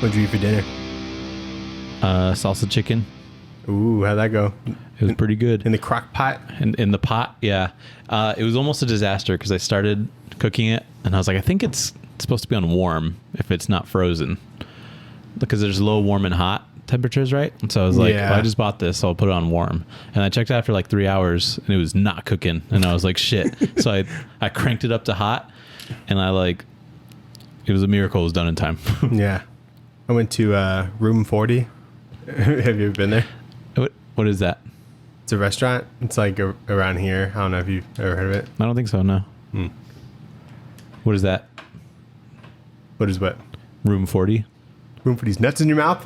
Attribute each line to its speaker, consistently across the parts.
Speaker 1: What'd you eat for dinner?
Speaker 2: Salsa chicken.
Speaker 1: Ooh, how'd that go?
Speaker 2: It was pretty good.
Speaker 1: In the crock pot?
Speaker 2: In the pot, yeah. It was almost a disaster because I started cooking it and I was like, I think it's supposed to be on warm if it's not frozen, because there's low, warm, and hot temperatures, right? And so I was like,
Speaker 1: Yeah.
Speaker 2: well, I just bought this, so I'll put it on warm. And I checked after like 3 hours and it was not cooking. And I was like, shit. So I cranked it up to hot, and it was a miracle it was done in time.
Speaker 1: Yeah. I went to Room 40. Have you ever been there?
Speaker 2: What is that?
Speaker 1: It's a restaurant. It's like around here. I don't know if you've ever heard of it.
Speaker 2: I don't think so, no. What is that?
Speaker 1: What is what?
Speaker 2: Room 40?
Speaker 1: Room for these nuts in your mouth?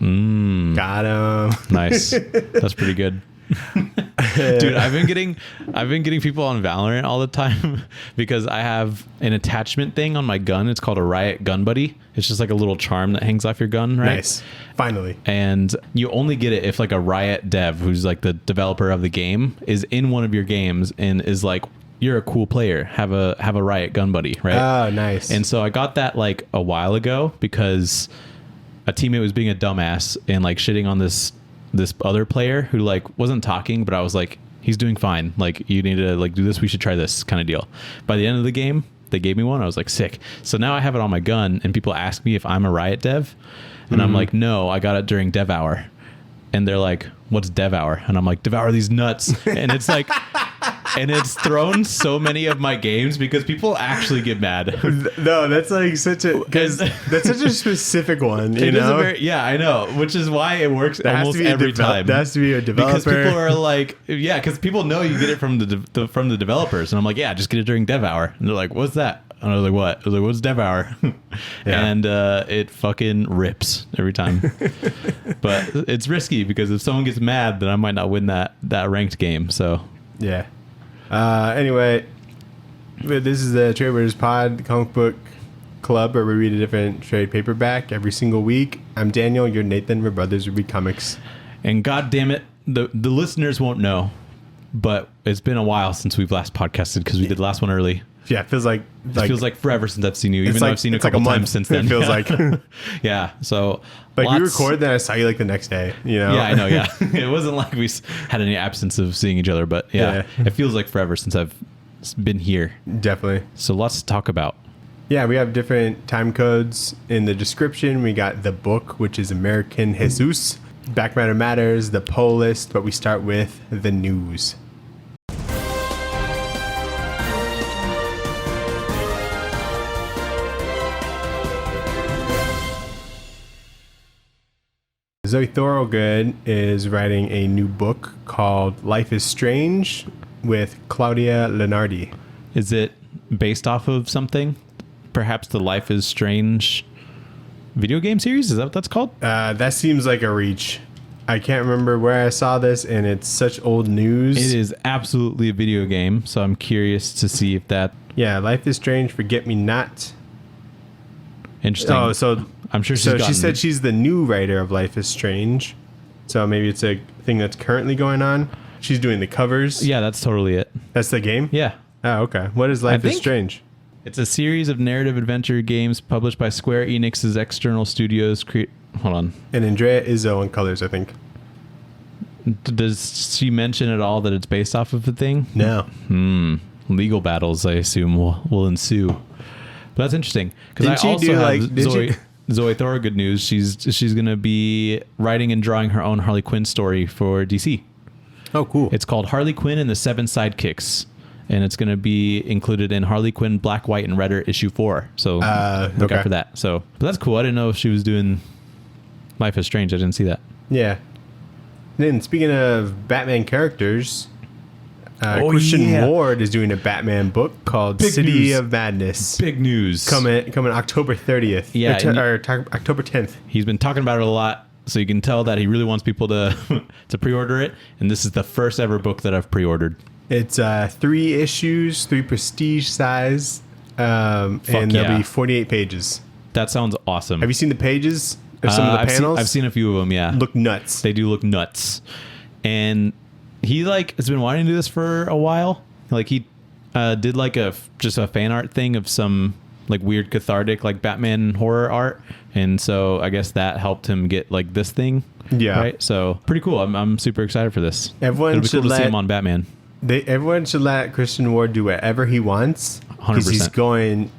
Speaker 1: Got him.
Speaker 2: Nice. That's pretty good. Dude, I've been getting people on Valorant all the time because I have an attachment thing on my gun. It's called a Riot Gun Buddy. It's just like a little charm that hangs off your gun, right?
Speaker 1: Nice. Finally.
Speaker 2: And you only get it if like a Riot dev, who's like the developer of the game, is in one of your games and is like, you're a cool player, have a Riot Gun Buddy, right?
Speaker 1: Oh, nice.
Speaker 2: And so I got that like a while ago because a teammate was being a dumbass and like shitting on this other player who like wasn't talking, but I was like, he's doing fine. Like, you need to like do this. We should try this kind of deal. By the end of the game, they gave me one. I was like, sick. So now I have it on my gun and people ask me if I'm a Riot dev. And I'm like, no, I got it during dev hour. And they're like, what's dev hour? And I'm like, devour these nuts. And it's like, and it's thrown so many of my games because people actually get mad.
Speaker 1: No, that's like that's such a specific one, you know?
Speaker 2: Yeah, I know, which is why it works almost every time.
Speaker 1: That has to be a developer.
Speaker 2: Because people are like, yeah, because people know you get it from the developers. And I'm like, yeah, just get it during dev hour. And they're like, what's that? And I was like, what? I was like, what's dev hour?
Speaker 1: Yeah.
Speaker 2: And it fucking rips every time. But it's risky because if someone gets mad, then I might not win that ranked game. So
Speaker 1: yeah. Anyway, this is the Tradewaiters Pod, the comic book club where we read a different trade paperback every single week. I'm Daniel. You're Nathan. We're brothers who read comics.
Speaker 2: And God damn it, the listeners won't know, but it's been a while since we've last podcasted because we did the last one early.
Speaker 1: Yeah, it feels like
Speaker 2: forever since I've seen you, even though I've seen you a couple times since then.
Speaker 1: It feels like.
Speaker 2: Yeah, so
Speaker 1: like we recorded, then I saw you like the next day, you know?
Speaker 2: Yeah, I know, yeah. It wasn't like we had any absence of seeing each other, but yeah, it feels like forever since I've been here.
Speaker 1: Definitely.
Speaker 2: So lots to talk about.
Speaker 1: Yeah, we have different time codes in the description. We got the book, which is American Jesus, Back Matter Matters, the poll list, but we start with the news. Zoe Thorogood is writing a new book called Life is Strange with Claudia Lenardi.
Speaker 2: Is it based off of something? Perhaps the Life is Strange video game series? Is that what that's called?
Speaker 1: That seems like a reach. I can't remember where I saw this, and it's such old news.
Speaker 2: It is absolutely a video game, so I'm curious to see if that...
Speaker 1: Yeah, Life is Strange, Forget Me Not.
Speaker 2: Interesting.
Speaker 1: Oh, so...
Speaker 2: I'm sure
Speaker 1: she said she's the new writer of Life is Strange. So maybe it's a thing that's currently going on. She's doing the covers.
Speaker 2: Yeah, that's totally it.
Speaker 1: That's the game?
Speaker 2: Yeah.
Speaker 1: Oh, okay. What is Life is Strange?
Speaker 2: It's a series of narrative adventure games published by Square Enix's external studios. Hold on.
Speaker 1: And Andrea Izzo on colors, I think.
Speaker 2: Does she mention at all that it's based off of a thing?
Speaker 1: No.
Speaker 2: Legal battles, I assume, will ensue. But that's interesting. Because I also have Zoe Thorogood news. She's going to be writing and drawing her own Harley Quinn story for DC.
Speaker 1: Oh, cool.
Speaker 2: It's called Harley Quinn and the Seven Sidekicks. And it's going to be included in Harley Quinn Black, White, and Redder issue 4. So look out for that. So, but that's cool. I didn't know if she was doing Life is Strange. I didn't see that.
Speaker 1: Yeah. Then speaking of Batman characters, Christian Ward is doing a Batman book called City of Madness.
Speaker 2: Big news.
Speaker 1: Coming October 30th.
Speaker 2: Yeah.
Speaker 1: Or October 10th.
Speaker 2: He's been talking about it a lot. So you can tell that he really wants people to pre-order it. And this is the first ever book that I've pre-ordered.
Speaker 1: It's 3 issues, 3 prestige size, and there'll be 48 pages.
Speaker 2: That sounds awesome.
Speaker 1: Have you seen the pages of some of the panels?
Speaker 2: I've seen a few of them, yeah.
Speaker 1: Look nuts.
Speaker 2: They do look nuts. And he has been wanting to do this for a while. Like he did like just a fan art thing of some like weird cathartic like Batman horror art, and so I guess that helped him get like this thing.
Speaker 1: Yeah.
Speaker 2: Right. So pretty cool. I'm super excited for this.
Speaker 1: Everyone
Speaker 2: It'll be
Speaker 1: should
Speaker 2: cool to see
Speaker 1: let
Speaker 2: him on Batman.
Speaker 1: everyone should let Christian Ward do whatever he wants because he's
Speaker 2: 100%.
Speaker 1: going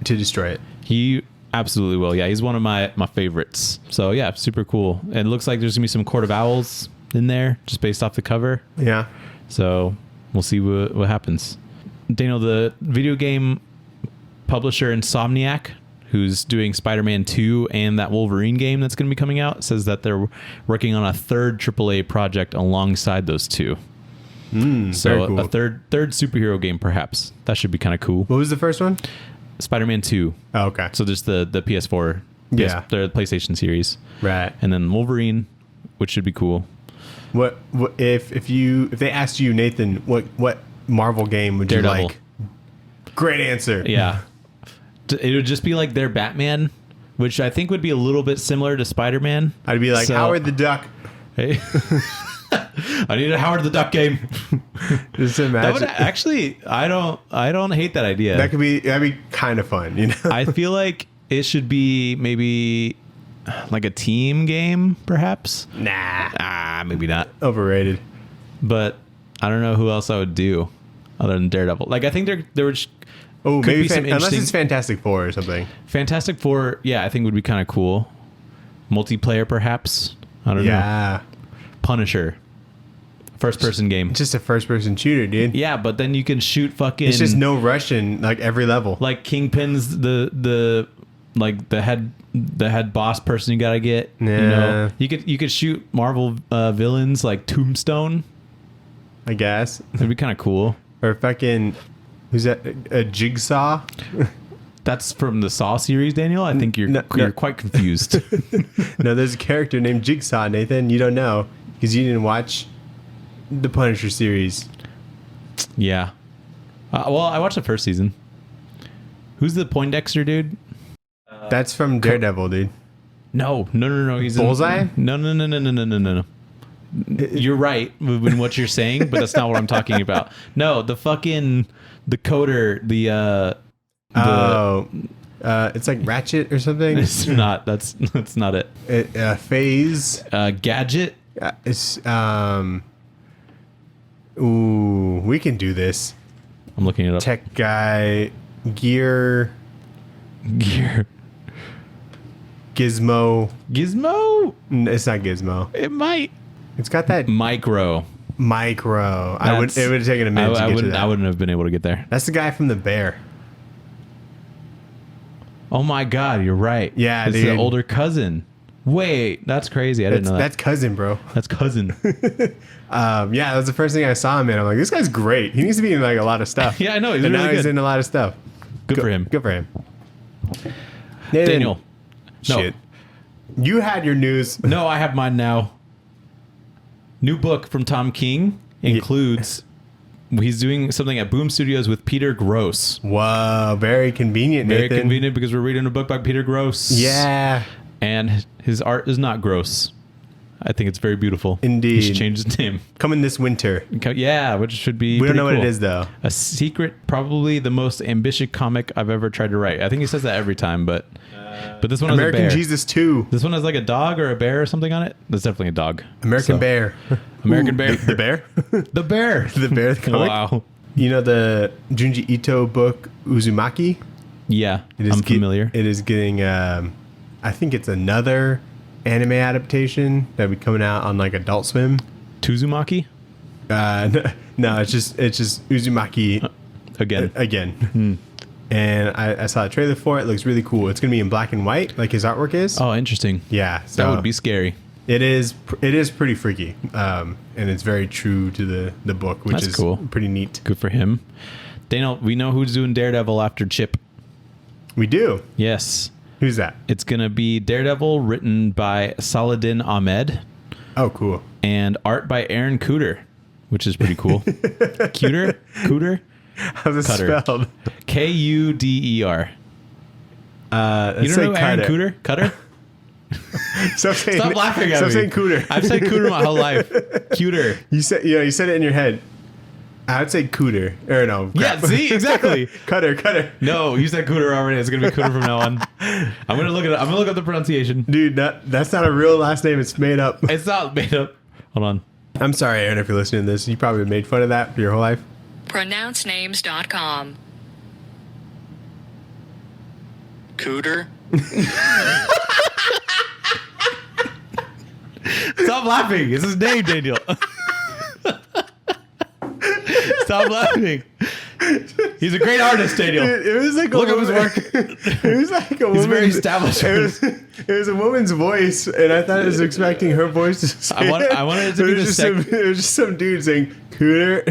Speaker 1: to destroy it.
Speaker 2: He absolutely will. Yeah, he's one of my favorites. So yeah, super cool. And it looks like there's gonna be some Court of Owls in there just based off the cover.
Speaker 1: Yeah.
Speaker 2: So we'll see what happens. Daniel, the video game publisher Insomniac, who's doing Spider-Man 2 and that Wolverine game that's going to be coming out, says that they're working on a third AAA project alongside those two. So
Speaker 1: very cool.
Speaker 2: a third superhero game, perhaps. That should be kind of cool.
Speaker 1: What was the first one?
Speaker 2: Spider-Man 2.
Speaker 1: Oh, okay.
Speaker 2: So there's the PS4,
Speaker 1: Yeah.
Speaker 2: the PlayStation series,
Speaker 1: Right.
Speaker 2: and then Wolverine, which should be cool.
Speaker 1: What if they asked you, Nathan, what Marvel game would
Speaker 2: Daredevil.
Speaker 1: you like? Great answer.
Speaker 2: Yeah. It would just be like their Batman, which I think would be a little bit similar to Spider-Man.
Speaker 1: I'd be like,
Speaker 2: So-
Speaker 1: Howard the Duck.
Speaker 2: Hey. I need a Howard the Duck game.
Speaker 1: Just
Speaker 2: That
Speaker 1: imagine.
Speaker 2: would actually, I don't hate that idea.
Speaker 1: that'd be kind of fun, you know?
Speaker 2: I feel like it should be maybe like a team game, perhaps.
Speaker 1: Nah.
Speaker 2: Maybe not.
Speaker 1: Overrated.
Speaker 2: But I don't know who else I would do other than Daredevil. Like I think there would
Speaker 1: Oh,
Speaker 2: could
Speaker 1: maybe
Speaker 2: be some
Speaker 1: unless
Speaker 2: interesting-
Speaker 1: it's Fantastic Four or something.
Speaker 2: Fantastic Four. Yeah, I think would be kind of cool. Multiplayer, perhaps. I don't know.
Speaker 1: Yeah.
Speaker 2: Punisher. First person game.
Speaker 1: It's just a first person shooter, dude.
Speaker 2: Yeah, but then you can shoot fucking.
Speaker 1: It's just no Russian like every level.
Speaker 2: like Kingpin's the like the head boss person you gotta get. You know, you could shoot Marvel villains like Tombstone.
Speaker 1: I guess.
Speaker 2: That'd be kind of cool.
Speaker 1: Or fucking who's that? A Jigsaw?
Speaker 2: That's from the Saw series, Daniel. I think you're
Speaker 1: No.
Speaker 2: quite confused.
Speaker 1: No, there's a character named Jigsaw, Nathan. You don't know because you didn't watch the Punisher series.
Speaker 2: Yeah. Well, I watched the first season. Who's the Poindexter dude?
Speaker 1: That's from Daredevil, dude.
Speaker 2: No. He's
Speaker 1: Bullseye?
Speaker 2: No. You're right in what you're saying, but that's not what I'm talking about. No, the coder,
Speaker 1: It's like Ratchet or something.
Speaker 2: it's not. That's not it.
Speaker 1: Phase.
Speaker 2: Gadget.
Speaker 1: It's Ooh, we can do this.
Speaker 2: I'm looking it up.
Speaker 1: Tech guy, gear,
Speaker 2: Gear.
Speaker 1: Gizmo.
Speaker 2: Gizmo.
Speaker 1: It's not Gizmo.
Speaker 2: It might.
Speaker 1: It's got that
Speaker 2: Micro.
Speaker 1: micro. It would have taken a
Speaker 2: I
Speaker 1: minute to get to
Speaker 2: wouldn't.
Speaker 1: that.
Speaker 2: I wouldn't have been able to get there.
Speaker 1: That's the guy from The Bear.
Speaker 2: Oh my God, you're right.
Speaker 1: Yeah,
Speaker 2: it's
Speaker 1: dude.
Speaker 2: the older cousin. Wait, that's crazy. I didn't know that.
Speaker 1: That's cousin, bro.
Speaker 2: That's cousin.
Speaker 1: Yeah, that was the first thing I saw him in. I'm like, this guy's great. He needs to be in like a lot of stuff.
Speaker 2: Yeah, I know. He's
Speaker 1: and
Speaker 2: really
Speaker 1: now he's
Speaker 2: good.
Speaker 1: in a lot of stuff.
Speaker 2: Good for him.
Speaker 1: Good for him. Nathan,
Speaker 2: Daniel. No.
Speaker 1: Shit. You had your news.
Speaker 2: No, I have mine now. New book from Tom King includes. He's doing something at Boom Studios with Peter Gross.
Speaker 1: Whoa, very convenient,
Speaker 2: Very
Speaker 1: Nathan.
Speaker 2: convenient because we're reading a book by Peter Gross.
Speaker 1: Yeah.
Speaker 2: And his art is not gross. I think it's very beautiful.
Speaker 1: Indeed.
Speaker 2: He should change his name.
Speaker 1: Coming this winter.
Speaker 2: Yeah, which should be.
Speaker 1: We don't
Speaker 2: pretty
Speaker 1: know what
Speaker 2: cool.
Speaker 1: it is, though.
Speaker 2: A secret, probably the most ambitious comic I've ever tried to write. I think he says that every time, but this one has a
Speaker 1: American
Speaker 2: bear.
Speaker 1: Jesus 2.
Speaker 2: This one has like a dog or a bear or something on it. That's definitely a dog.
Speaker 1: American
Speaker 2: So,
Speaker 1: Bear.
Speaker 2: American
Speaker 1: Ooh,
Speaker 2: Bear.
Speaker 1: The bear?
Speaker 2: The bear.
Speaker 1: The bear, the comic?
Speaker 2: Wow.
Speaker 1: You know the Junji Ito book, Uzumaki?
Speaker 2: Yeah,
Speaker 1: It is
Speaker 2: I'm familiar.
Speaker 1: It is getting, I think it's another anime adaptation that will be coming out on like Adult Swim.
Speaker 2: Tuzumaki?
Speaker 1: No, it's just Uzumaki
Speaker 2: Again.
Speaker 1: again. And I saw a trailer for it. It looks really cool. It's going to be in black and white, like his artwork is.
Speaker 2: Oh, interesting.
Speaker 1: Yeah, so
Speaker 2: That would be scary.
Speaker 1: It is pretty freaky, and it's very true to the book, which
Speaker 2: That's
Speaker 1: is
Speaker 2: cool.
Speaker 1: pretty neat.
Speaker 2: Good for him. Daniel, we know who's doing Daredevil after Chip.
Speaker 1: We do.
Speaker 2: Yes.
Speaker 1: Who's that?
Speaker 2: It's going to be Daredevil written by Saladin Ahmed
Speaker 1: Oh, cool.
Speaker 2: and art by Aaron Cooter, which is pretty cool. Cooter?
Speaker 1: How's it
Speaker 2: Cutter.
Speaker 1: spelled?
Speaker 2: Kuder. You
Speaker 1: Let's
Speaker 2: don't
Speaker 1: say
Speaker 2: know Aaron
Speaker 1: Cutter.
Speaker 2: Cutter?
Speaker 1: Stop saying.
Speaker 2: Stop laughing at
Speaker 1: Stop
Speaker 2: me.
Speaker 1: saying cooter.
Speaker 2: I've said Cooter my whole life. Cuter.
Speaker 1: You said it in your head. I'd say cooter. Or no.
Speaker 2: Yeah,
Speaker 1: crap.
Speaker 2: see? Exactly.
Speaker 1: Cutter.
Speaker 2: No, you said cooter already. It's gonna be cooter from now on. I'm gonna look up the pronunciation.
Speaker 1: Dude, that's not a real last name. It's made up.
Speaker 2: It's not made up. Hold on.
Speaker 1: I'm sorry, Aaron, if you're listening to this. You probably made fun of that for your whole life.
Speaker 3: Pronouncenames.com. Cooter?
Speaker 2: Stop laughing. It's his name, Daniel. Stop laughing. He's a great artist, Daniel.
Speaker 1: It was like
Speaker 2: Look at his work.
Speaker 1: It was like a woman's.
Speaker 2: He's very established.
Speaker 1: It was a woman's voice, and I thought I was expecting her voice to say
Speaker 2: I wanted it to be the
Speaker 1: it was just some dude saying cooter.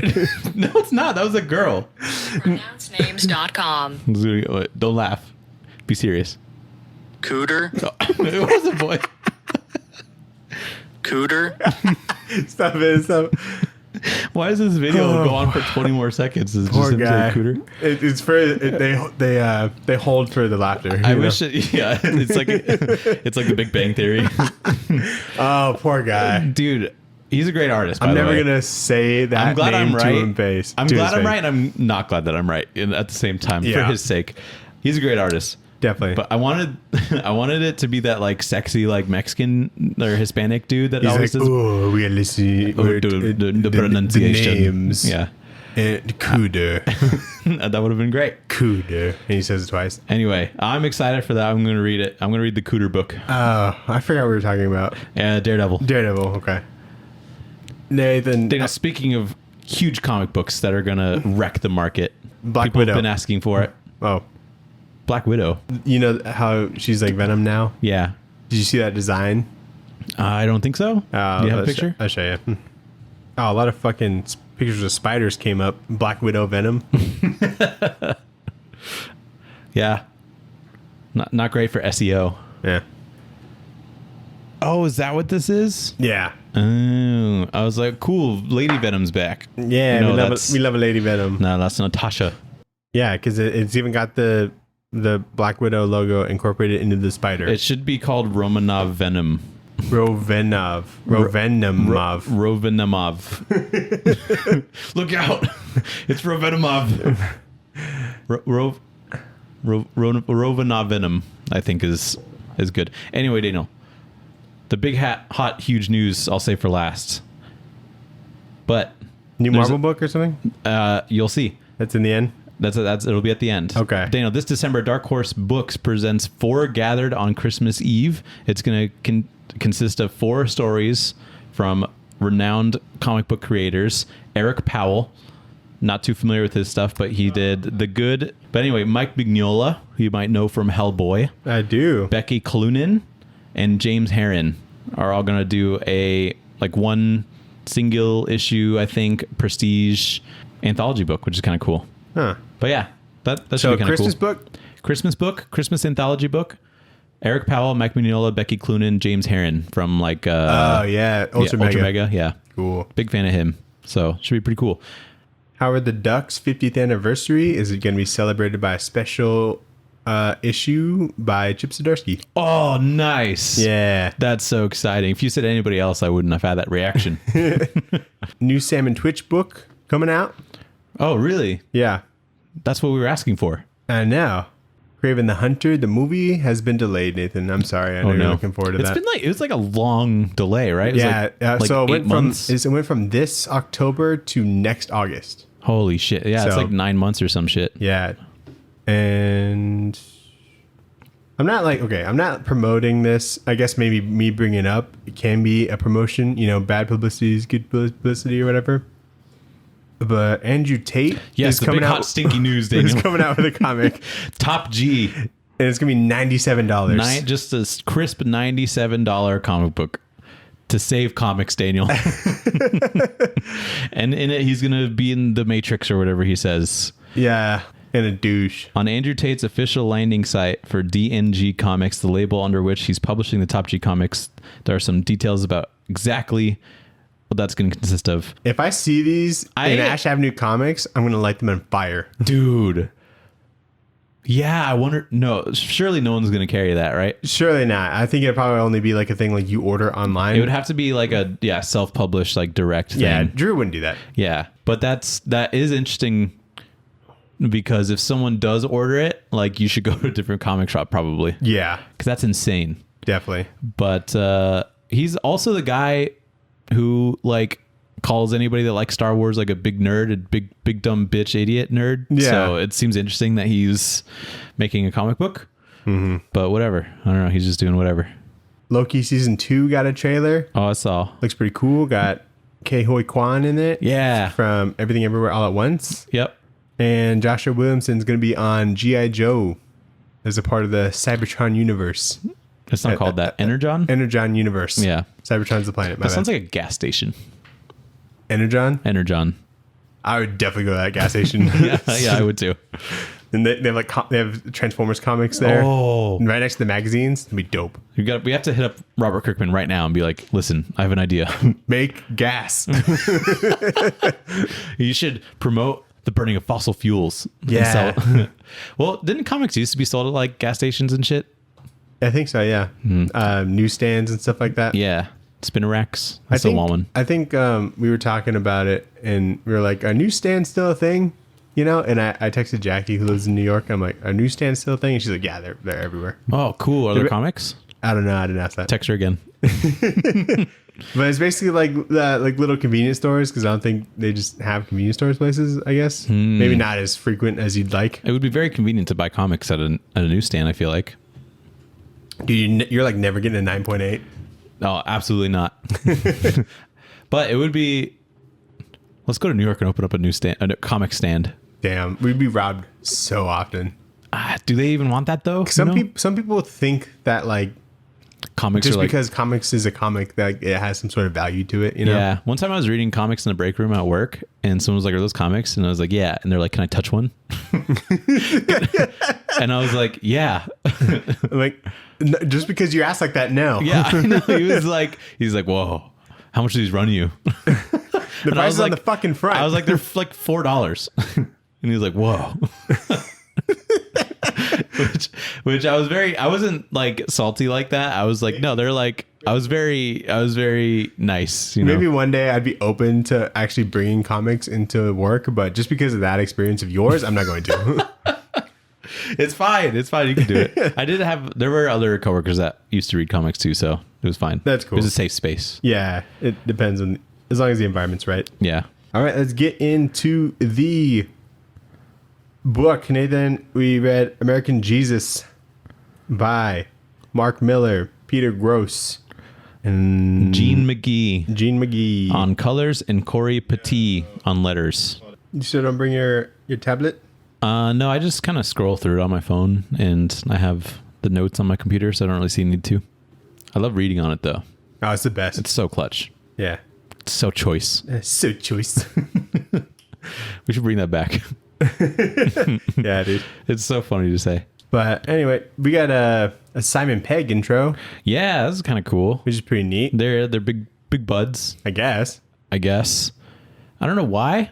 Speaker 2: No, it's not. That was a girl.
Speaker 3: Pronouncenames.com.
Speaker 2: Don't laugh. Be serious.
Speaker 3: Cooter?
Speaker 2: It was a boy.
Speaker 3: Cooter?
Speaker 1: Stop it.
Speaker 2: Why does this video go on for 20 more seconds? Is it
Speaker 1: Poor
Speaker 2: just him
Speaker 1: guy.
Speaker 2: saying cooter?
Speaker 1: It's for they hold for the laughter.
Speaker 2: I
Speaker 1: you
Speaker 2: wish
Speaker 1: know?
Speaker 2: it's like the Big Bang Theory.
Speaker 1: Oh, poor guy.
Speaker 2: Dude, he's a great artist, by
Speaker 1: I'm
Speaker 2: the
Speaker 1: never
Speaker 2: way.
Speaker 1: gonna say that.
Speaker 2: I'm glad
Speaker 1: name
Speaker 2: I'm right.
Speaker 1: To his face.
Speaker 2: I'm
Speaker 1: to
Speaker 2: glad
Speaker 1: his
Speaker 2: I'm
Speaker 1: face.
Speaker 2: right, and I'm not glad that I'm right at the same time for
Speaker 1: Yeah.
Speaker 2: his sake. He's a great artist.
Speaker 1: Definitely.
Speaker 2: But I wanted it to be that like sexy like Mexican or Hispanic dude that
Speaker 1: He's
Speaker 2: always
Speaker 1: like,
Speaker 2: does
Speaker 1: oh, we gotta listen.
Speaker 2: the pronunciation.
Speaker 1: The names.
Speaker 2: Yeah.
Speaker 1: And cooter.
Speaker 2: That would have been great.
Speaker 1: Cooter. And he says it twice.
Speaker 2: Anyway, I'm excited for that. I'm going to read it. I'm going to read the Cooter book.
Speaker 1: Oh, I forgot what we were talking about.
Speaker 2: Daredevil.
Speaker 1: Daredevil, okay. Nathan.
Speaker 2: Daniel, speaking of huge comic books that are going to wreck the market,
Speaker 1: Black
Speaker 2: people
Speaker 1: Widow.
Speaker 2: have been asking for it.
Speaker 1: Oh,
Speaker 2: Black Widow.
Speaker 1: you know how she's like Venom now?
Speaker 2: Yeah.
Speaker 1: Did you see that design?
Speaker 2: I don't think so. Do you have a picture?
Speaker 1: I'll show you. Oh, a lot of fucking pictures of spiders came up. Black Widow Venom.
Speaker 2: Yeah. Not great for SEO.
Speaker 1: Yeah.
Speaker 2: Oh, is that what this is?
Speaker 1: Yeah.
Speaker 2: Oh, I was like, cool. Lady Venom's back.
Speaker 1: Yeah,
Speaker 2: No,
Speaker 1: we love a Lady Venom.
Speaker 2: No, that's Natasha.
Speaker 1: Yeah, because it's even got the Black Widow logo incorporated into the spider.
Speaker 2: It should be called Romanov Venom.
Speaker 1: Rovenomov.
Speaker 2: Rovenomov. Look out. It's Rovenomov. Rovenov Venom, I think is good. Anyway, Daniel, the big hot huge news I'll say for last. But
Speaker 1: New Marvel book or something?
Speaker 2: you'll see.
Speaker 1: That's in the end?
Speaker 2: That's it'll be at the end.
Speaker 1: Okay.
Speaker 2: Daniel, this December Dark Horse Books presents 4 Gathered on Christmas Eve. It's going to consist of 4 stories from renowned comic book creators. Eric Powell, not too familiar with his stuff, but he did The Good. But anyway, Mike Mignola, who you might know from Hellboy,
Speaker 1: I do.
Speaker 2: Becky Cloonan, and James Herron are all going to do a one single issue, I think, prestige anthology book, which is kind of cool.
Speaker 1: Huh.
Speaker 2: But yeah, that should
Speaker 1: So
Speaker 2: be kind of cool.
Speaker 1: Christmas book?
Speaker 2: Christmas anthology book. Eric Powell, Mike Mignola, Becky Cloonan, James Herron from
Speaker 1: Oh, yeah. Ultra Mega.
Speaker 2: Yeah.
Speaker 1: Cool.
Speaker 2: Big fan of him. So should be pretty cool.
Speaker 1: Howard the Duck's 50th anniversary is going to be celebrated by a special issue by Chip Zdarsky.
Speaker 2: Oh, nice.
Speaker 1: Yeah.
Speaker 2: That's so exciting. If you said anybody else, I wouldn't have had that reaction.
Speaker 1: New Sam and Twitch book coming out.
Speaker 2: Oh, really?
Speaker 1: Yeah.
Speaker 2: That's what we were asking for.
Speaker 1: I know. Craven the Hunter, the movie, has been delayed, Nathan. I'm sorry. I know you're looking forward to that.
Speaker 2: It was like a long delay, right? It was
Speaker 1: Yeah.
Speaker 2: like
Speaker 1: So it
Speaker 2: 8
Speaker 1: went
Speaker 2: months.
Speaker 1: it went from this October to next August.
Speaker 2: Holy shit. Yeah, it's
Speaker 1: So-
Speaker 2: like 9 months or some shit.
Speaker 1: Yeah. And I'm not promoting this. I guess maybe me bringing it up, it can be a promotion. You know, bad publicity is good publicity or whatever. But Andrew Tate
Speaker 2: Yes,
Speaker 1: is
Speaker 2: the
Speaker 1: coming
Speaker 2: big
Speaker 1: out.
Speaker 2: hot stinky news,
Speaker 1: Is
Speaker 2: Daniel.
Speaker 1: coming out with a comic,
Speaker 2: Top G.
Speaker 1: and it's gonna be $97.
Speaker 2: Just a crisp $97 comic book to save comics, Daniel. And in it, he's going to be in the Matrix or whatever he says.
Speaker 1: Yeah, and a douche.
Speaker 2: On Andrew Tate's official landing site for DNG Comics, the label under which he's publishing the Top G comics, there are some details about exactly what that's going to consist of.
Speaker 1: If I see these in Ash Avenue Comics, I'm gonna light them on fire.
Speaker 2: Dude. Yeah, I wonder. No, surely no one's going to carry that, right?
Speaker 1: Surely not. I think it'd probably only be like a thing like you order online.
Speaker 2: It would have to be like a self-published like direct thing.
Speaker 1: Yeah, Drew wouldn't do that.
Speaker 2: Yeah, but that is interesting because if someone does order it, like you should go to a different comic shop probably.
Speaker 1: Yeah,
Speaker 2: Because that's insane.
Speaker 1: definitely.
Speaker 2: But he's also the guy who like calls anybody that likes Star Wars like a big nerd, a big dumb bitch idiot nerd.
Speaker 1: Yeah.
Speaker 2: So it seems interesting that he's making a comic book. Mm-hmm. But whatever. I don't know. He's just doing whatever.
Speaker 1: Loki season 2 got a trailer.
Speaker 2: Oh, I saw.
Speaker 1: Looks pretty cool. Got Ke Huy Quan in it.
Speaker 2: Yeah.
Speaker 1: From Everything Everywhere All at Once.
Speaker 2: Yep.
Speaker 1: And Joshua Williamson's going to be on G.I. Joe as a part of the Cybertron universe.
Speaker 2: It's not called that. Energon?
Speaker 1: Energon universe.
Speaker 2: Yeah.
Speaker 1: Cybertron's the planet.
Speaker 2: That sounds like a gas station.
Speaker 1: Energon?
Speaker 2: Energon.
Speaker 1: I would definitely go to that gas station.
Speaker 2: Yeah, I would too.
Speaker 1: And they have like they have Transformers comics there.
Speaker 2: Oh.
Speaker 1: And right next to the magazines. It'd be dope.
Speaker 2: We have to hit up Robert Kirkman right now and be like, listen, I have an idea.
Speaker 1: Make gas.
Speaker 2: You should promote the burning of fossil fuels. and
Speaker 1: Yeah.
Speaker 2: sell- Well, didn't comics used to be sold at like gas stations and shit?
Speaker 1: I think so, yeah. Newsstands and stuff like that.
Speaker 2: Yeah. Spinner racks. I still want one.
Speaker 1: I think we were talking about it and we were like, are newsstands still a thing? You know? And I texted Jackie who lives in New York. I'm like, are newsstands still a thing? And she's like, yeah, they're everywhere.
Speaker 2: Oh, cool. Are there comics?
Speaker 1: I don't know. I didn't ask that.
Speaker 2: Text her again.
Speaker 1: But it's basically like little convenience stores because I don't think they just have convenience stores places, I guess. Maybe not as frequent as you'd like.
Speaker 2: It would be very convenient to buy comics at a newsstand, I feel like.
Speaker 1: Dude, you're like never getting a 9.8.
Speaker 2: Oh, absolutely not. But it would be. Let's go to New York and open up a comic stand.
Speaker 1: Damn, we'd be robbed so often.
Speaker 2: Do they even want that though?
Speaker 1: Some people think that like
Speaker 2: comics
Speaker 1: just
Speaker 2: are like,
Speaker 1: because comics is a comic that it has some sort of value to it, you know?
Speaker 2: Yeah. One time I was reading comics in the break room at work and someone was like, are those comics? And I was like, yeah. And they're like, can I touch one? And I was like, yeah.
Speaker 1: Like just because you ask like that, no.
Speaker 2: Yeah. I know. He's like, whoa, how much do these run you?
Speaker 1: The price is on the fucking front.
Speaker 2: I was like, they're like $4. And he was like, whoa. which I wasn't like salty like that. I was like, no, they're like, I was very nice. You know?
Speaker 1: Maybe one day I'd be open to actually bringing comics into work, but just because of that experience of yours, I'm not going to.
Speaker 2: It's fine. It's fine. You can do it. There were other coworkers that used to read comics too, so it was fine.
Speaker 1: That's cool.
Speaker 2: It was a safe space.
Speaker 1: Yeah, it depends on as long as the environment's right.
Speaker 2: Yeah.
Speaker 1: All right, let's get into the book. Nathan, we read American Jesus by Mark Millar, Peter Gross, and
Speaker 2: Gene McGee
Speaker 1: Gene McGee.
Speaker 2: on colors and Corey Petit on letters.
Speaker 1: You still don't bring your tablet?
Speaker 2: No, I just kind of scroll through it on my phone and I have the notes on my computer, so I don't really see a need to. I love reading on it though.
Speaker 1: Oh, it's the best.
Speaker 2: It's so clutch.
Speaker 1: Yeah.
Speaker 2: It's so choice.
Speaker 1: So choice.
Speaker 2: We should bring that back.
Speaker 1: Yeah, dude.
Speaker 2: It's so funny to say.
Speaker 1: But anyway, we got a Simon Pegg intro,
Speaker 2: Yeah, this is kind of cool.
Speaker 1: which is pretty neat,
Speaker 2: They're big buds,
Speaker 1: I guess.
Speaker 2: I guess. I don't know why.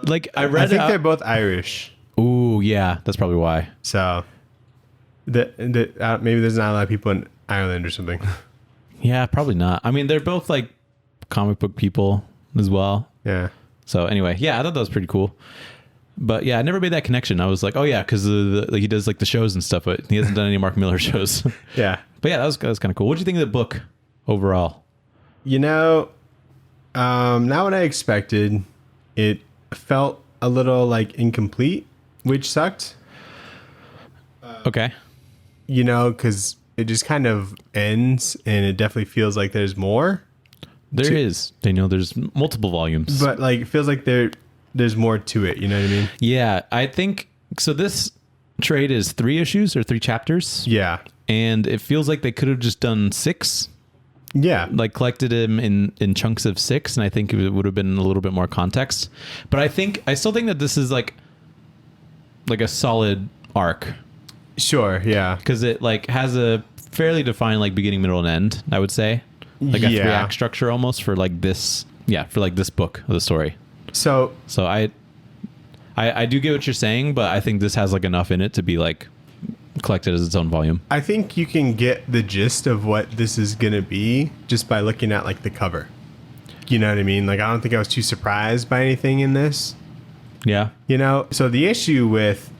Speaker 2: Like I
Speaker 1: I
Speaker 2: read
Speaker 1: think they're both Irish.
Speaker 2: Ooh, yeah, that's probably why.
Speaker 1: So maybe there's not a lot of people in Ireland or something.
Speaker 2: Yeah, probably not. I mean, they're both like comic book people as well.
Speaker 1: Yeah.
Speaker 2: So anyway, yeah, I thought that was pretty cool. But yeah, I never made that connection. I was like, oh yeah, because he does like the shows and stuff, but he hasn't done any Mark Millar shows.
Speaker 1: Yeah.
Speaker 2: But yeah, that was kind of cool. What did you think of the book overall?
Speaker 1: You know, not what I expected. It felt a little like incomplete, which sucked.
Speaker 2: Okay.
Speaker 1: You know, because it just kind of ends and it definitely feels like there's more.
Speaker 2: There is. Daniel, there's multiple volumes.
Speaker 1: But like it feels like there's more to it, you know what I mean?
Speaker 2: Yeah, I think so. This trade is 3 issues or 3 chapters.
Speaker 1: Yeah.
Speaker 2: And it feels like they could have just done 6,
Speaker 1: Yeah.
Speaker 2: like collected them in chunks of 6, and I think it would have been a little bit more context. But I still think that this is like a solid arc,
Speaker 1: Sure, yeah.
Speaker 2: because it like has a fairly defined like beginning, middle, and end. I would say like a
Speaker 1: Yeah.
Speaker 2: 3-act structure almost for like this. Yeah, for like this book of the story.
Speaker 1: So
Speaker 2: So I I do get what you're saying, but I think this has like enough in it to be like collected as its own volume.
Speaker 1: I think you can get the gist of what this is gonna be just by looking at like the cover. You know what I mean? Like I don't think I was too surprised by anything in this.
Speaker 2: Yeah.
Speaker 1: You know, so the issue with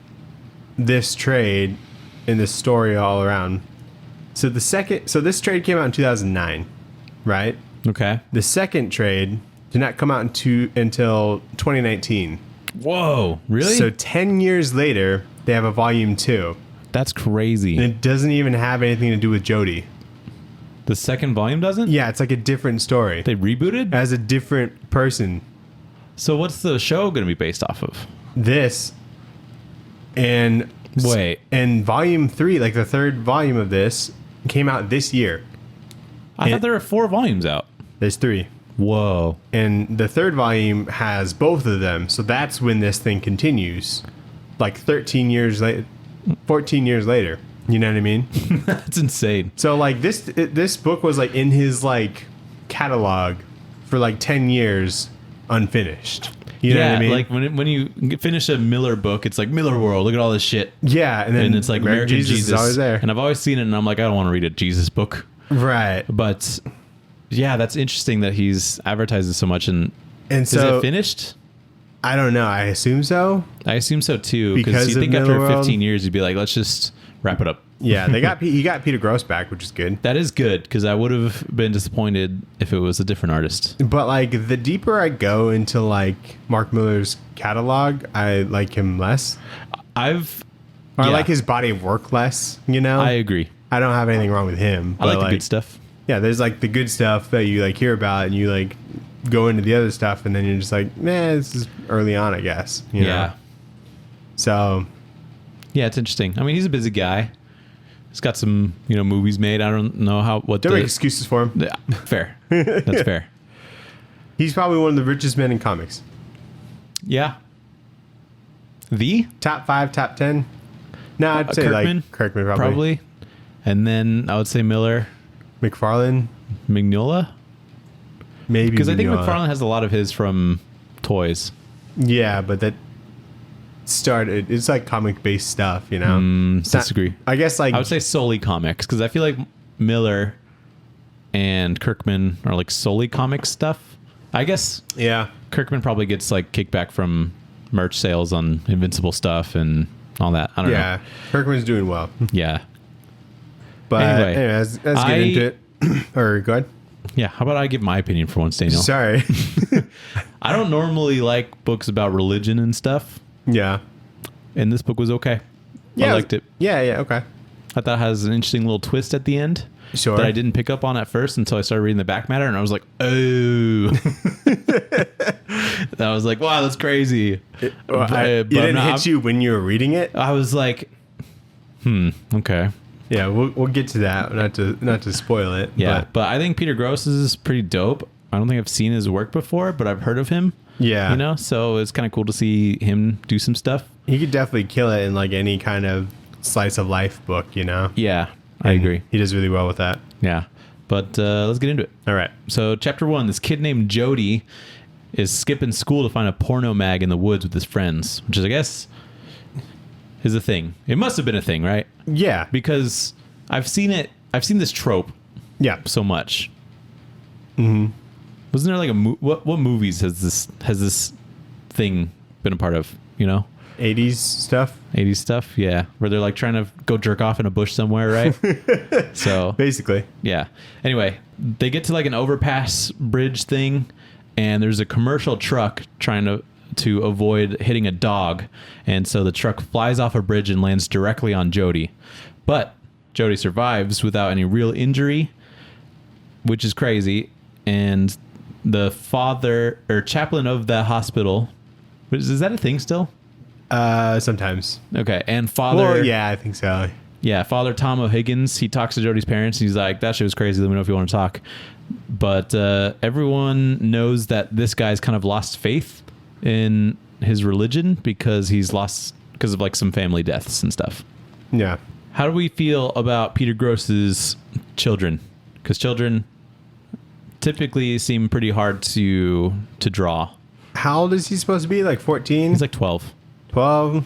Speaker 1: this trade and this story all around. So this trade came out in 2009, right?
Speaker 2: Okay.
Speaker 1: The second trade did not come out until 2019.
Speaker 2: Whoa. Really?
Speaker 1: So 10 years later, they have a volume 2.
Speaker 2: That's crazy.
Speaker 1: And it doesn't even have anything to do with Jody.
Speaker 2: The second volume doesn't?
Speaker 1: Yeah, it's like a different story.
Speaker 2: They rebooted?
Speaker 1: As a different person.
Speaker 2: So what's the show going to be based off of?
Speaker 1: This and
Speaker 2: Wait.
Speaker 1: And volume 3, like the third volume of this, came out this year.
Speaker 2: I thought there were 4 volumes out.
Speaker 1: There's 3.
Speaker 2: Whoa.
Speaker 1: And the third volume has both of them. So that's when this thing continues. Like 13 years later, 14 years later. You know what I mean?
Speaker 2: That's insane.
Speaker 1: So like this book was like in his like catalog for like 10 years unfinished. You know what I mean?
Speaker 2: Like when you finish a Millar book, it's like Millar World. Look at all this shit.
Speaker 1: Yeah, and then
Speaker 2: And it's like American Jesus
Speaker 1: is always there.
Speaker 2: And I've always seen it, and I'm like, I don't want to read a Jesus book.
Speaker 1: Right.
Speaker 2: But yeah, that's interesting that he's advertised it so much. And is
Speaker 1: so
Speaker 2: it finished?
Speaker 1: I don't know. I assume so.
Speaker 2: I assume so too.
Speaker 1: Because
Speaker 2: Because you
Speaker 1: of
Speaker 2: think after
Speaker 1: Millar World?
Speaker 2: 15 years, you'd be like, let's just wrap it up.
Speaker 1: Yeah, he got Peter Gross back, which is good.
Speaker 2: That is good, because I would have been disappointed if it was a different artist.
Speaker 1: But like the deeper I go into like Mark Millar's catalog, I like him less.
Speaker 2: I
Speaker 1: like his body of work less. You know,
Speaker 2: I agree.
Speaker 1: I don't have anything wrong with him.
Speaker 2: I like the good stuff.
Speaker 1: Yeah, there's like the good stuff that you like hear about, and you like go into the other stuff, and then you're just like, man, this is early on, I guess. You know? So
Speaker 2: Yeah, it's interesting. I mean, he's a busy guy. He's got some, movies made. I don't know what
Speaker 1: don't make excuses for him.
Speaker 2: Yeah, fair. That's fair.
Speaker 1: He's probably one of the richest men in comics.
Speaker 2: Yeah. The
Speaker 1: Top 5, top 10. No, I'd say
Speaker 2: Kirkman,
Speaker 1: like Kirkman probably.
Speaker 2: And then I would say Millar,
Speaker 1: McFarlane,
Speaker 2: Mignola,
Speaker 1: maybe
Speaker 2: because I think
Speaker 1: Mignola.
Speaker 2: McFarlane has a lot of his from toys.
Speaker 1: Yeah, but that started. It's like comic based stuff, you know. It's not-
Speaker 2: Disagree.
Speaker 1: I guess like
Speaker 2: I would say solely comics, because I feel like Millar and Kirkman are like solely comic stuff. I guess
Speaker 1: yeah.
Speaker 2: Kirkman probably gets like kickback from merch sales on Invincible stuff and all that. I don't know.
Speaker 1: Yeah, Kirkman's doing well.
Speaker 2: Yeah.
Speaker 1: But
Speaker 2: Anyway,
Speaker 1: anyway, let's get into it. Or go ahead.
Speaker 2: Yeah. How about I give my opinion for once, Daniel?
Speaker 1: Sorry.
Speaker 2: I don't normally like books about religion and stuff,
Speaker 1: Yeah.
Speaker 2: and this book was okay.
Speaker 1: Yeah.
Speaker 2: I liked it.
Speaker 1: Yeah. Yeah. Okay.
Speaker 2: I thought it has an interesting little twist at the end
Speaker 1: Sure.
Speaker 2: that I didn't pick up on at first until I started reading the back matter, and I was like, oh. I was like, wow, that's crazy.
Speaker 1: It
Speaker 2: But
Speaker 1: didn't
Speaker 2: I'm-
Speaker 1: hit you when you were reading it.
Speaker 2: I was like, okay.
Speaker 1: Yeah, we'll get to that. Not to spoil it.
Speaker 2: Yeah, but I think Peter Gross is pretty dope. I don't think I've seen his work before, but I've heard of him.
Speaker 1: Yeah.
Speaker 2: So it's kind of cool to see him do some stuff.
Speaker 1: He could definitely kill it in like any kind of slice of life book, you know.
Speaker 2: Yeah, I
Speaker 1: And
Speaker 2: agree.
Speaker 1: He does really well with that.
Speaker 2: Yeah, but let's get into it.
Speaker 1: All right.
Speaker 2: So chapter 1, this kid named Jody is skipping school to find a porno mag in the woods with his friends, which is, I guess, is a thing. It must have been a thing, right?
Speaker 1: Yeah.
Speaker 2: Because I've seen this trope
Speaker 1: Yeah.
Speaker 2: so much. Mm-hmm. Wasn't there like what movies has this thing been a part of?
Speaker 1: 80s stuff.
Speaker 2: 80s stuff, yeah, where they're like trying to go jerk off in a bush somewhere, right? So
Speaker 1: Basically.
Speaker 2: yeah. Anyway, they get to like an overpass bridge thing, and there's a commercial truck trying to avoid hitting a dog, and so the truck flies off a bridge and lands directly on Jody, but Jody survives without any real injury, which is crazy. And the father or chaplain of that hospital, is that a thing still?
Speaker 1: Sometimes.
Speaker 2: Okay, and father.
Speaker 1: Well, yeah, I think so.
Speaker 2: Yeah, Father Tom O'Higgins, he talks to Jody's parents, and he's like, that shit was crazy, let me know if you want to talk. But everyone knows that this guy's kind of lost faith in his religion because of like some family deaths and stuff.
Speaker 1: Yeah.
Speaker 2: How do we feel about Peter Gross's children? Because children typically seem pretty hard to draw.
Speaker 1: How old is he supposed to be? Like 14?
Speaker 2: He's like 12.
Speaker 1: 12.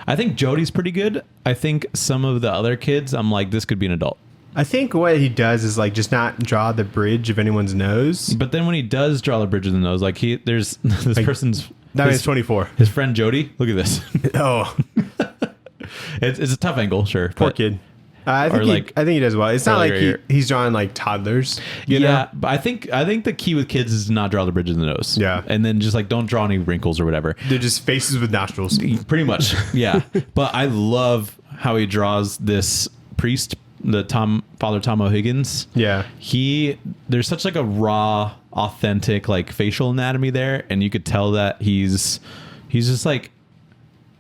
Speaker 2: I think Jody's pretty good. I think some of the other kids, I'm like, this could be an adult.
Speaker 1: I think what he does is like just not draw the bridge of anyone's nose.
Speaker 2: But then when he does draw the bridge of the nose, like there's this
Speaker 1: Like,
Speaker 2: person's
Speaker 1: That means 24.
Speaker 2: his friend Jody. Look at this.
Speaker 1: Oh,
Speaker 2: It's a tough angle, sure.
Speaker 1: poor
Speaker 2: but-
Speaker 1: kid. I think he does well. It's not like
Speaker 2: earlier-
Speaker 1: he's drawing like toddlers. You
Speaker 2: Yeah,
Speaker 1: know?
Speaker 2: but I think the key with kids is to not draw the bridge of the nose.
Speaker 1: Yeah.
Speaker 2: And then just like don't draw any wrinkles or whatever.
Speaker 1: They're just faces with nostrils.
Speaker 2: Pretty much. Yeah. But I love how he draws this priest, Father Tom O'Higgins.
Speaker 1: Yeah.
Speaker 2: There's such like a raw, authentic like facial anatomy there, and you could tell that he's just like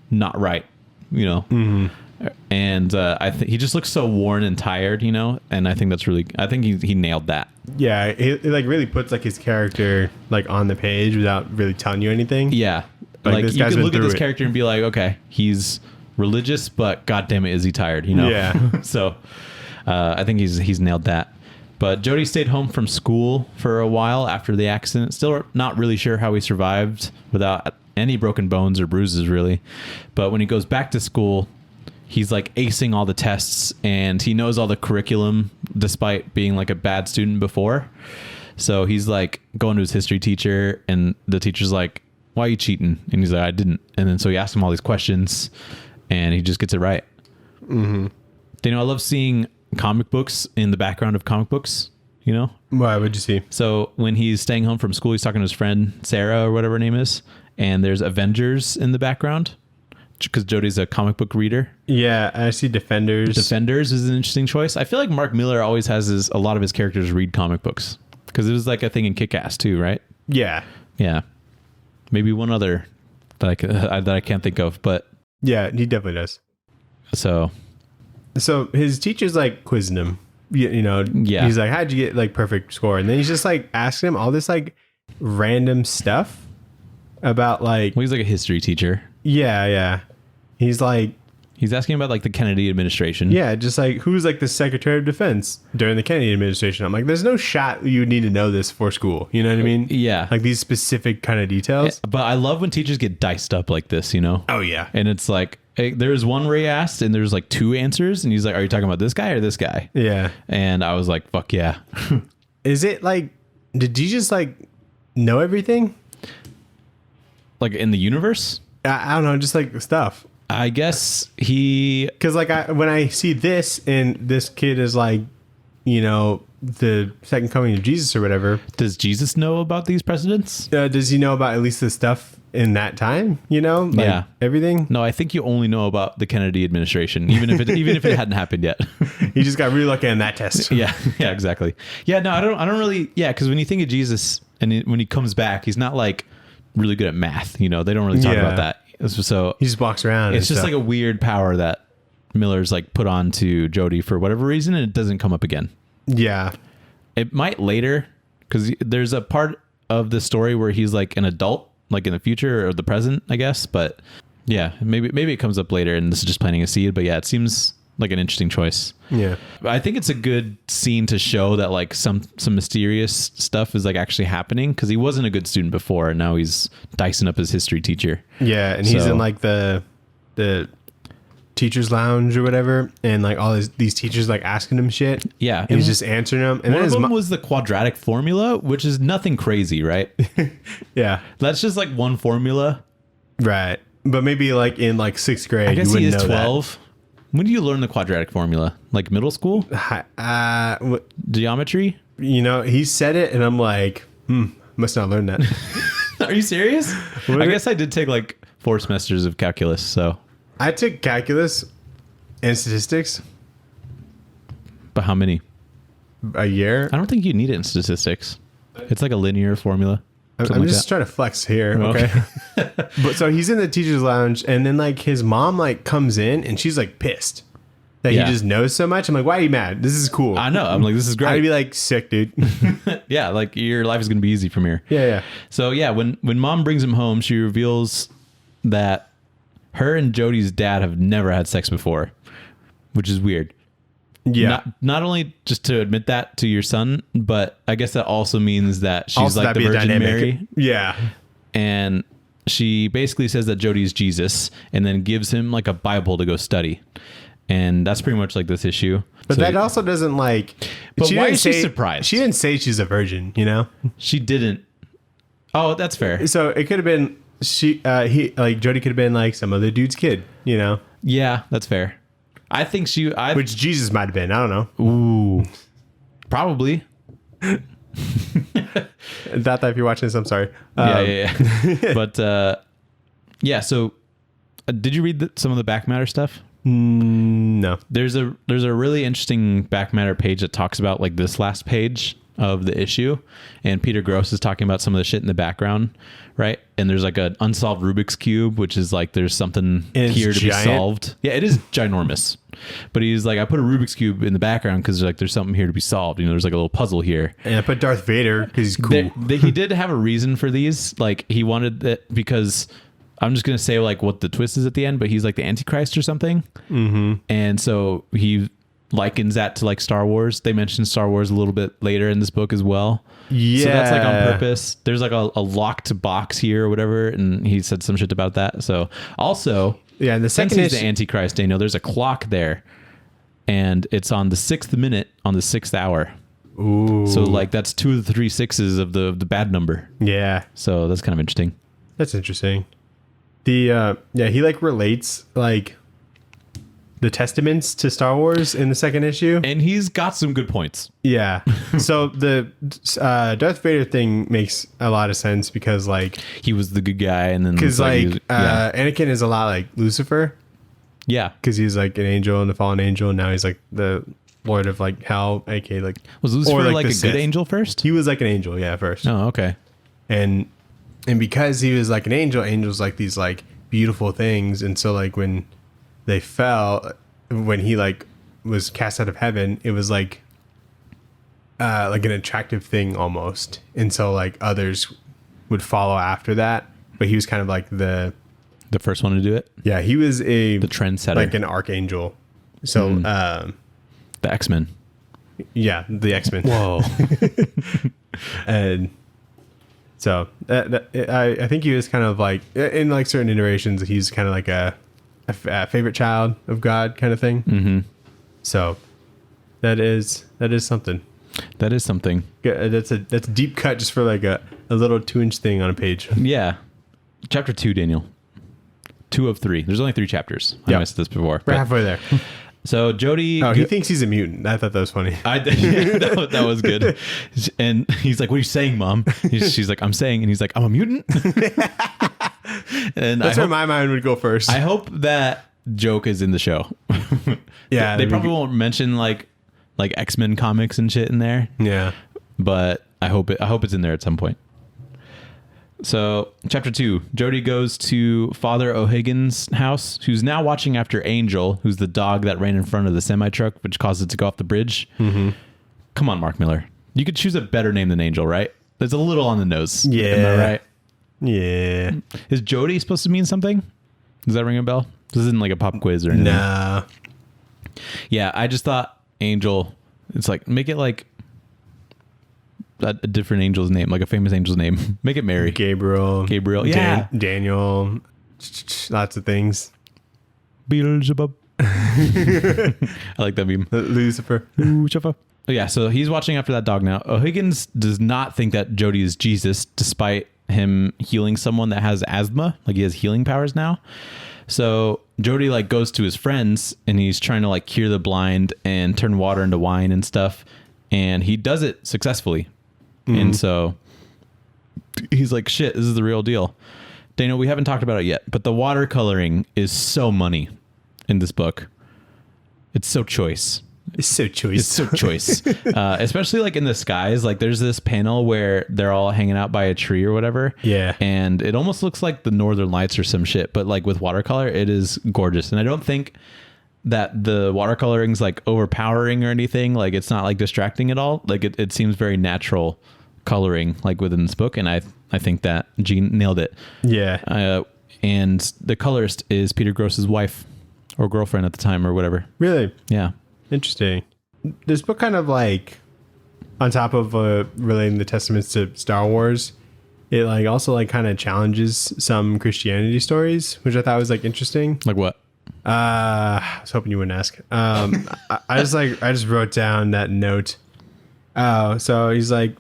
Speaker 2: not right, you know. Mm-hmm. And I think he just looks so worn and tired, you know. And I think he nailed that.
Speaker 1: Yeah, it like really puts like his character like on the page without really telling you anything.
Speaker 2: Yeah,
Speaker 1: Like,
Speaker 2: like
Speaker 1: this
Speaker 2: you
Speaker 1: guy's
Speaker 2: can
Speaker 1: been
Speaker 2: look at
Speaker 1: through
Speaker 2: this
Speaker 1: it.
Speaker 2: character and be like, okay, he's religious, but goddamn it, is he tired? You know?
Speaker 1: Yeah.
Speaker 2: So I think he's nailed that. But Jody stayed home from school for a while after the accident. Still not really sure how he survived without any broken bones or bruises, really. But when he goes back to school, he's like acing all the tests and he knows all the curriculum despite being like a bad student before. So he's like going to his history teacher and the teacher's like, why are you cheating? And he's like, I didn't. And then so he asks him all these questions and he just gets it right. Mm-hmm. You know, I love seeing comic books in the background of comic books, you know?
Speaker 1: Why? What'd you see?
Speaker 2: So when he's staying home from school, he's talking to his friend Sarah or whatever her name is. And there's Avengers in the background because Jody's a comic book reader.
Speaker 1: Yeah, I see Defenders.
Speaker 2: Defenders is an interesting choice. I feel like Mark Millar always has a lot of his characters read comic books because it was like a thing in Kick-Ass too, right?
Speaker 1: Yeah.
Speaker 2: Yeah. Maybe one other that I can't think of, but
Speaker 1: Yeah, he definitely does.
Speaker 2: so
Speaker 1: So his teacher's like quizzing him. You know,
Speaker 2: Yeah.
Speaker 1: He's like, how'd you get like perfect score? And then he's just like asking him all this like random stuff about like,
Speaker 2: well, he's like a history teacher.
Speaker 1: yeah. He's like,
Speaker 2: He's asking about like the Kennedy administration.
Speaker 1: yeah, just like who's like the Secretary of Defense during the Kennedy administration. I'm like, there's no shot you would need to know this for school. You know what I mean?
Speaker 2: Yeah.
Speaker 1: Like these specific kind of details.
Speaker 2: But I love when teachers get diced up like this, you know?
Speaker 1: Oh yeah.
Speaker 2: And it's like, hey, there's one where he asked and there's like two answers and he's like, are you talking about this guy or this guy?
Speaker 1: Yeah.
Speaker 2: And I was like, fuck yeah.
Speaker 1: Is it like, did you just like know everything?
Speaker 2: Like in the universe?
Speaker 1: I don't know, just like stuff.
Speaker 2: I guess he
Speaker 1: Because like when I see this and this kid is like, you know, the second coming of Jesus or whatever,
Speaker 2: does Jesus know about these presidents?
Speaker 1: does he know about at least the stuff in that time? You know, like
Speaker 2: Yeah.
Speaker 1: everything.
Speaker 2: No, I think you only know about the Kennedy administration, even if it hadn't happened yet.
Speaker 1: He just got really lucky on that test.
Speaker 2: Yeah, exactly. Yeah, no, I don't really. Yeah, because when you think of Jesus and when he comes back, he's not like really good at math. You know, they don't really talk
Speaker 1: Yeah.
Speaker 2: about that. So
Speaker 1: He just walks around.
Speaker 2: it's just like a weird power that Millar's like put on to Jody for whatever reason, and it doesn't come up again.
Speaker 1: yeah.
Speaker 2: It might later, because there's a part of the story where he's like an adult, like in the future or the present, I guess. But yeah, maybe it comes up later, and this is just planting a seed. But yeah, it seems like an interesting choice.
Speaker 1: Yeah.
Speaker 2: I think it's a good scene to show that like some mysterious stuff is like actually happening because he wasn't a good student before, and now he's dicing up his history teacher.
Speaker 1: Yeah, and he's
Speaker 2: So-
Speaker 1: in like the teachers lounge or whatever, and like all these teachers like asking him shit.
Speaker 2: Yeah,
Speaker 1: and he's just answering them. And
Speaker 2: One
Speaker 1: then
Speaker 2: of
Speaker 1: his
Speaker 2: them was the quadratic formula, which is nothing crazy, right?
Speaker 1: yeah,
Speaker 2: That's just like one formula.
Speaker 1: right. But maybe like in like sixth grade,
Speaker 2: I guess
Speaker 1: you
Speaker 2: he
Speaker 1: wouldn't
Speaker 2: is
Speaker 1: know
Speaker 2: 12. When do you learn the quadratic formula? Like middle school?
Speaker 1: that.
Speaker 2: Geometry?
Speaker 1: You know, he said it, and I'm like, must not learn that.
Speaker 2: Are you serious?
Speaker 1: What
Speaker 2: I
Speaker 1: is it?
Speaker 2: guess I did take like 4 semesters of calculus, so.
Speaker 1: I took calculus and statistics
Speaker 2: But how many?
Speaker 1: a year.
Speaker 2: I don't think you need it in statistics. It's like a linear formula.
Speaker 1: I'm
Speaker 2: something like
Speaker 1: just
Speaker 2: that.
Speaker 1: trying to flex here,
Speaker 2: Oh,
Speaker 1: okay? But so he's in the teachers lounge, and then like his mom like comes in, and she's like pissed that
Speaker 2: Yeah.
Speaker 1: he just knows so much. I'm like, why are you mad? This is cool.
Speaker 2: I know. I'm like, this is
Speaker 1: I'd
Speaker 2: great.
Speaker 1: be like, sick, dude.
Speaker 2: Yeah, like your life is going to be easy from here.
Speaker 1: yeah.
Speaker 2: So yeah, when mom brings him home, she reveals that her and Jody's dad have never had sex before, which is weird.
Speaker 1: Yeah.
Speaker 2: Not only just to admit that to your son, but I guess that also means that she's
Speaker 1: Also,
Speaker 2: like
Speaker 1: that'd
Speaker 2: the
Speaker 1: be a
Speaker 2: Virgin
Speaker 1: dynamic.
Speaker 2: Mary,
Speaker 1: Yeah.
Speaker 2: and she basically says that Jody is Jesus and then gives him like a Bible to go study. And that's pretty much like this issue.
Speaker 1: But
Speaker 2: So
Speaker 1: that also doesn't like.
Speaker 2: But why
Speaker 1: didn't
Speaker 2: is she surprised?
Speaker 1: She didn't say she's a virgin, you know?
Speaker 2: she didn't. Oh, that's fair.
Speaker 1: So it could have been Jody could have been like some other dude's kid, you know?
Speaker 2: Yeah, that's fair. I think
Speaker 1: Which Jesus might have been. I don't know.
Speaker 2: Ooh. Probably.
Speaker 1: Not that if you're watching this, I'm sorry.
Speaker 2: Yeah. But yeah, so did you read some of the back matter stuff?
Speaker 1: No.
Speaker 2: There's a really interesting back matter page that talks about like this last page of the issue, and Peter Gross is talking about some of the shit in the background, right? And there's like an unsolved Rubik's Cube, which is like there's something here to be solved. Yeah, it is ginormous. But he's like, I put a Rubik's Cube in the background because like there's something here to be solved. You know, there's like a little puzzle here.
Speaker 1: And I put Darth Vader because he's cool.
Speaker 2: He did have a reason for these. Like he wanted that because I'm just gonna say like what the twist is at the end, but he's like the Antichrist or something. Mm-hmm. And so he likens that to like Star Wars. They mentioned Star Wars a little bit later in this book as well.
Speaker 1: Yeah.
Speaker 2: So that's like on purpose. There's like a locked box here or whatever, and he said some shit about that. So also,
Speaker 1: yeah, and the
Speaker 2: since
Speaker 1: second
Speaker 2: he's the Antichrist, Daniel, there's a clock there, and it's on the 6th minute on the 6th hour.
Speaker 1: Ooh.
Speaker 2: So like that's 2 of the 3 6s of the bad number.
Speaker 1: Yeah.
Speaker 2: So that's kind of interesting.
Speaker 1: That's interesting. The he like relates like the testaments to Star Wars in the second issue,
Speaker 2: And he's got some good points.
Speaker 1: yeah. So the Darth Vader thing makes a lot of sense because like
Speaker 2: He was the good guy, and then
Speaker 1: because
Speaker 2: it's
Speaker 1: like
Speaker 2: he was- yeah.
Speaker 1: Anakin is a lot like Lucifer
Speaker 2: Yeah.
Speaker 1: because he's like an angel and the fallen angel, and now he's like the Lord of like hell, aka like
Speaker 2: Was Lucifer
Speaker 1: or,
Speaker 2: like
Speaker 1: the
Speaker 2: a
Speaker 1: Sith.
Speaker 2: good angel first?
Speaker 1: He was like an angel, yeah, first.
Speaker 2: Oh, okay.
Speaker 1: and because he was like an angel, angels like these like beautiful things, and so like when they fell, when he like was cast out of heaven, it was like an attractive thing almost, and so like others would follow after that, but he was kind of like the
Speaker 2: first one to do it.
Speaker 1: he was the
Speaker 2: trendsetter.
Speaker 1: like an archangel. So
Speaker 2: The X-Men.
Speaker 1: yeah, the X-Men.
Speaker 2: Whoa.
Speaker 1: And so I think he was kind of like in like certain iterations, he's kind of like a favorite child of God kind of thing. Mm-hmm. So that is something.
Speaker 2: That is something.
Speaker 1: That's a deep cut just for like a little 2-inch thing on a page.
Speaker 2: Yeah. Chapter 2, Daniel. 2 of 3. There's only 3 chapters. I know I said this before.
Speaker 1: We're
Speaker 2: but-
Speaker 1: halfway there.
Speaker 2: So Jody.
Speaker 1: Oh, he thinks he's a mutant. I thought that was funny.
Speaker 2: That was good. And he's like, "What are you saying, Mom?" She's like, "I'm saying," and he's like, "I'm a mutant." And
Speaker 1: That's where my mind would go first.
Speaker 2: I hope that joke is in the show.
Speaker 1: Yeah,
Speaker 2: they probably won't mention like X-Men comics and shit in there,
Speaker 1: yeah.
Speaker 2: but I hope it's in there at some point. So, chapter 2, Jody goes to Father O'Higgins' house, who's now watching after Angel, who's the dog that ran in front of the semi-truck, which caused it to go off the bridge. Mm-hmm. Come on, Mark Millar. You could choose a better name than Angel, right? It's a little on the nose.
Speaker 1: Yeah.
Speaker 2: Am I right?
Speaker 1: Yeah.
Speaker 2: Is Jody supposed to mean something? Does that ring a bell? This isn't like a pop quiz or anything.
Speaker 1: Nah.
Speaker 2: Yeah, I just thought Angel, it's like, make it like a different angel's name, like a famous angel's name. Make it Mary.
Speaker 1: Gabriel.
Speaker 2: Yeah.
Speaker 1: Daniel. Lots of things.
Speaker 2: Beelzebub. I like that meme.
Speaker 1: Lucifer.
Speaker 2: Yeah, so he's watching after that dog now. O'Higgins does not think that Jody is Jesus, despite him healing someone that has asthma. Like he has healing powers now. So Jody like goes to his friends and he's trying to like cure the blind and turn water into wine and stuff. And he does it successfully. And so he's like, shit, this is the real deal. Daniel, we haven't talked about it yet, but the watercoloring is so money in this book. It's so choice.
Speaker 1: It's so choice.
Speaker 2: It's so choice. Especially like in the skies. Like there's this panel where they're all hanging out by a tree or whatever.
Speaker 1: Yeah.
Speaker 2: And it almost looks like the Northern Lights or some shit, but like with watercolor, it is gorgeous. And I don't think that the watercoloring's like overpowering or anything. Like it's not like distracting at all. Like it seems very natural coloring like within this book. And I think that Jean nailed it.
Speaker 1: Yeah.
Speaker 2: And the colorist is Peter Gross's wife or girlfriend at the time or whatever.
Speaker 1: Really
Speaker 2: Yeah.
Speaker 1: interesting. This book kind of like, on top of relating the testaments to Star Wars, it like also like kind of challenges some Christianity stories, which I thought was like interesting.
Speaker 2: Like what?
Speaker 1: I was hoping you wouldn't ask. I just wrote down that note. Oh, so he's like,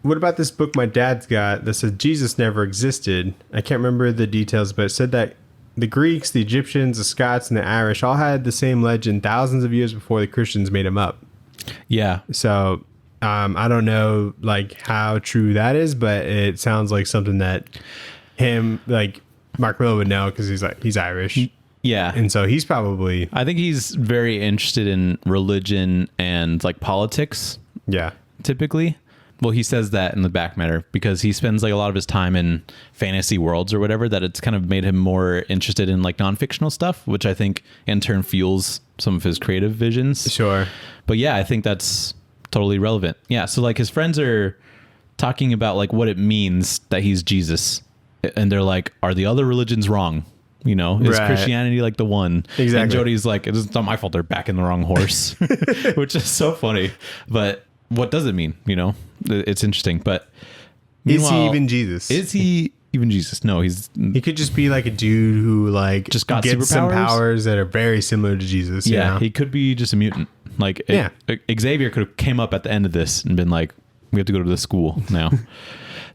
Speaker 1: what about this book my dad's got that says Jesus never existed? I can't remember the details, but it said that the Greeks, the Egyptians, the Scots, and the Irish all had the same legend thousands of years before the Christians made them up.
Speaker 2: Yeah.
Speaker 1: So I don't know like how true that is, but it sounds like something that him, like Mark Millar would know because he's Irish.
Speaker 2: Yeah.
Speaker 1: And so he's probably...
Speaker 2: I think he's very interested in religion and like politics.
Speaker 1: Yeah.
Speaker 2: Typically. Well, he says that in the back matter because he spends like a lot of his time in fantasy worlds or whatever, that it's kind of made him more interested in like non-fictional stuff, which I think in turn fuels some of his creative visions.
Speaker 1: Sure.
Speaker 2: But yeah, I think that's totally relevant. Yeah. So like his friends are talking about like what it means that he's Jesus. And they're like, are the other religions wrong? You know, is Christianity like the one?
Speaker 1: Exactly.
Speaker 2: And Jody's like, it's not my fault they're backing the wrong horse, which is so funny. But what does it mean? You know, it's interesting. But
Speaker 1: is he even Jesus?
Speaker 2: Is he even Jesus? No,
Speaker 1: he could just be like a dude who like
Speaker 2: just got
Speaker 1: gets some powers that are very similar to Jesus.
Speaker 2: Yeah,
Speaker 1: you know?
Speaker 2: He could be just a mutant. Like, Xavier could have came up at the end of this and been like, we have to go to the school now.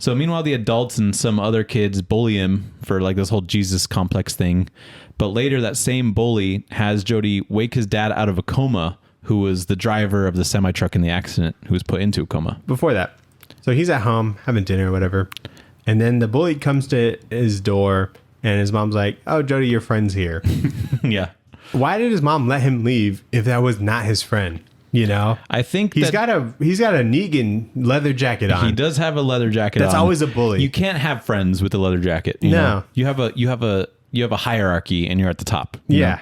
Speaker 2: So meanwhile, the adults and some other kids bully him for like this whole Jesus complex thing. But later, that same bully has Jody wake his dad out of a coma, who was the driver of the semi-truck in the accident, who was put into a coma.
Speaker 1: Before that. So he's at home having dinner or whatever. And then the bully comes to his door and his mom's like, oh, Jody, your friend's here.
Speaker 2: Yeah.
Speaker 1: Why did his mom let him leave if that was not his friend? You know,
Speaker 2: I think
Speaker 1: he's got a Negan leather jacket on.
Speaker 2: He does have a leather jacket.
Speaker 1: That's always a bully.
Speaker 2: You can't have friends with a leather jacket. You know? You have a hierarchy, and you're at the top.
Speaker 1: Yeah,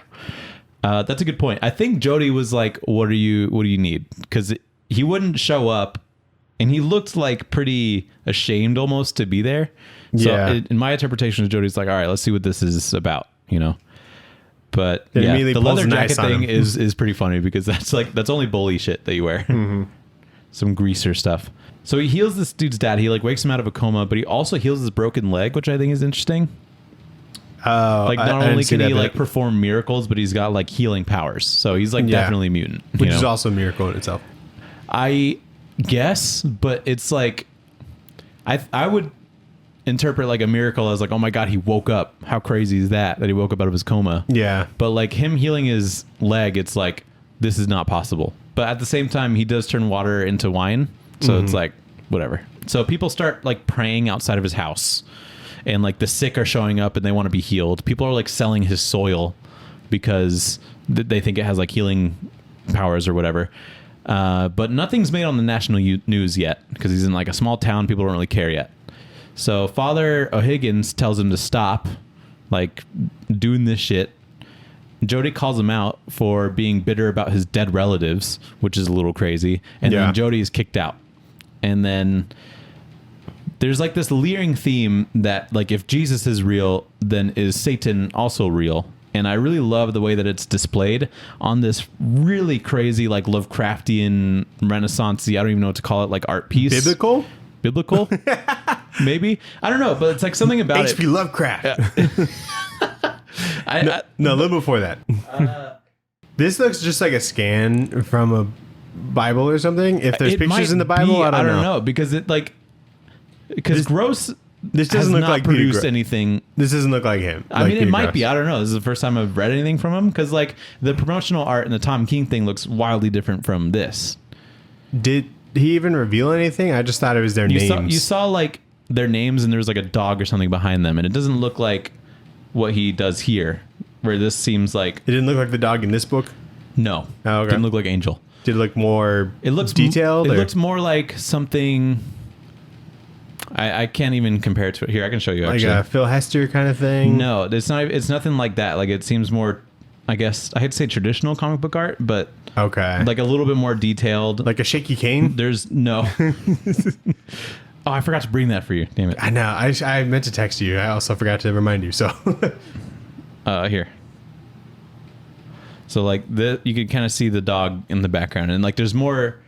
Speaker 2: that's a good point. I think Jody was like, "What do you need?" Because he wouldn't show up, and he looked like pretty ashamed almost to be there. So in my interpretation of Jody's like, "All right, let's see what this is about." You know. But yeah, the leather jacket thing is pretty funny because that's only bully shit that you wear. Mm-hmm. Some greaser stuff. So he heals this dude's dad. He like wakes him out of a coma, but he also heals his broken leg, which I think is interesting. Like not only can he like perform miracles, but he's got like healing powers. So he's like definitely mutant,
Speaker 1: which is also a miracle in itself.
Speaker 2: I guess, but it's like I would interpret like a miracle as like, oh my god, he woke up. How crazy is that he woke up out of his coma?
Speaker 1: Yeah.
Speaker 2: But like him healing his leg, it's like, this is not possible. But at the same time, he does turn water into wine, so it's like whatever. So people start like praying outside of his house, and like the sick are showing up and they want to be healed. People are like selling his soil because they think it has like healing powers or whatever. But nothing's made on the national news yet because he's in like a small town. People don't really care yet. So Father O'Higgins tells him to stop, like, doing this shit. Jody calls him out for being bitter about his dead relatives, which is a little crazy. And then Jody is kicked out. And then there's, like, this leering theme that, like, if Jesus is real, then is Satan also real? And I really love the way that it's displayed on this really crazy, like, Lovecraftian, Renaissance-y, I don't even know what to call it, like, art piece. Biblical? Maybe. I don't know, but it's like something about
Speaker 1: H.P. Lovecraft.
Speaker 2: Yeah.
Speaker 1: No, a little before that. This looks just like a scan from a Bible or something. If there's pictures in the Bible, I don't know.
Speaker 2: Because Gross
Speaker 1: this doesn't look like
Speaker 2: produced anything.
Speaker 1: This doesn't look like him.
Speaker 2: I mean, it might be. I don't know. This is the first time I've read anything from him because like the promotional art and the Tom King thing looks wildly different from this.
Speaker 1: Did he even reveal anything? I just thought it was their names.
Speaker 2: You saw like their names and there's like a dog or something behind them, and it doesn't look like what he does here, where this seems like...
Speaker 1: It didn't look like the dog in this book?
Speaker 2: No.
Speaker 1: Oh, okay.
Speaker 2: It didn't look like Angel.
Speaker 1: Did it look more detailed?
Speaker 2: It looks more like something... I can't even compare it to it. Here, I can show you actually.
Speaker 1: Like a Phil Hester kind of thing?
Speaker 2: No, it's not. It's nothing like that. Like it seems more, I guess, I hate to say traditional comic book art, but...
Speaker 1: Okay.
Speaker 2: Like a little bit more detailed.
Speaker 1: Like a shaky cane?
Speaker 2: There's no... Oh, I forgot to bring that for you. Damn it.
Speaker 1: I know. I meant to text you. I also forgot to remind you. So,
Speaker 2: here. So like you can kind of see the dog in the background, and like there's more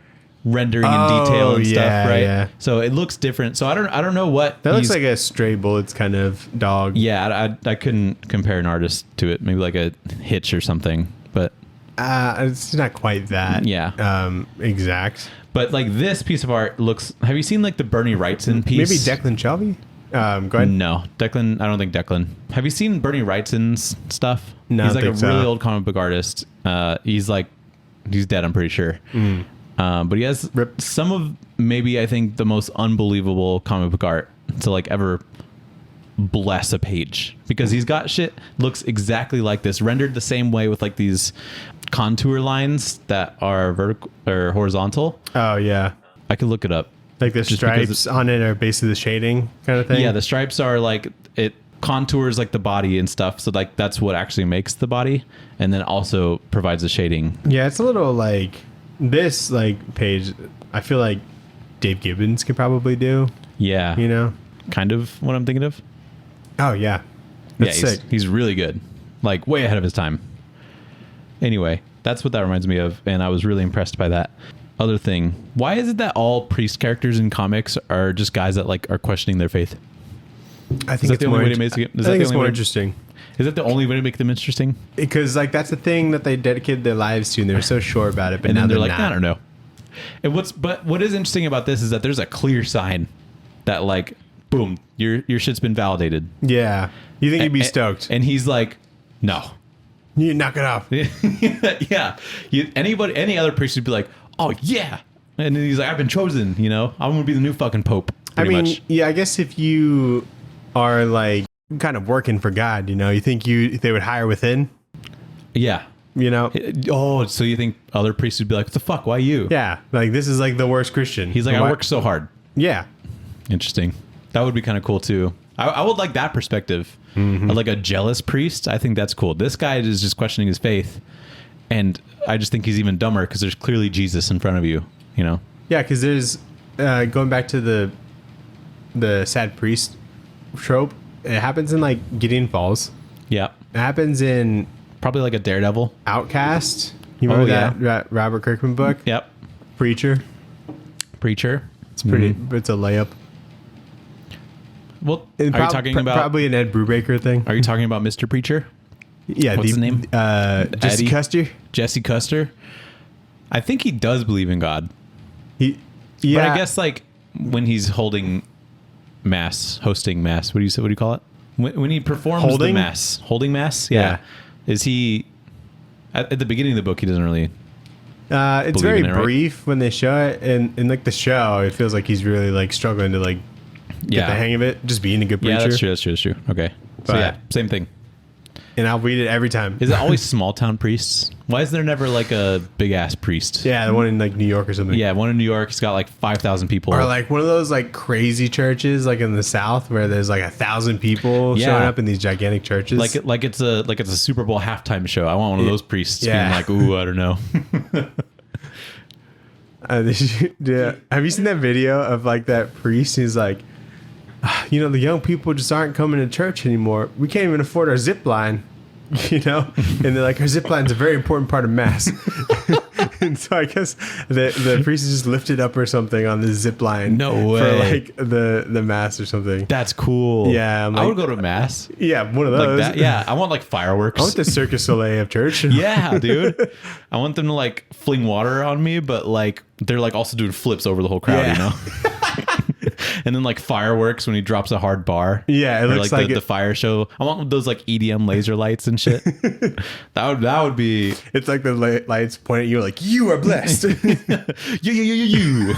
Speaker 2: rendering in detail and stuff, right?
Speaker 1: Yeah.
Speaker 2: So it looks different. So I don't know what
Speaker 1: That looks like a stray bullets kind of dog.
Speaker 2: Yeah, I couldn't compare an artist to it. Maybe like a Hitch or something, but
Speaker 1: It's not quite that.
Speaker 2: Yeah.
Speaker 1: Exact.
Speaker 2: But like this piece of art looks. Have you seen like the Bernie Wrightson piece?
Speaker 1: Maybe Declan Shelby. Go ahead.
Speaker 2: No, Declan. I don't think Declan. Have you seen Bernie Wrightson's stuff?
Speaker 1: No,
Speaker 2: he's
Speaker 1: I
Speaker 2: like a
Speaker 1: think so.
Speaker 2: really old comic book artist. He's dead. I'm pretty sure. But he has
Speaker 1: Rip.
Speaker 2: some of maybe I think the most unbelievable comic book art to like ever bless a page, because he's got shit looks exactly like this, rendered the same way with like these contour lines that are vertical or horizontal.
Speaker 1: Oh yeah,
Speaker 2: I could look it up.
Speaker 1: like the
Speaker 2: Just because
Speaker 1: stripes on it are basically the shading kind of thing.
Speaker 2: Yeah, the stripes are like it contours like the body and stuff. So like that's what actually makes the body, and then also provides the shading.
Speaker 1: Yeah, it's a little like this like page. I feel like Dave Gibbons could probably do.
Speaker 2: Yeah,
Speaker 1: You know.
Speaker 2: kind of what I'm thinking of.
Speaker 1: Oh yeah, that's
Speaker 2: yeah,
Speaker 1: sick.
Speaker 2: he's really good, like way ahead of his time. Anyway, that's what that reminds me of, and I was really impressed by that. Other thing, why is it that all priest characters in comics are just guys that like are questioning their faith?
Speaker 1: I think
Speaker 2: that
Speaker 1: it's
Speaker 2: the
Speaker 1: more.
Speaker 2: only way to make it-
Speaker 1: I
Speaker 2: is that
Speaker 1: think
Speaker 2: the
Speaker 1: it's
Speaker 2: only
Speaker 1: more
Speaker 2: way-
Speaker 1: interesting
Speaker 2: Is that the only way to make them interesting?
Speaker 1: because like that's the thing that they dedicated their lives to, and they're so sure about it. But
Speaker 2: And
Speaker 1: now
Speaker 2: then they're like,
Speaker 1: not.
Speaker 2: I don't know. And what is interesting about this is that there's a clear sign that like, boom, your shit's been validated.
Speaker 1: Yeah, you think you'd be stoked?
Speaker 2: And he's like, no.
Speaker 1: You knock it off.
Speaker 2: Yeah. Any other priest would be like, oh yeah. And then he's like, I've been chosen, you know? I'm gonna be the new fucking pope.
Speaker 1: I
Speaker 2: Pretty
Speaker 1: mean,
Speaker 2: much.
Speaker 1: yeah, I guess if you are like kind of working for God, you know, you think they would hire within,
Speaker 2: Yeah.
Speaker 1: you know?
Speaker 2: Oh, so you think other priests would be like, what the fuck? Why you?
Speaker 1: Yeah, like this is like the worst Christian.
Speaker 2: He's like, I
Speaker 1: Why-
Speaker 2: work so hard.
Speaker 1: Yeah,
Speaker 2: Interesting. That would be kind of cool too. I would like that perspective. Like a jealous priest. I think that's cool. This guy is just questioning his faith. And I just think he's even dumber because there's clearly Jesus in front of you, you know?
Speaker 1: yeah, because there's going back to the sad priest trope. It happens in like Gideon Falls.
Speaker 2: Yeah.
Speaker 1: It happens in
Speaker 2: Probably like a daredevil.
Speaker 1: Outcast. You remember that Robert Kirkman book?
Speaker 2: Yep.
Speaker 1: Preacher.
Speaker 2: Preacher.
Speaker 1: It's pretty. It's a layup.
Speaker 2: Well,
Speaker 1: And
Speaker 2: are you talking about
Speaker 1: probably an Ed Brubaker thing?
Speaker 2: Are you talking about Mr. Preacher?
Speaker 1: Yeah,
Speaker 2: What's his name?
Speaker 1: Jesse
Speaker 2: Eddie?
Speaker 1: Custer.
Speaker 2: Jesse Custer? I think he does believe in God.
Speaker 1: Yeah,
Speaker 2: But I guess like when he's hosting mass, what do you call it? When he performs the
Speaker 1: Holding
Speaker 2: mass, yeah.
Speaker 1: Yeah.
Speaker 2: Is he at the beginning of the book? He doesn't really.
Speaker 1: it's
Speaker 2: believe
Speaker 1: very
Speaker 2: in it, right?
Speaker 1: brief when they show it, and in like the show, it feels like he's really like struggling to like get the hang of it, just being a good preacher.
Speaker 2: Yeah, that's true. Okay, so
Speaker 1: But-
Speaker 2: yeah, same thing.
Speaker 1: And I'll read it every time.
Speaker 2: Is it always small town priests? Why is there never like a big ass priest?
Speaker 1: Yeah, the one in like New York or something.
Speaker 2: Yeah, one in New York. He's got like 5,000 people.
Speaker 1: Or like one of those like crazy churches like in the South where there's like 1,000 people
Speaker 2: Yeah.
Speaker 1: showing up in these gigantic churches.
Speaker 2: like it's a Super Bowl halftime show. I want one of those priests
Speaker 1: Yeah.
Speaker 2: being like, ooh, I don't know.
Speaker 1: yeah. Have you seen that video of like that priest? He's like, you know, the young people just aren't coming to church anymore. We can't even afford our zip line, you know? And they're like, our zip line's a very important part of mass. And so I guess the priest is just lifted up or something on the zip line.
Speaker 2: No
Speaker 1: For
Speaker 2: way.
Speaker 1: like the mass or something.
Speaker 2: That's cool.
Speaker 1: Yeah, I'm
Speaker 2: I would
Speaker 1: like-
Speaker 2: go to mass
Speaker 1: Yeah, one of
Speaker 2: like
Speaker 1: those.
Speaker 2: that. Yeah, I want like fireworks.
Speaker 1: I want the Circus Soleil of church.
Speaker 2: Yeah, dude. I want them to like fling water on me, but like they're like also doing flips over the whole crowd,
Speaker 1: Yeah.
Speaker 2: you know? And then like fireworks when he drops a hard bar.
Speaker 1: Yeah, it
Speaker 2: Or,
Speaker 1: looks
Speaker 2: like
Speaker 1: like
Speaker 2: the
Speaker 1: it-
Speaker 2: fire show. I want those like EDM laser lights and shit. that would be
Speaker 1: It's like the lights point at you like, you are blessed.
Speaker 2: you.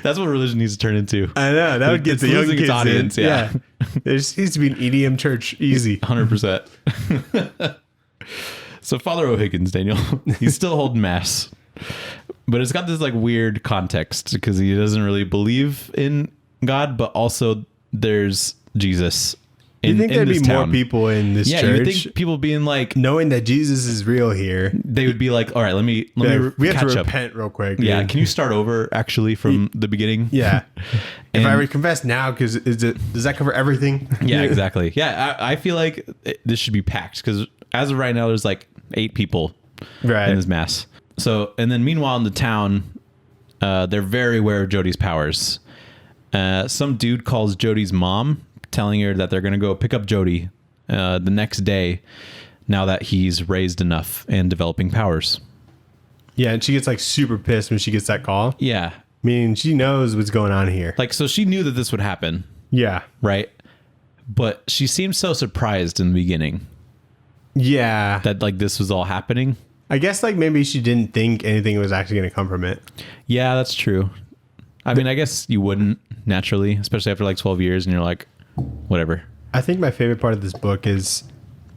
Speaker 2: That's what religion needs to turn into.
Speaker 1: I know that would get
Speaker 2: It's
Speaker 1: the young
Speaker 2: losing
Speaker 1: kids
Speaker 2: its audience,
Speaker 1: in.
Speaker 2: yeah.
Speaker 1: There just needs to be an EDM church, easy.
Speaker 2: 100%. So Father O'Higgins, Daniel, he's still holding mass, but it's got this like weird context because he doesn't really believe in God, but also there's Jesus.
Speaker 1: You think there'd be
Speaker 2: this
Speaker 1: more
Speaker 2: town.
Speaker 1: people in this
Speaker 2: Yeah, you
Speaker 1: church
Speaker 2: think people being like,
Speaker 1: knowing that Jesus is real here?
Speaker 2: they would be like, all right, let me
Speaker 1: Like, we have
Speaker 2: catch
Speaker 1: to
Speaker 2: up.
Speaker 1: repent real quick.
Speaker 2: Yeah,
Speaker 1: dude.
Speaker 2: can you start over actually from the beginning?
Speaker 1: Yeah.
Speaker 2: And-
Speaker 1: If I confess now, because does that cover everything?
Speaker 2: Yeah, exactly. Yeah, I feel like this should be packed because as of right now, there's like 8 people
Speaker 1: Right.
Speaker 2: in this mass. So, and then meanwhile in the town, they're very aware of Jodie's powers. Some dude calls Jodie's mom, telling her that they're going to go pick up Jodie the next day now that he's raised enough and developing powers.
Speaker 1: Yeah, and she gets like super pissed when she gets that call.
Speaker 2: Yeah.
Speaker 1: I mean, she knows what's going on here.
Speaker 2: Like, so she knew that this would happen,
Speaker 1: Yeah.
Speaker 2: right? But she seemed so surprised in the beginning
Speaker 1: Yeah.
Speaker 2: that like this was all happening.
Speaker 1: I guess like maybe she didn't think anything was actually going to come from it.
Speaker 2: Yeah, that's true. I mean, I guess you wouldn't naturally, especially after like 12 years and you're like, whatever.
Speaker 1: I think my favorite part of this book is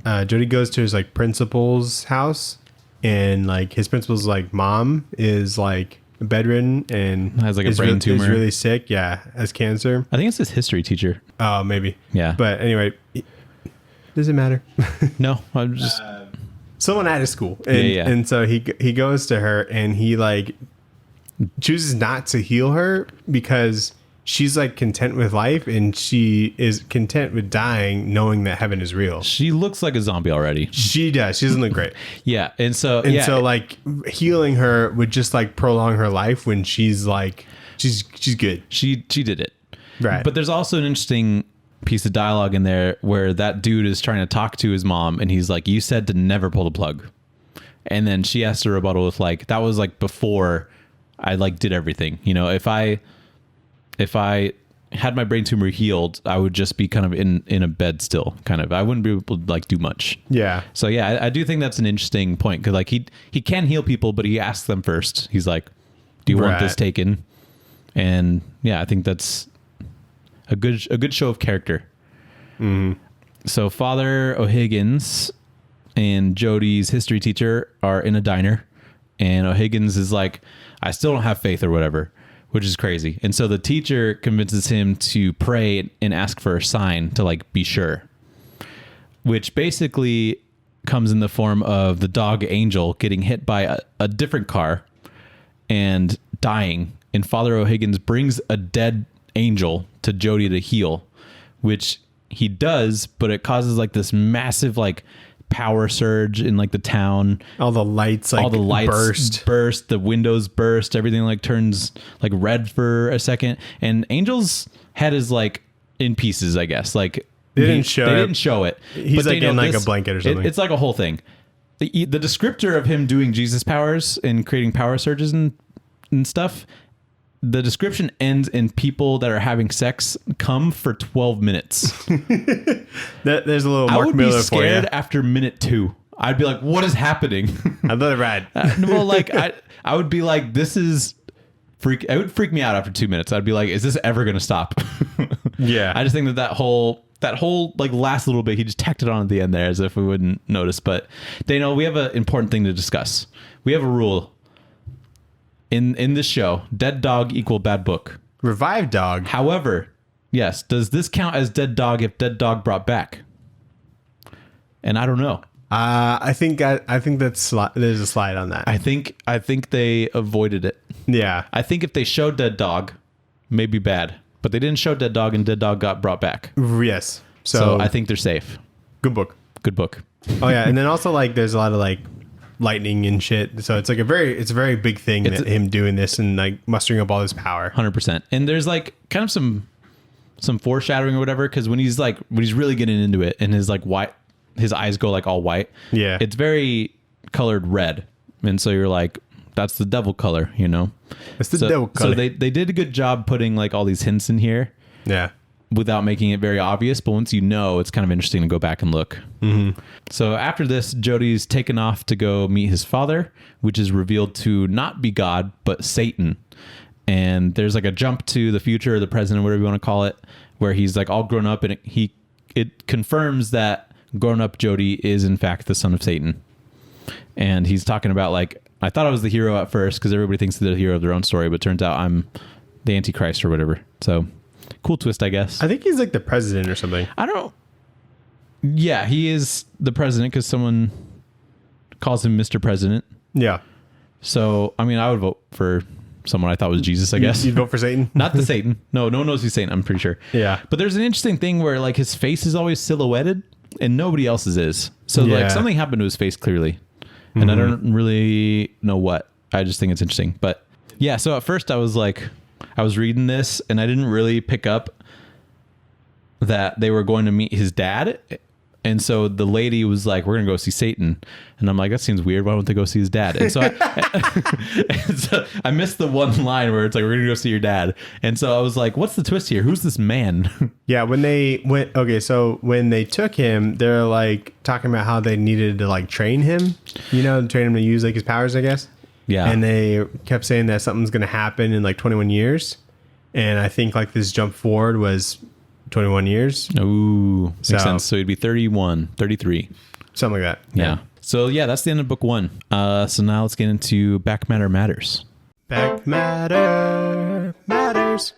Speaker 1: Jodie goes to his like principal's house, and like his principal's like mom is like bedridden and
Speaker 2: Has, like, a brain tumor.
Speaker 1: Is really sick. Yeah, has cancer.
Speaker 2: I think it's his history teacher.
Speaker 1: Oh, maybe.
Speaker 2: Yeah.
Speaker 1: But anyway, does it matter?
Speaker 2: No, I'm just...
Speaker 1: Someone at his school, and,
Speaker 2: Yeah.
Speaker 1: and so he goes to her, and he like chooses not to heal her because she's like content with life, and she is content with dying, knowing that heaven is real.
Speaker 2: She looks like a zombie already.
Speaker 1: She does. She doesn't look great.
Speaker 2: Yeah. And so,
Speaker 1: And so like healing her would just like prolong her life when she's like she's good.
Speaker 2: she did it.
Speaker 1: Right.
Speaker 2: But there's also an interesting piece of dialogue in there where that dude is trying to talk to his mom and he's like, you said to never pull the plug. And then she has to rebuttal with like, that was like before I like did everything. You know, if I had my brain tumor healed, I would just be kind of in a bed still, kind of. I wouldn't be able to like do much.
Speaker 1: Yeah.
Speaker 2: So yeah, I do think that's an interesting point because like he can heal people, but he asks them first. He's like, "Do you want this
Speaker 1: Right.
Speaker 2: taken?" And yeah, I think that's a good show of character. So Father O'Higgins and Jodie's history teacher are in a diner, and O'Higgins is like, "I still don't have faith" or whatever, which is crazy. And so the teacher convinces him to pray and ask for a sign to like be sure, which basically comes in the form of the dog Angel getting hit by a different car and dying. And Father O'Higgins brings a dead angel to Jodie to heal, which he does, but it causes like this massive like power surge in like the town.
Speaker 1: All the lights like
Speaker 2: burst, the windows burst, everything like turns like red for a second, and Angel's head is like in pieces, I guess. Like
Speaker 1: They didn't show
Speaker 2: it.
Speaker 1: He's
Speaker 2: But
Speaker 1: like
Speaker 2: they
Speaker 1: in
Speaker 2: know
Speaker 1: like a blanket or something.
Speaker 2: It's like a whole thing. The descriptor of him doing Jesus powers and creating power surges and stuff, the description ends in people that are having sex come for 12 minutes.
Speaker 1: There's a little
Speaker 2: I
Speaker 1: Mark
Speaker 2: would
Speaker 1: Miller
Speaker 2: be
Speaker 1: for
Speaker 2: scared
Speaker 1: you.
Speaker 2: after minute 2. I'd be like, what is happening?
Speaker 1: I thought it rad.
Speaker 2: Well, like I would be like, this is it would freak me out after 2 minutes. I'd be like, is this ever going to stop?
Speaker 1: Yeah.
Speaker 2: I just think that whole like last little bit, he just tacked it on at the end there as if we wouldn't notice. But Daniel, we have an important thing to discuss. We have a rule in this show: dead dog equal bad book.
Speaker 1: Revived dog.
Speaker 2: However, yes, does this count as dead dog if dead dog brought back? And I don't know.
Speaker 1: I think that's there's a slide on that.
Speaker 2: I think they avoided it.
Speaker 1: Yeah.
Speaker 2: I think if they showed dead dog, maybe bad, but they didn't show dead dog, and dead dog got brought back.
Speaker 1: Yes.
Speaker 2: So I think they're safe.
Speaker 1: Good book.
Speaker 2: Good book.
Speaker 1: Oh yeah, and then also like there's a lot of like lightning and shit. So it's like a very big thing that him doing this and like mustering up all his power.
Speaker 2: 100%. And there's like kind of some foreshadowing or whatever, because when he's really getting into it and his like white, his eyes go like all white.
Speaker 1: Yeah.
Speaker 2: It's very colored red, and so you're like, that's the devil color, you know.
Speaker 1: It's the devil color.
Speaker 2: So they did a good job putting like all these hints in here.
Speaker 1: Yeah.
Speaker 2: Without making it very obvious, but once you know, it's kind of interesting to go back and look. Mm-hmm. So after this, Jodie's taken off to go meet his father, which is revealed to not be God, but Satan. And there's like a jump to the future or the present, or whatever you want to call it, where he's like all grown up, and it confirms that grown-up Jodie is in fact the son of Satan. And he's talking about like, I thought I was the hero at first because everybody thinks they're the hero of their own story, but turns out I'm the Antichrist or whatever. So cool twist, I guess.
Speaker 1: I think he's like the president or something.
Speaker 2: I don't know. Yeah, he is the president because someone calls him Mr. President.
Speaker 1: Yeah.
Speaker 2: So, I mean, I would vote for someone I thought was Jesus, I guess.
Speaker 1: You'd vote for Satan?
Speaker 2: Not the Satan. No one knows who's Satan, I'm pretty sure.
Speaker 1: Yeah.
Speaker 2: But there's an interesting thing where like his face is always silhouetted and nobody else's is. So
Speaker 1: Yeah.
Speaker 2: like something happened to his face clearly. and I don't really know what. I just think it's interesting. But yeah, so at first I was reading this and I didn't really pick up that they were going to meet his dad. And so the lady was like, we're going to go see Satan. And I'm like, that seems weird. Why don't they go see his dad? And so I missed the one line where it's like, we're going to go see your dad. And so I was like, what's the twist here? Who's this man?
Speaker 1: Yeah, when they went, okay, so when they took him, they're like talking about how they needed to like train him, train him to use like his powers, I guess.
Speaker 2: Yeah.
Speaker 1: And they kept saying that something's going to happen in like 21 years. And I think like this jump forward was 21 years.
Speaker 2: Ooh, makes sense. So he'd be 31, 33.
Speaker 1: Something like that.
Speaker 2: Yeah. So yeah, that's the end of book 1. So now let's get into Back Matter Matters.
Speaker 1: Back Matter Matters.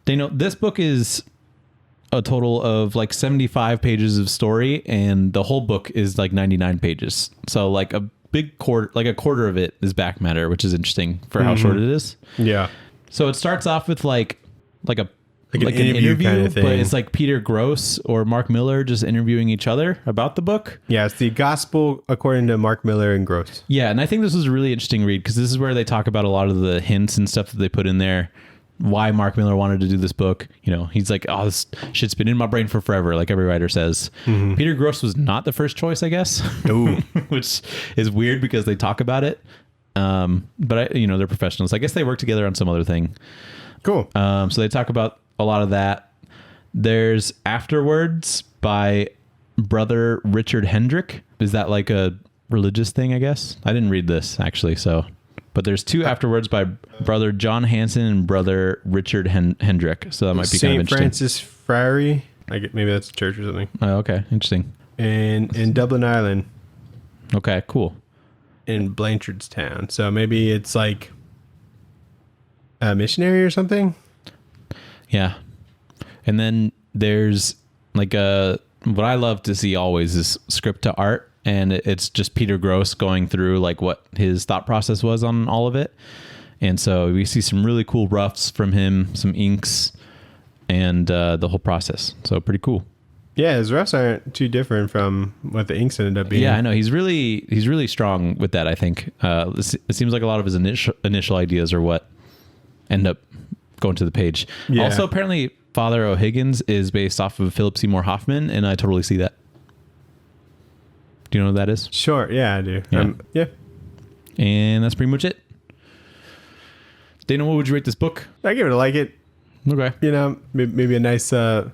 Speaker 2: Daniel, this book is a total of like 75 pages of story, and the whole book is like 99 pages. So like a quarter of it is back matter, which is interesting for how short it is.
Speaker 1: Yeah.
Speaker 2: So it starts off with like an
Speaker 1: interview kind of thing.
Speaker 2: But it's like Peter Gross or Mark Millar just interviewing each other about the book.
Speaker 1: Yeah, it's the gospel according to Mark Millar and Gross.
Speaker 2: Yeah, and I think this was a really interesting read because this is where they talk about a lot of the hints and stuff that they put in there. Why Mark Millar wanted to do this book. He's like, oh, this shit's been in my brain for forever, like every writer says. Peter Gross was not the first choice, I guess.
Speaker 1: Ooh.
Speaker 2: Which is weird because they talk about it. But they're professionals. I guess they work together on some other thing.
Speaker 1: Cool.
Speaker 2: So they talk about a lot of that. There's Afterwards by Brother Richard Hendrick. Is that like a religious thing, I guess? I didn't read this actually, but there's 2 Afterwards by Brother John Hansen and Brother Richard Hendrick. So that might be kind of interesting.
Speaker 1: St. Francis Friary. Maybe that's a church or something.
Speaker 2: Oh, okay. Interesting.
Speaker 1: And in Dublin, Ireland.
Speaker 2: Okay, cool.
Speaker 1: In Blanchardstown. So maybe it's like a missionary or something.
Speaker 2: Yeah. And then there's like what I love to see always is script to art. And it's just Peter Gross going through like what his thought process was on all of it. And so we see some really cool roughs from him, some inks, and the whole process. So pretty cool.
Speaker 1: Yeah, his roughs aren't too different from what the inks ended up being.
Speaker 2: Yeah, I know. He's really strong with that, I think. It seems like a lot of his initial ideas are what end up going to the page.
Speaker 1: Yeah.
Speaker 2: Also, apparently, Father O'Higgins is based off of Philip Seymour Hoffman, and I totally see that. Do you know what that is?
Speaker 1: Sure. Yeah, I do.
Speaker 2: Yeah.
Speaker 1: Yeah.
Speaker 2: And that's pretty much it. Dana, what would you rate this book?
Speaker 1: I give it a like it.
Speaker 2: Okay.
Speaker 1: Maybe a nice trip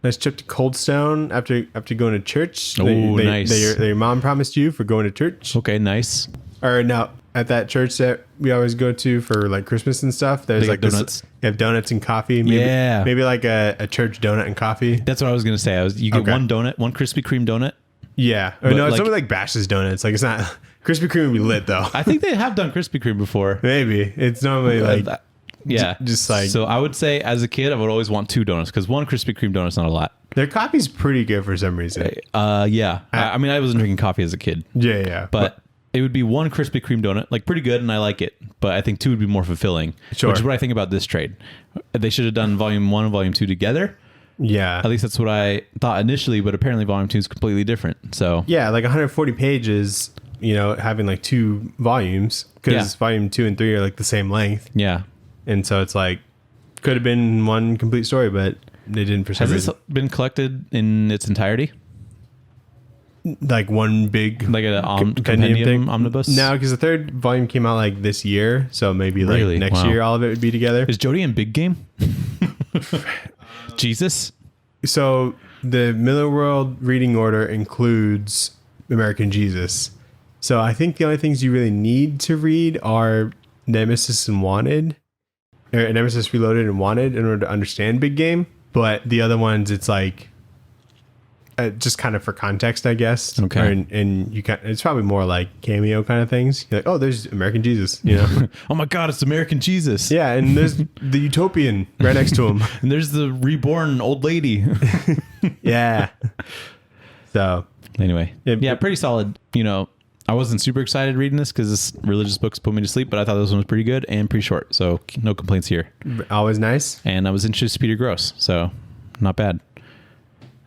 Speaker 1: to Coldstone after going to church.
Speaker 2: Oh, nice.
Speaker 1: That your mom promised you for going to church.
Speaker 2: Okay, nice.
Speaker 1: Or no, at that church that we always go to for like Christmas and stuff. There's
Speaker 2: They
Speaker 1: like
Speaker 2: have donuts.
Speaker 1: They have donuts and coffee. Maybe,
Speaker 2: Yeah.
Speaker 1: Maybe like a church donut and coffee.
Speaker 2: That's what I was going to say. You get
Speaker 1: Okay.
Speaker 2: one donut, one Krispy Kreme donut.
Speaker 1: Yeah. Or
Speaker 2: But
Speaker 1: no, it's
Speaker 2: like-
Speaker 1: something like Bash's Donuts. Like it's not Krispy Kreme would be lit though.
Speaker 2: I think they have done Krispy Kreme before.
Speaker 1: Maybe it's normally like
Speaker 2: Yeah.
Speaker 1: just like-
Speaker 2: So I would say as a kid, I would always want 2 donuts because one Krispy Kreme donut's not a lot.
Speaker 1: their coffee's pretty good for some reason.
Speaker 2: Yeah. I mean, I wasn't drinking coffee as a kid,
Speaker 1: Yeah.
Speaker 2: but it would be one Krispy Kreme donut, like pretty good, and I like it. But I think 2 would be more fulfilling,
Speaker 1: Sure.
Speaker 2: which is what I think about this trade. They should have done volume 1 and volume 2 together.
Speaker 1: yeah.
Speaker 2: At least that's what I thought initially, but apparently volume 2 is completely different. So
Speaker 1: Yeah, like 140 pages, having like 2 volumes because
Speaker 2: Yeah.
Speaker 1: volume 2 and 3 are like the same length.
Speaker 2: yeah.
Speaker 1: And so it's like, could have been one complete story, but they didn't for some
Speaker 2: Has this
Speaker 1: reason.
Speaker 2: been collected in its entirety?
Speaker 1: Like one big
Speaker 2: Like a
Speaker 1: compendium
Speaker 2: compendium omnibus?
Speaker 1: No, because the 3rd volume came out like this year. So maybe like
Speaker 2: Really?
Speaker 1: next
Speaker 2: Wow.
Speaker 1: year, all of it would be together.
Speaker 2: Is Jody in Big Game? Jesus?
Speaker 1: So the Miller World reading order includes American Jesus. So I think the only things you really need to read are Nemesis and Wanted, or Nemesis Reloaded and Wanted in order to understand Big Game. But the other ones, it's like just kind of for context, I guess.
Speaker 2: Okay.
Speaker 1: And you can, it's probably more like cameo kind of things. You're like, oh, there's American Jesus,
Speaker 2: Oh my God, it's American Jesus.
Speaker 1: Yeah, and there's the Utopian right next to him.
Speaker 2: And there's the reborn old lady.
Speaker 1: Yeah. So
Speaker 2: Anyway.
Speaker 1: It-
Speaker 2: Yeah, pretty solid. I wasn't super excited reading this because this religious books put me to sleep, but I thought this one was pretty good and pretty short. So no complaints here.
Speaker 1: always nice.
Speaker 2: And I was introduced to Peter Gross. So not bad.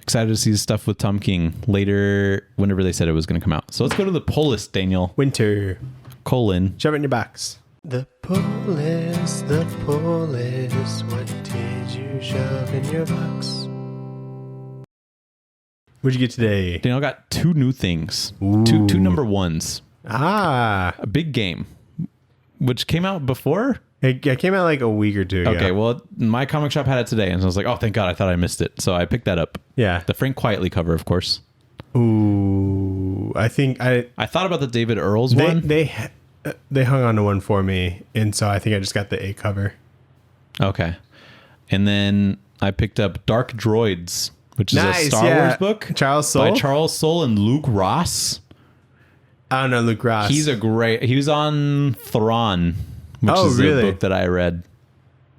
Speaker 2: excited to see stuff with Tom King later, whenever they said it was going to come out. So let's go to the pull list, Daniel.
Speaker 1: Winter.
Speaker 2: Colon.
Speaker 1: Shove it in your box. The pull list, what did you shove in your box? What'd you get today?
Speaker 2: Daniel got 2 new things. Two number ones.
Speaker 1: Ah.
Speaker 2: A big game, which came out before.
Speaker 1: It came out like a week or two ago.
Speaker 2: Okay, well, my comic shop had it today, and so I was like, oh, thank God, I thought I missed it. So I picked that up.
Speaker 1: Yeah.
Speaker 2: The Frank Quietly cover, of course.
Speaker 1: Ooh. I think
Speaker 2: I thought about the David Earls one.
Speaker 1: They hung on to one for me, and so I think I just got the A cover.
Speaker 2: Okay. And then I picked up Dark Droids, which is a Star Wars book.
Speaker 1: Charles Soule?
Speaker 2: By Charles Soule and Luke Ross.
Speaker 1: I don't know Luke Ross.
Speaker 2: He was on Thrawn, which is a book that I read.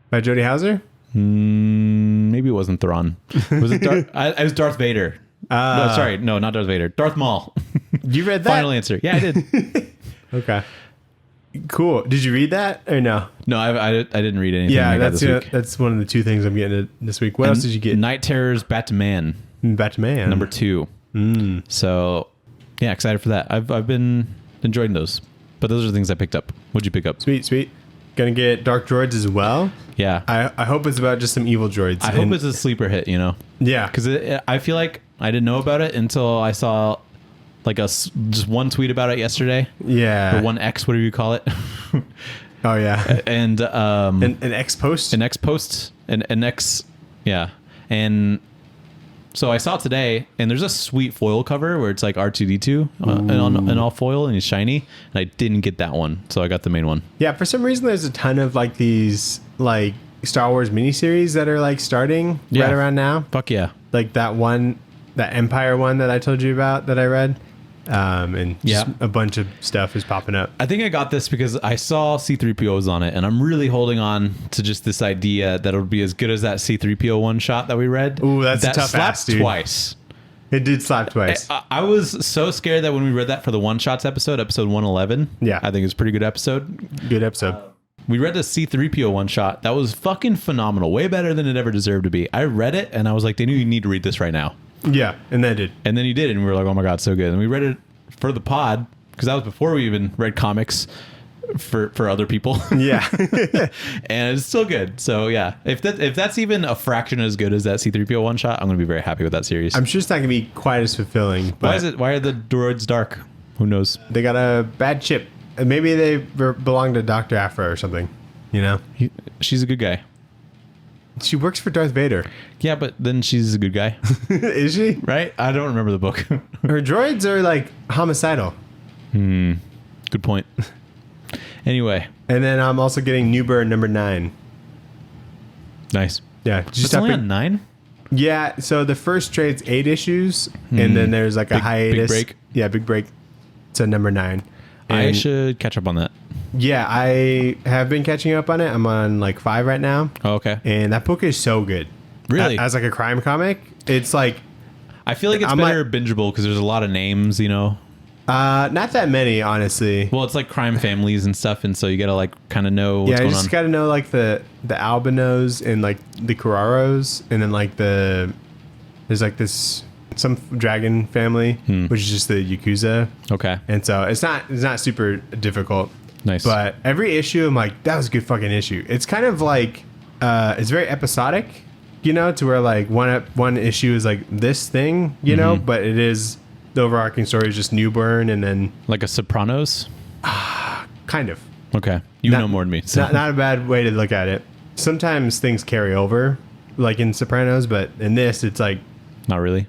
Speaker 1: By Jody Hauser?
Speaker 2: Maybe it wasn't Thrawn. Was it it was Darth Vader. No, sorry. No, not Darth Vader. Darth Maul.
Speaker 1: You read that?
Speaker 2: Final answer. Yeah, I did.
Speaker 1: Okay. Cool. Did you read that or no?
Speaker 2: No, I didn't read anything.
Speaker 1: Yeah,
Speaker 2: like this week.
Speaker 1: that's one of the 2 things I'm getting this week. What else did you get?
Speaker 2: Night Terror's Batman.
Speaker 1: Batman.
Speaker 2: Number 2. So, yeah, excited for that. I've been enjoying those. But those are the things I picked up. What'd you pick up?
Speaker 1: Sweet. Gonna get Dark Droids as well.
Speaker 2: Yeah.
Speaker 1: I hope it's about just some evil droids.
Speaker 2: I hope it's a sleeper hit, you know?
Speaker 1: Yeah.
Speaker 2: Because I feel like I didn't know about it until I saw like just one tweet about it yesterday.
Speaker 1: Yeah.
Speaker 2: Or one X, whatever you call it.
Speaker 1: Oh, yeah.
Speaker 2: And
Speaker 1: an X post?
Speaker 2: An X post. An X. Yeah. And so I saw it today, and there's a sweet foil cover where it's like R2D2 and all foil, and he's shiny. And I didn't get that one, so I got the main one.
Speaker 1: Yeah, for some reason, there's a ton of like these like Star Wars miniseries that are like starting right around now.
Speaker 2: Fuck yeah.
Speaker 1: Like that Empire one that I told you about that I read. And just a bunch of stuff is popping up.
Speaker 2: I think I got this because I saw C-3POs on it, and I'm really holding on to just this idea that it'll be as good as that C-3PO one shot that we read.
Speaker 1: Ooh, that's
Speaker 2: that
Speaker 1: a tough ass, dude.
Speaker 2: twice.
Speaker 1: It did slap twice.
Speaker 2: I was so scared that when we read that for the one shots episode 111.
Speaker 1: Yeah,
Speaker 2: I think it's a pretty good episode.
Speaker 1: Good episode.
Speaker 2: We read the C-3PO one shot. That was fucking phenomenal. Way better than it ever deserved to be. I read it and I was like, Daniel, you need to read this right now.
Speaker 1: Yeah, and then I did.
Speaker 2: And then you did, and we were like, oh my God, so good. And we read it for the pod, because that was before we even read comics for other people.
Speaker 1: Yeah.
Speaker 2: And it's still good. So yeah, if that's even a fraction as good as that C-3PO one shot, I'm going to be very happy with that series.
Speaker 1: I'm sure it's not going to be quite as fulfilling. But
Speaker 2: Why are the droids dark? Who knows?
Speaker 1: They got a bad chip. Maybe they belong to Dr. Aphra or something, you know?
Speaker 2: She's a good guy.
Speaker 1: She works for Darth Vader.
Speaker 2: Yeah, but then she's a good guy.
Speaker 1: Is she?
Speaker 2: Right? I don't remember the book.
Speaker 1: Her droids are like homicidal.
Speaker 2: Good point. Anyway.
Speaker 1: And then I'm also getting New Burn number 9.
Speaker 2: Nice.
Speaker 1: Yeah.
Speaker 2: It's only on 9?
Speaker 1: Yeah. So the first trade's 8 issues, and then there's like a hiatus.
Speaker 2: Big break.
Speaker 1: Yeah, big break. So number 9. And
Speaker 2: I should catch up on that.
Speaker 1: Yeah, I have been catching up on it. I'm on like 5 right now.
Speaker 2: Oh, okay.
Speaker 1: And that book is so good.
Speaker 2: Really?
Speaker 1: As like a crime comic, it's like...
Speaker 2: I feel like it's better bingeable because there's a lot of names, you know?
Speaker 1: Not that many, honestly.
Speaker 2: Well, it's like crime families and stuff, and so you gotta like kind of know what's going on.
Speaker 1: Yeah, you just gotta know like the albinos and like the Carraros, and then like there's like some dragon family, which is just the Yakuza.
Speaker 2: Okay.
Speaker 1: And so it's not super difficult.
Speaker 2: Nice.
Speaker 1: But every issue, I'm like, that was a good fucking issue. It's kind of like, it's very episodic, you know, to where like one issue is like this thing, you know, but it is, the overarching story is just New Burn, and then...
Speaker 2: Like a Sopranos?
Speaker 1: Kind of.
Speaker 2: Okay. You know more than me. So.
Speaker 1: Not a bad way to look at it. Sometimes things carry over, like in Sopranos, but in this, it's like...
Speaker 2: Not really?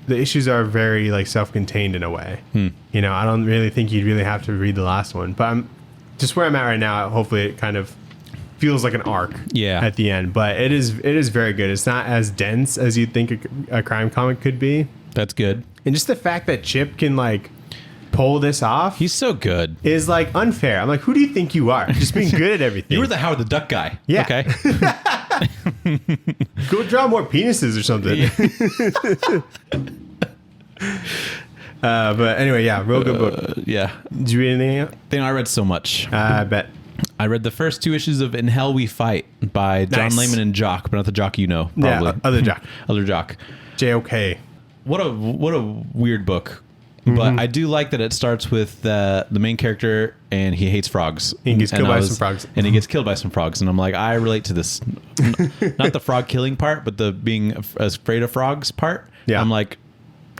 Speaker 1: The issues are very like self-contained in a way. You know, I don't really think you'd really have to read the last one, but I'm just where I'm at right now. Hopefully it kind of feels like an arc at the end, but it is very good. It's not as dense as you'd think a crime comic could be.
Speaker 2: That's good.
Speaker 1: And just the fact that Chip can like pull this off.
Speaker 2: He's so good.
Speaker 1: Is like unfair. I'm like, who do you think you are? Just being good at everything.
Speaker 2: You were the Howard the Duck guy.
Speaker 1: Yeah.
Speaker 2: Okay.
Speaker 1: Go draw more penises or something. But anyway, yeah, real good book.
Speaker 2: Yeah.
Speaker 1: Did you read anything else?
Speaker 2: I read so much.
Speaker 1: I bet.
Speaker 2: I read the first 2 issues of In Hell We Fight by John
Speaker 1: Nice.
Speaker 2: Layman and Jock, but not the Jock you know, probably.
Speaker 1: Yeah, other Jock.
Speaker 2: Other Jock.
Speaker 1: JOK.
Speaker 2: What a weird book. But I do like that it starts with the main character and he hates frogs.
Speaker 1: He gets killed by some frogs.
Speaker 2: And he gets killed by some frogs. And I'm like, I relate to this. Not the frog killing part, but the being afraid of frogs part.
Speaker 1: Yeah.
Speaker 2: I'm like,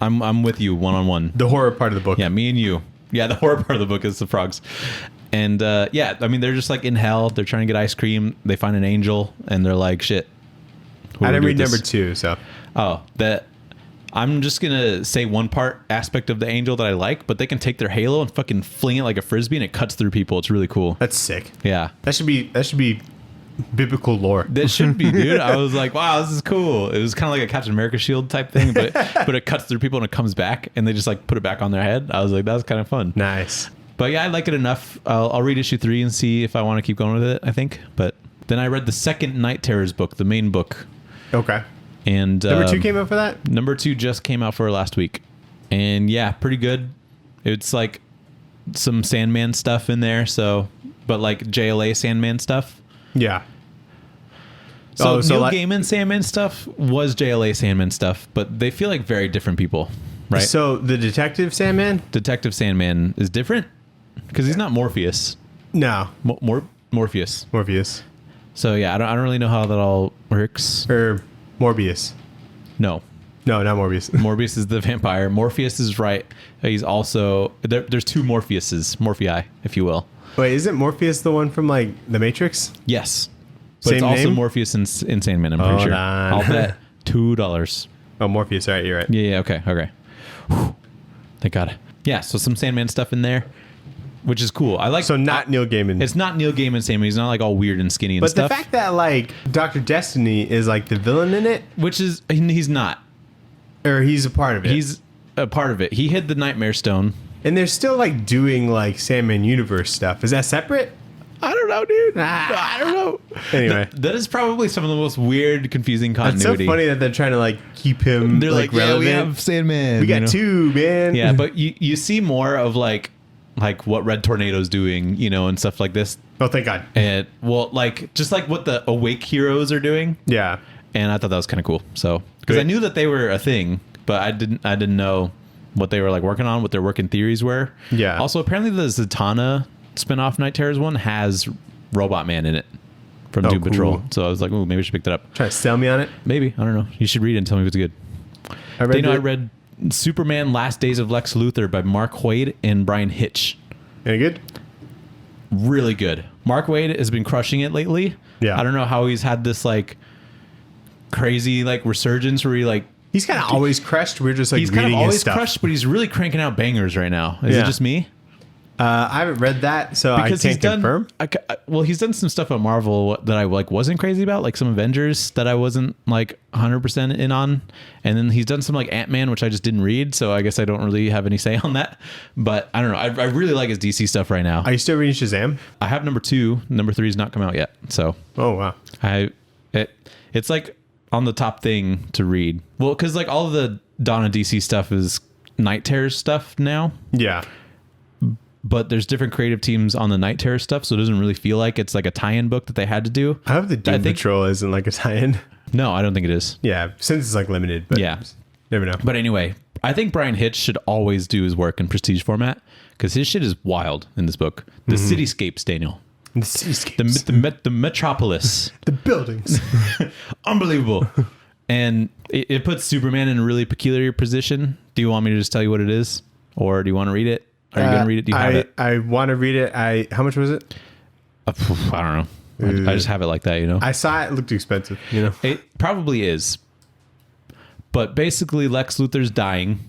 Speaker 2: I'm with you one-on-one.
Speaker 1: The horror part of the book.
Speaker 2: Yeah, me and you. Yeah, the horror part of the book is the frogs. And yeah, I mean, they're just like in hell. They're trying to get ice cream. They find an angel and they're like, shit.
Speaker 1: I didn't read number 2, so.
Speaker 2: Oh, that... I'm just going to say one aspect of the angel that I like, but they can take their halo and fucking fling it like a frisbee and it cuts through people. It's really cool.
Speaker 1: That's sick.
Speaker 2: Yeah.
Speaker 1: That should be biblical lore.
Speaker 2: That should be, dude. I was like, wow, this is cool. It was kind of like a Captain America shield type thing, but it cuts through people and it comes back and they just like put it back on their head. I was like, that's kind of fun.
Speaker 1: Nice.
Speaker 2: But yeah, I like it enough. I'll read issue 3 and see if I want to keep going with it, I think. But then I read the second Night Terrors book, the main book.
Speaker 1: Okay.
Speaker 2: And
Speaker 1: number 2 came out for that?
Speaker 2: Number 2 just came out for last week. And yeah, pretty good. It's like some Sandman stuff in there, but like JLA Sandman stuff.
Speaker 1: Yeah.
Speaker 2: So Neil Gaiman Sandman stuff was JLA Sandman stuff, but they feel like very different people, right?
Speaker 1: So the Detective Sandman?
Speaker 2: Detective Sandman is different because he's not Morpheus.
Speaker 1: No.
Speaker 2: Morpheus.
Speaker 1: Morpheus.
Speaker 2: So yeah, I don't really know how that all works.
Speaker 1: Or Morbius.
Speaker 2: No,
Speaker 1: not Morbius.
Speaker 2: Morbius is the vampire. Morpheus is right. He's also there's 2 Morphei, if you will.
Speaker 1: Wait, isn't Morpheus the one from like The Matrix?
Speaker 2: Yes, but
Speaker 1: Same
Speaker 2: it's also
Speaker 1: name?
Speaker 2: Morpheus in Sandman. I'm pretty sure.
Speaker 1: On.
Speaker 2: I'll bet $2.
Speaker 1: Oh, Morpheus. All right, you're right.
Speaker 2: Yeah. Okay. Whew. Thank God. Yeah. So some Sandman stuff in there, which is cool. I like.
Speaker 1: So not Neil Gaiman.
Speaker 2: It's not Neil Gaiman Sandman. He's not like all weird and skinny and stuff.
Speaker 1: But the fact that like Dr. Destiny is like the villain in it,
Speaker 2: which is he's not,
Speaker 1: or he's a part of it.
Speaker 2: He's a part of it. He hid the Nightmare Stone,
Speaker 1: and they're still like doing like Sandman universe stuff. Is that separate?
Speaker 2: I don't know, dude. I don't know.
Speaker 1: Anyway,
Speaker 2: that is probably some of the most weird, confusing continuity.
Speaker 1: It's so funny that they're trying to like keep him.
Speaker 2: They're like relevant. Yeah, we have Sandman.
Speaker 1: We got 2, man.
Speaker 2: Yeah, but you see more of like what Red Tornado's doing, and stuff like this.
Speaker 1: Oh, thank God.
Speaker 2: And just like what the Awake heroes are doing.
Speaker 1: Yeah.
Speaker 2: And I thought that was kind of cool. So because I knew that they were a thing, but I didn't know what they were like working on, what their working theories were.
Speaker 1: Yeah.
Speaker 2: Also, apparently the Zatanna spinoff Night Terrors one has Robot Man in it from Doom Patrol. So I was like, ooh, maybe I should pick that up.
Speaker 1: Try to sell me on it?
Speaker 2: Maybe. I don't know. You should read it and tell me if it's good. I read Superman Last Days of Lex Luthor by Mark Waid and Brian Hitch.
Speaker 1: Any good?
Speaker 2: Really good. Mark Waid has been crushing it lately.
Speaker 1: Yeah.
Speaker 2: I don't know how he's had this like crazy like resurgence where
Speaker 1: he's kind of always crushed. We're just like
Speaker 2: he's kind of
Speaker 1: always
Speaker 2: crushed, but he's really cranking out bangers right now. Is it just me?
Speaker 1: I haven't read that, so
Speaker 2: because
Speaker 1: I can't confirm.
Speaker 2: Well, he's done some stuff on Marvel that I like wasn't crazy about, like some Avengers that I wasn't like 100% in on, and then he's done some like Ant-Man, which I just didn't read, so I guess I don't really have any say on that. But I don't know. I really like his DC stuff right now.
Speaker 1: Are you still reading Shazam?
Speaker 2: I have number 2. Number 3 has not come out yet, so.
Speaker 1: Oh wow.
Speaker 2: It's like on the top thing to read. Well, because like all of the Dawn of DC stuff is Night Terrors stuff now.
Speaker 1: Yeah.
Speaker 2: But there's different creative teams on the Night Terror stuff, so it doesn't really feel like it's like a tie-in book that they had to do.
Speaker 1: I hope the Doom Patrol isn't like a tie-in.
Speaker 2: No, I don't think it is.
Speaker 1: Yeah, since it's like limited. But
Speaker 2: yeah,
Speaker 1: never know.
Speaker 2: But anyway, I think Brian Hitch should always do his work in prestige format because his shit is wild in this book. The cityscapes, Daniel.
Speaker 1: The cityscapes.
Speaker 2: The metropolis.
Speaker 1: The buildings.
Speaker 2: Unbelievable. And it puts Superman in a really peculiar position. Do you want me to just tell you what it is? Or do you want to read it? Are you going to read it? Do you have it?
Speaker 1: I want to read it. How much was it?
Speaker 2: I don't know. I just have it like that,
Speaker 1: I saw it looked expensive,
Speaker 2: It probably is. But basically Lex Luthor's dying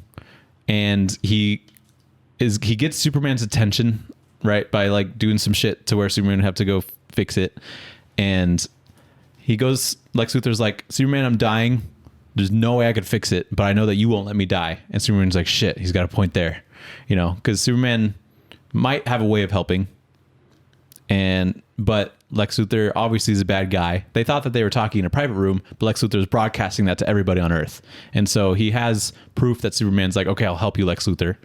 Speaker 2: and he gets Superman's attention, right? By like doing some shit to where Superman would have to go fix it. And Lex Luthor's like, Superman, I'm dying. There's no way I could fix it, but I know that you won't let me die. And Superman's like, shit, he's got a point there. Because Superman might have a way of helping. But Lex Luthor obviously is a bad guy. They thought that they were talking in a private room, but Lex Luthor is broadcasting that to everybody on Earth. And so he has proof that Superman's like, okay, I'll help you, Lex Luthor.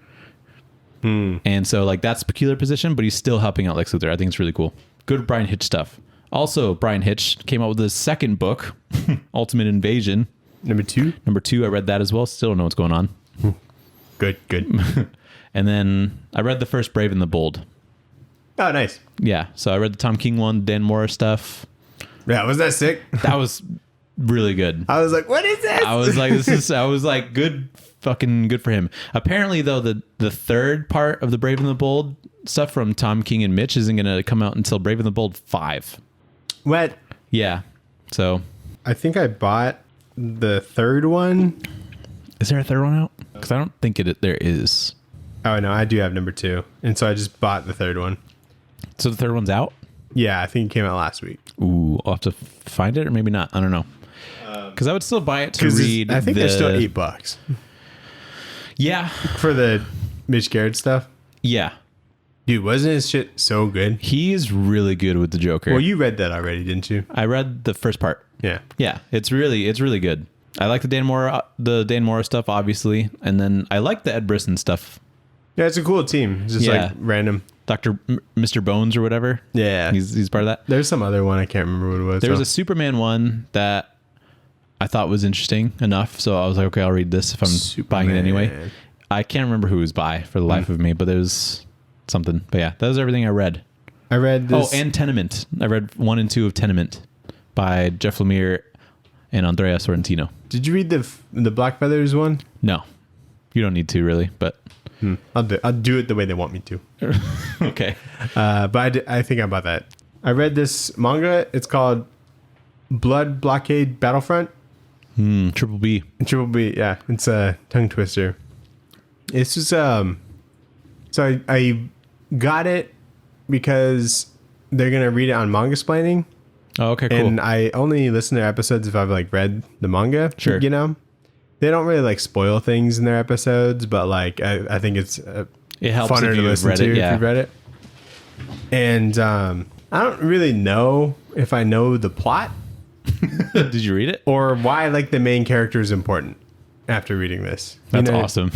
Speaker 2: And so like that's a peculiar position, but he's still helping out Lex Luthor. I think it's really cool. Good Brian Hitch stuff. Also, Brian Hitch came out with his second book, Ultimate Invasion.
Speaker 1: Number 2.
Speaker 2: Number 2, I read that as well. Still don't know what's going on.
Speaker 1: Good.
Speaker 2: And then I read the first Brave and the Bold.
Speaker 1: Oh, nice.
Speaker 2: Yeah. So I read the Tom King one, Dan Morris stuff.
Speaker 1: Yeah, was that sick?
Speaker 2: That was really good.
Speaker 1: I was like, what is this?
Speaker 2: I was like, good for him. Apparently, though, the third part of the Brave and the Bold stuff from Tom King and Mitch isn't going to come out until Brave and the Bold 5.
Speaker 1: What?
Speaker 2: Yeah. So.
Speaker 1: I think I bought the third one.
Speaker 2: Is there a third one out? Because I don't think there is.
Speaker 1: Oh, no, I do have number 2. And so I just bought the third one.
Speaker 2: So the third one's out?
Speaker 1: Yeah, I think it came out last week.
Speaker 2: Ooh, I'll have to find it or maybe not. I don't know. Because I would still buy it to read.
Speaker 1: I think they're still $8.
Speaker 2: Yeah.
Speaker 1: For the Mitch Garrett stuff.
Speaker 2: Yeah.
Speaker 1: Dude, wasn't his shit so good?
Speaker 2: He's really good with the Joker.
Speaker 1: Well, you read that already, didn't you?
Speaker 2: I read the first part.
Speaker 1: Yeah.
Speaker 2: Yeah, it's really good. I like the Dan Mora stuff, obviously, and then I like the Ed Brisson stuff.
Speaker 1: Yeah, it's a cool team. It's just like random.
Speaker 2: Mr. Bones or whatever.
Speaker 1: Yeah.
Speaker 2: He's part of that.
Speaker 1: There's some other one. I can't remember what it was.
Speaker 2: There was a Superman one that I thought was interesting enough. So I was like, okay, I'll read this if I'm buying it anyway. I can't remember who it was by for the life of me, but there was something. But yeah, that was everything I read.
Speaker 1: I read this.
Speaker 2: Oh, and Tenement. I read 1 and 2 of Tenement by Jeff Lemire and Andrea Sorrentino.
Speaker 1: Did you read the Black Feathers one?
Speaker 2: No. You don't need to really, but...
Speaker 1: I'll do it the way they want me to.
Speaker 2: Okay.
Speaker 1: But I think I bought that. I read this manga. It's called Blood Blockade Battlefront.
Speaker 2: Triple B.
Speaker 1: Triple B, yeah. It's a tongue twister. It's just so I got it because they're gonna read it on Manga Splaining.
Speaker 2: Oh, okay, cool.
Speaker 1: And I only listen to episodes if I've like read the manga.
Speaker 2: Sure.
Speaker 1: You know? They don't really like spoil things in their episodes, but like I think it's
Speaker 2: it helps
Speaker 1: funner
Speaker 2: if
Speaker 1: to
Speaker 2: you've
Speaker 1: listen
Speaker 2: read
Speaker 1: to
Speaker 2: it,
Speaker 1: if you've read it. And I don't really know if I know the plot
Speaker 2: Did you read it?
Speaker 1: or why like the main character is important after reading this.
Speaker 2: That's awesome.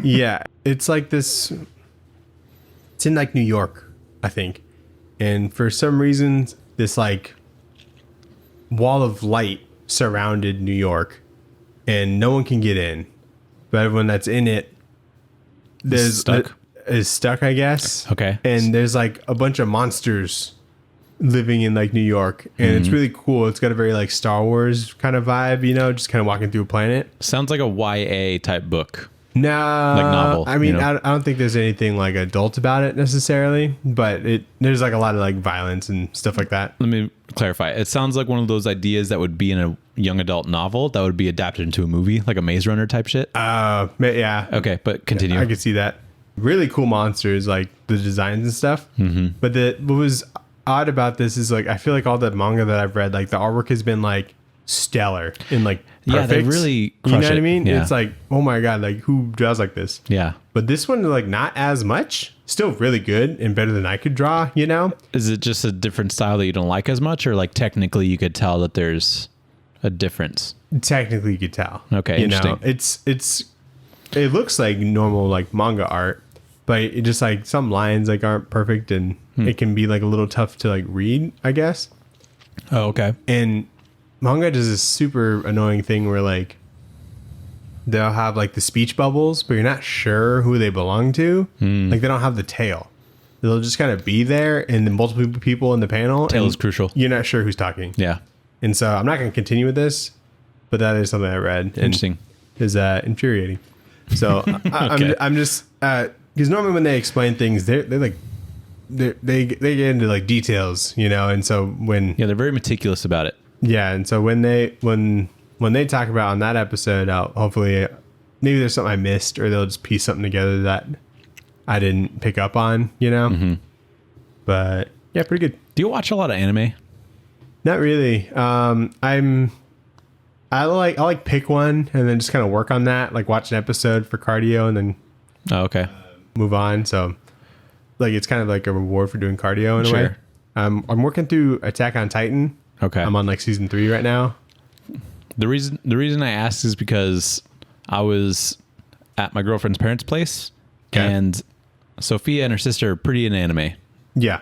Speaker 1: Yeah, it's like this. It's in like New York, I think, and for some reason, this like wall of light surrounded New York, and no one can get in. But everyone that's in it,
Speaker 2: Is
Speaker 1: stuck, I guess.
Speaker 2: Okay.
Speaker 1: And there's like a bunch of monsters living in like New York, and it's really cool. It's got a very like Star Wars kind of vibe, you know, just kind of walking through a planet.
Speaker 2: Sounds like a YA type book.
Speaker 1: No,
Speaker 2: Like novel,
Speaker 1: I mean,
Speaker 2: you know?
Speaker 1: I don't think there's anything like adult about it necessarily, but there's like a lot of like violence and stuff like that.
Speaker 2: Let me clarify. It sounds like one of those ideas that would be in a young adult novel that would be adapted into a movie, like a Maze Runner type shit.
Speaker 1: Yeah.
Speaker 2: Okay, but continue.
Speaker 1: I could see that. Really cool monsters, like the designs and stuff. Mm-hmm. But what was odd about this is like I feel like all the manga that I've read, like the artwork has been like stellar and like perfect.
Speaker 2: Yeah, they really crush
Speaker 1: you know what I
Speaker 2: it.
Speaker 1: mean?
Speaker 2: Yeah.
Speaker 1: It's like, oh my god, like who draws like this?
Speaker 2: Yeah.
Speaker 1: But this one, like not as much. Still really good and better than I could draw. You know?
Speaker 2: Is it just a different style that you don't like as much, or like technically you could tell that there's a difference?
Speaker 1: Technically, you could tell.
Speaker 2: Okay,
Speaker 1: you know,
Speaker 2: interesting.
Speaker 1: it looks like normal like manga art, but it just like some lines like aren't perfect, and it can be like a little tough to like read, I guess.
Speaker 2: Oh, okay.
Speaker 1: And manga does this super annoying thing where like they'll have like the speech bubbles, but you're not sure who they belong to. Like they don't have the tail. They'll just kind of be there, and then multiple people in the panel.
Speaker 2: Tail
Speaker 1: and
Speaker 2: is crucial.
Speaker 1: You're not sure who's talking.
Speaker 2: Yeah.
Speaker 1: And so I'm not going to continue with this, but that is something I read. And
Speaker 2: Interesting.
Speaker 1: is infuriating. So
Speaker 2: Okay.
Speaker 1: I'm just because normally when they explain things, they get into like details, you know. And so when
Speaker 2: Yeah, they're very meticulous about it.
Speaker 1: and so when they talk about on that episode, hopefully maybe there's something I missed, or they'll just piece something together that I didn't pick up on, you know.
Speaker 2: Mm-hmm.
Speaker 1: But yeah, pretty good.
Speaker 2: Do you watch a lot of anime?
Speaker 1: Not really. I like pick one and then just kind of work on that, like watch an episode for cardio and then
Speaker 2: Oh, okay.
Speaker 1: move on. So like it's kind of like a reward for doing cardio in a way.
Speaker 2: Sure.
Speaker 1: I'm working through Attack on Titan.
Speaker 2: Okay.
Speaker 1: I'm on like season 3 right now.
Speaker 2: The reason I asked is because I was at my girlfriend's parents' place,
Speaker 1: Okay.
Speaker 2: and Sophia and her sister are pretty into anime,
Speaker 1: Yeah.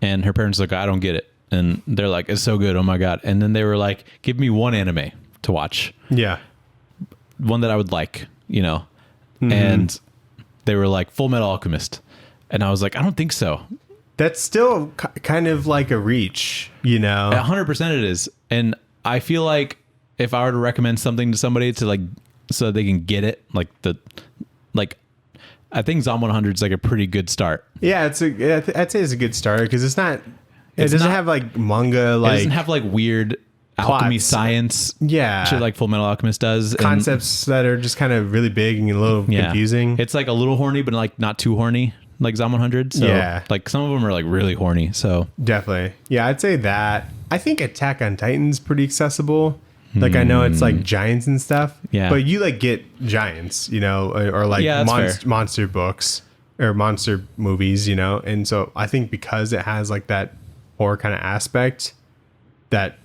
Speaker 2: and her parents are like, I don't get it, and they're like, it's so good, oh my god, and then they were like, give me one anime to watch.
Speaker 1: Yeah.
Speaker 2: One that I would like, and they were like Full Metal Alchemist. And I was like, I don't think so.
Speaker 1: That's still kind of like a reach,
Speaker 2: 100% it is. And I feel like if I were to recommend something to somebody to like, so they can get it, I think Zom 100 is like a pretty good start.
Speaker 1: Yeah, I'd say it's a good starter because it doesn't have like manga,
Speaker 2: It
Speaker 1: like
Speaker 2: doesn't have like weird alchemy
Speaker 1: plots.
Speaker 2: science.
Speaker 1: Yeah.
Speaker 2: Shit like Full Metal Alchemist does.
Speaker 1: concepts that are just kind of really big and a little confusing.
Speaker 2: It's like a little horny, but like not too horny, like Zom 100. So
Speaker 1: Yeah.
Speaker 2: like some of them are like really horny. So
Speaker 1: Definitely. Yeah, I'd say that. I think Attack on Titan's pretty accessible. Like I know it's like giants and stuff.
Speaker 2: Yeah.
Speaker 1: But you like get giants, or like
Speaker 2: Yeah, that's fair.
Speaker 1: monster books or monster movies, And so I think because it has like that horror kind of aspect that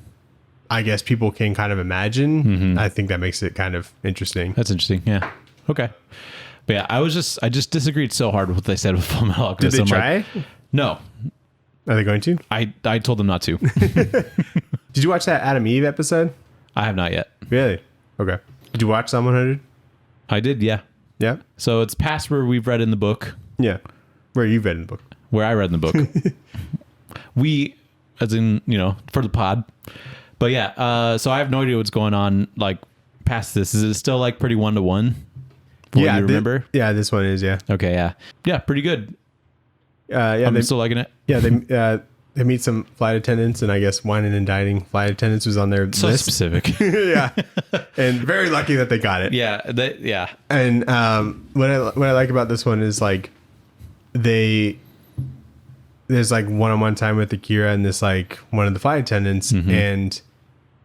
Speaker 1: I guess people can kind of imagine, I think that makes it kind of interesting.
Speaker 2: that's interesting. Yeah. Okay. But yeah, I just disagreed so hard with what they said with Full Metal
Speaker 1: Did
Speaker 2: Alchemist.
Speaker 1: they
Speaker 2: I'm
Speaker 1: try?
Speaker 2: like, no.
Speaker 1: Are they going to?
Speaker 2: I told them not to.
Speaker 1: Did you watch that Adam Eve episode?
Speaker 2: I have not yet.
Speaker 1: Really? Okay. Did you watch Psalm 100?
Speaker 2: I did, yeah.
Speaker 1: Yeah.
Speaker 2: So it's past where we've read in the book,
Speaker 1: Yeah. Where you've read in the book.
Speaker 2: where I read in the book. We, as in, for the pod. But yeah, so I have no idea what's going on, like, past this. Is it still, like, pretty one-to-one?
Speaker 1: Yeah.
Speaker 2: You remember?
Speaker 1: This one is, yeah.
Speaker 2: Okay, yeah. Yeah, pretty good.
Speaker 1: Yeah.
Speaker 2: I'm still liking it.
Speaker 1: Yeah, they meet some flight attendants, and I guess whining and dining flight attendants was on their
Speaker 2: So
Speaker 1: list.
Speaker 2: specific.
Speaker 1: Yeah, and very lucky that they got it.
Speaker 2: Yeah, yeah.
Speaker 1: And what I like about this one is like there's like one-on-one time with Akira and this like one of the flight attendants, and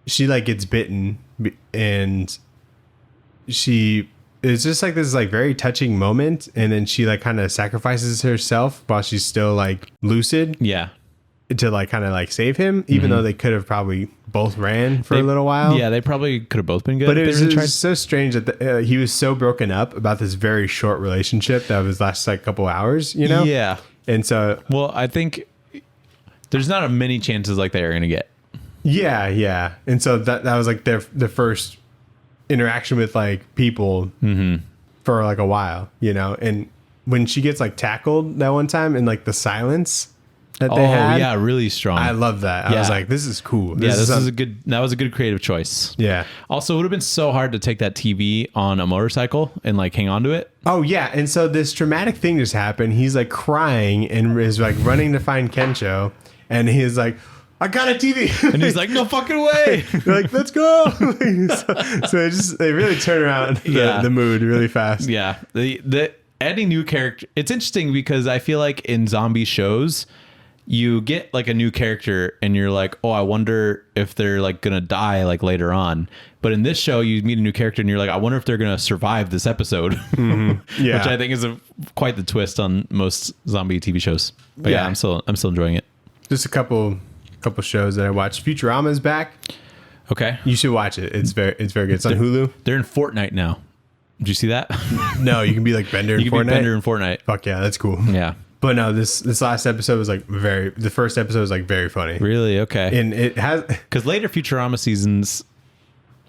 Speaker 1: she like gets bitten, and it's just like this like very touching moment, and then she like kind of sacrifices herself while she's still like lucid.
Speaker 2: Yeah.
Speaker 1: To like kind of like save him, even though they could have probably both ran for a little while.
Speaker 2: Yeah, they probably could have both been good.
Speaker 1: But
Speaker 2: if
Speaker 1: it
Speaker 2: they
Speaker 1: was
Speaker 2: really
Speaker 1: just so strange that he was so broken up about this very short relationship that was last like couple hours,
Speaker 2: Yeah.
Speaker 1: And so
Speaker 2: Well, I think there's not many chances like they're gonna get.
Speaker 1: yeah, and so that was like their first interaction with like people for like a while, And when she gets like tackled that one time in like the silence that they had,
Speaker 2: yeah, really strong.
Speaker 1: I love that. I was
Speaker 2: Yeah.
Speaker 1: like, this is cool.
Speaker 2: That was a good creative choice.
Speaker 1: Yeah.
Speaker 2: Also, it would have been so hard to take that TV on a motorcycle and like hang on to it.
Speaker 1: Oh yeah, and so this dramatic thing just happened. He's like crying and is like running to find Kensho, and he's like, "I got a TV,"
Speaker 2: And he's like, no fucking way.
Speaker 1: They're like, "Let's go!" so they really turn around the mood really fast.
Speaker 2: Yeah. The adding new character. It's interesting because I feel like in zombie shows, you get like a new character and you're like, oh, I wonder if they're like gonna die like later on. But in this show, you meet a new character and you're like, I wonder if they're gonna survive this episode.
Speaker 1: Yeah,
Speaker 2: Which I think is quite the twist on most zombie TV shows. But yeah,
Speaker 1: Yeah.
Speaker 2: I'm still enjoying it.
Speaker 1: Just a couple shows that I watched. Futurama's back.
Speaker 2: Okay.
Speaker 1: You should watch it. It's very good. It's on Hulu.
Speaker 2: They're in Fortnite now. Did you see that?
Speaker 1: No, you can be like Bender in
Speaker 2: You can
Speaker 1: Fortnite.
Speaker 2: be Bender in Fortnite.
Speaker 1: Fuck yeah, that's cool.
Speaker 2: Yeah.
Speaker 1: But no, this last episode was like the first episode was like very funny.
Speaker 2: Really? Okay.
Speaker 1: And it has,
Speaker 2: Because later Futurama seasons,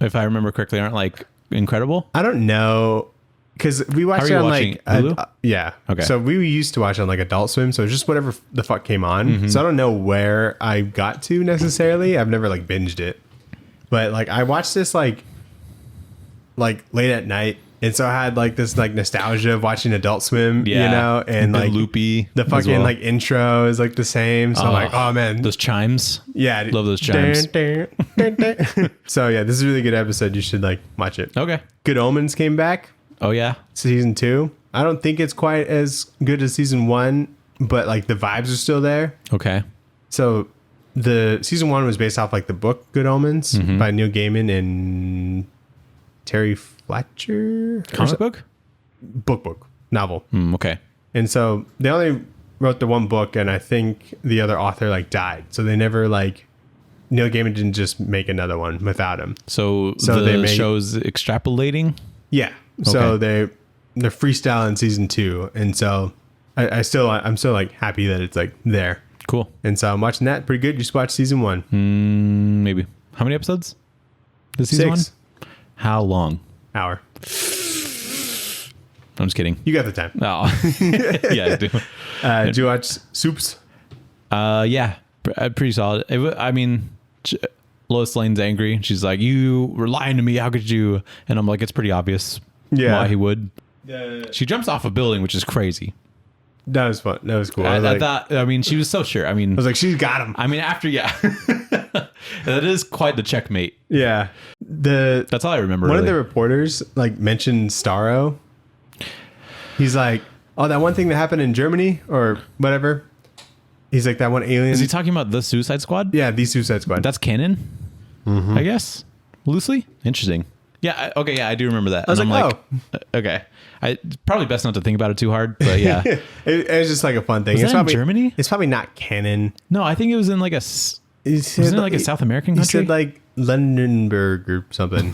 Speaker 2: if I remember correctly, aren't like incredible.
Speaker 1: I don't know, because we watched
Speaker 2: Are
Speaker 1: it
Speaker 2: you
Speaker 1: on
Speaker 2: watching
Speaker 1: like
Speaker 2: Hulu?
Speaker 1: yeah.
Speaker 2: Okay.
Speaker 1: So we used to watch it on like Adult Swim, so it's just whatever the fuck came on. So I don't know where I got to necessarily. I've never like binged it, but like I watched this like late at night, and so I had like this like nostalgia of watching Adult Swim,
Speaker 2: Yeah.
Speaker 1: and
Speaker 2: The
Speaker 1: like
Speaker 2: loopy
Speaker 1: the
Speaker 2: as
Speaker 1: fucking
Speaker 2: well.
Speaker 1: like intro is like the same. So I'm like, oh man,
Speaker 2: Those chimes.
Speaker 1: yeah, dude.
Speaker 2: Love those chimes.
Speaker 1: So yeah, this is a really good episode. You should like watch it.
Speaker 2: Okay.
Speaker 1: Good Omens came back.
Speaker 2: Oh yeah.
Speaker 1: Season 2. I don't think it's quite as good as season 1, but like the vibes are still there.
Speaker 2: Okay.
Speaker 1: So the season 1 was based off like the book Good Omens by Neil Gaiman and Terry Fletcher.
Speaker 2: Comic book?
Speaker 1: Book novel.
Speaker 2: Okay.
Speaker 1: And so they only wrote the one book, and I think the other author like died. So they never like Neil Gaiman didn't just make another one without him.
Speaker 2: So
Speaker 1: So
Speaker 2: the
Speaker 1: they made-
Speaker 2: show's extrapolating.
Speaker 1: Yeah. So
Speaker 2: Okay.
Speaker 1: they're freestyle in season 2, and so I'm still like happy that it's like there.
Speaker 2: Cool.
Speaker 1: And so I'm watching that. Pretty good. Just watch season 1.
Speaker 2: Maybe. How many episodes? This season
Speaker 1: 6.
Speaker 2: How long?
Speaker 1: Hour.
Speaker 2: I'm just kidding.
Speaker 1: You got the time.
Speaker 2: Oh, yeah, I do.
Speaker 1: Did you watch Soups?
Speaker 2: Yeah, pretty solid. I mean, Lois Lane's angry. She's like, "You were lying to me. How could you?" And I'm like, "It's pretty obvious why he would." She jumps off a building, which is crazy.
Speaker 1: That was fun. That was cool.
Speaker 2: I thought. I mean, she was so sure. I mean,
Speaker 1: I was like, she's got him.
Speaker 2: I mean, after that is quite the checkmate.
Speaker 1: Yeah.
Speaker 2: That's all I remember.
Speaker 1: One of the reporters like mentioned Starro. He's like, oh, that one thing that happened in Germany or whatever. He's like, that one alien.
Speaker 2: Is he talking about the Suicide Squad?
Speaker 1: Yeah, the Suicide Squad.
Speaker 2: That's canon, I guess. Loosely. Interesting. Yeah. Okay. Yeah, I do remember that.
Speaker 1: I was like,
Speaker 2: okay. It's probably best not to think about it too hard, but yeah.
Speaker 1: it was just like a fun thing.
Speaker 2: Was
Speaker 1: It's
Speaker 2: that in
Speaker 1: probably,
Speaker 2: Germany?
Speaker 1: It's probably not canon.
Speaker 2: No, I think it was in like a. Wasn't it like a South American
Speaker 1: He
Speaker 2: country?
Speaker 1: said like Lunenburg or something.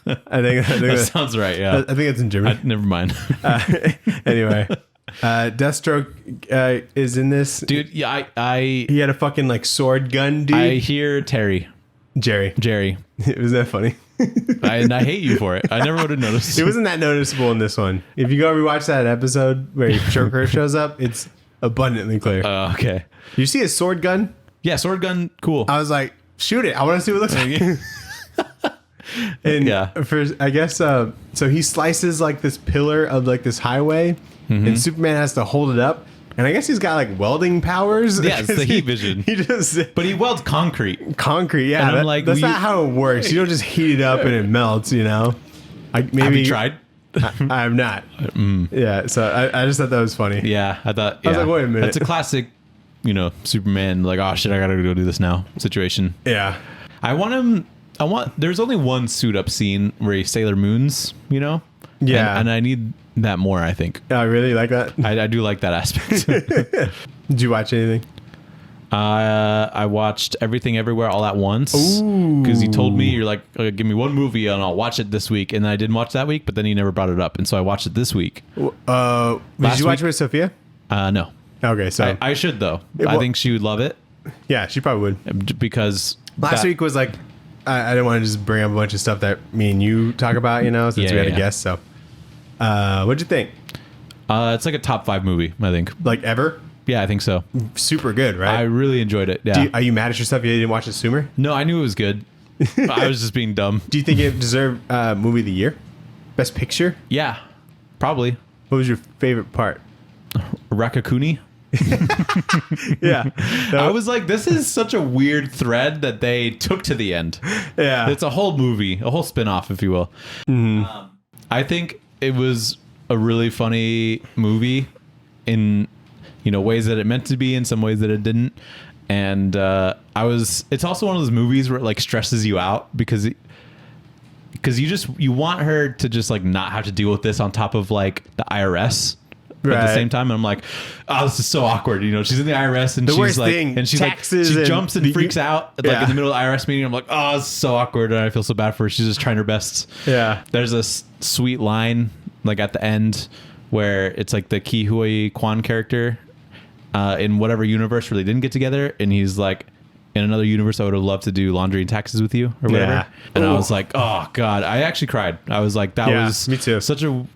Speaker 1: I think
Speaker 2: that sounds right. Yeah.
Speaker 1: I think it's in Germany.
Speaker 2: Never mind.
Speaker 1: Anyway, Deathstroke is in this.
Speaker 2: Dude, yeah,
Speaker 1: He had a fucking like sword gun, dude.
Speaker 2: I hear Jerry.
Speaker 1: Was that funny?
Speaker 2: And I hate you for it. I never would have noticed.
Speaker 1: It wasn't that noticeable in this one. If you go rewatch that episode where Joker shows up, it's abundantly clear.
Speaker 2: Okay.
Speaker 1: You see his sword gun?
Speaker 2: Yeah, sword gun, cool.
Speaker 1: I was like, shoot it. I want to see what it looks like. And
Speaker 2: Yeah.
Speaker 1: I guess, so he slices like this pillar of like this highway, and Superman has to hold it up. And I guess he's got like welding powers.
Speaker 2: Yeah, it's the heat vision.
Speaker 1: He just
Speaker 2: But he welds concrete.
Speaker 1: concrete. Yeah,
Speaker 2: And I'm like,
Speaker 1: that's not how it works. You don't just heat it up and it melts. You know, maybe
Speaker 2: Have you tried?
Speaker 1: I have not. Yeah, so I just thought that was funny.
Speaker 2: Yeah, I thought.
Speaker 1: I was like, wait a minute.
Speaker 2: That's a classic, Superman, like, oh shit, I gotta go do this now situation.
Speaker 1: Yeah.
Speaker 2: There's only one suit up scene where he Sailor Moons,
Speaker 1: Yeah.
Speaker 2: And I need that more, I think.
Speaker 1: I really like that.
Speaker 2: I do like that aspect.
Speaker 1: Did you watch anything?
Speaker 2: I watched Everything Everywhere All at Once because you told me, you're like, okay, give me one movie and I'll watch it this week, and then I didn't watch that week, but then you never brought it up, and so I watched it this week.
Speaker 1: Did you watch
Speaker 2: week?
Speaker 1: it with Sophia?
Speaker 2: No.
Speaker 1: Okay, so
Speaker 2: I should though. I
Speaker 1: well-
Speaker 2: think she would love it
Speaker 1: yeah, she probably would.
Speaker 2: because
Speaker 1: Last week was like, I didn't want to just bring up a bunch of stuff that me and you talk about, since we had a guest. So, what'd you think?
Speaker 2: It's like a top 5 movie, I think.
Speaker 1: Like ever?
Speaker 2: Yeah, I think so.
Speaker 1: Super good, right?
Speaker 2: I really enjoyed it. Yeah.
Speaker 1: Are you mad at yourself you didn't watch it sooner?
Speaker 2: No, I knew it was good. I was just being dumb.
Speaker 1: Do you think it deserved movie of the year? Best picture?
Speaker 2: Yeah, probably.
Speaker 1: What was your favorite part?
Speaker 2: Rakakuni.
Speaker 1: Yeah.
Speaker 2: I was like, this is such a weird thread that they took to the end.
Speaker 1: Yeah.
Speaker 2: It's a whole movie, a whole spin-off, if you will. I think it was a really funny movie in, ways that it meant to be, in some ways that it didn't. And it's also one of those movies where it like stresses you out because you want her to just like not have to deal with this on top of like the IRS. At the same time, and I'm like, oh, this is so awkward. She's in the IRS and she's like,
Speaker 1: taxes
Speaker 2: she
Speaker 1: and
Speaker 2: jumps and freaks out in the middle of the IRS meeting. I'm like, oh, this is so awkward, and I feel so bad for her. She's just trying her best.
Speaker 1: Yeah.
Speaker 2: There's a sweet line like at the end where it's like the Ki Hui Kwan character in whatever universe where they didn't get together, and he's like, in another universe, I would have loved to do laundry and taxes with you or whatever.
Speaker 1: Yeah.
Speaker 2: And I was like, oh god, I actually cried. I was like, that was
Speaker 1: me too.
Speaker 2: Such a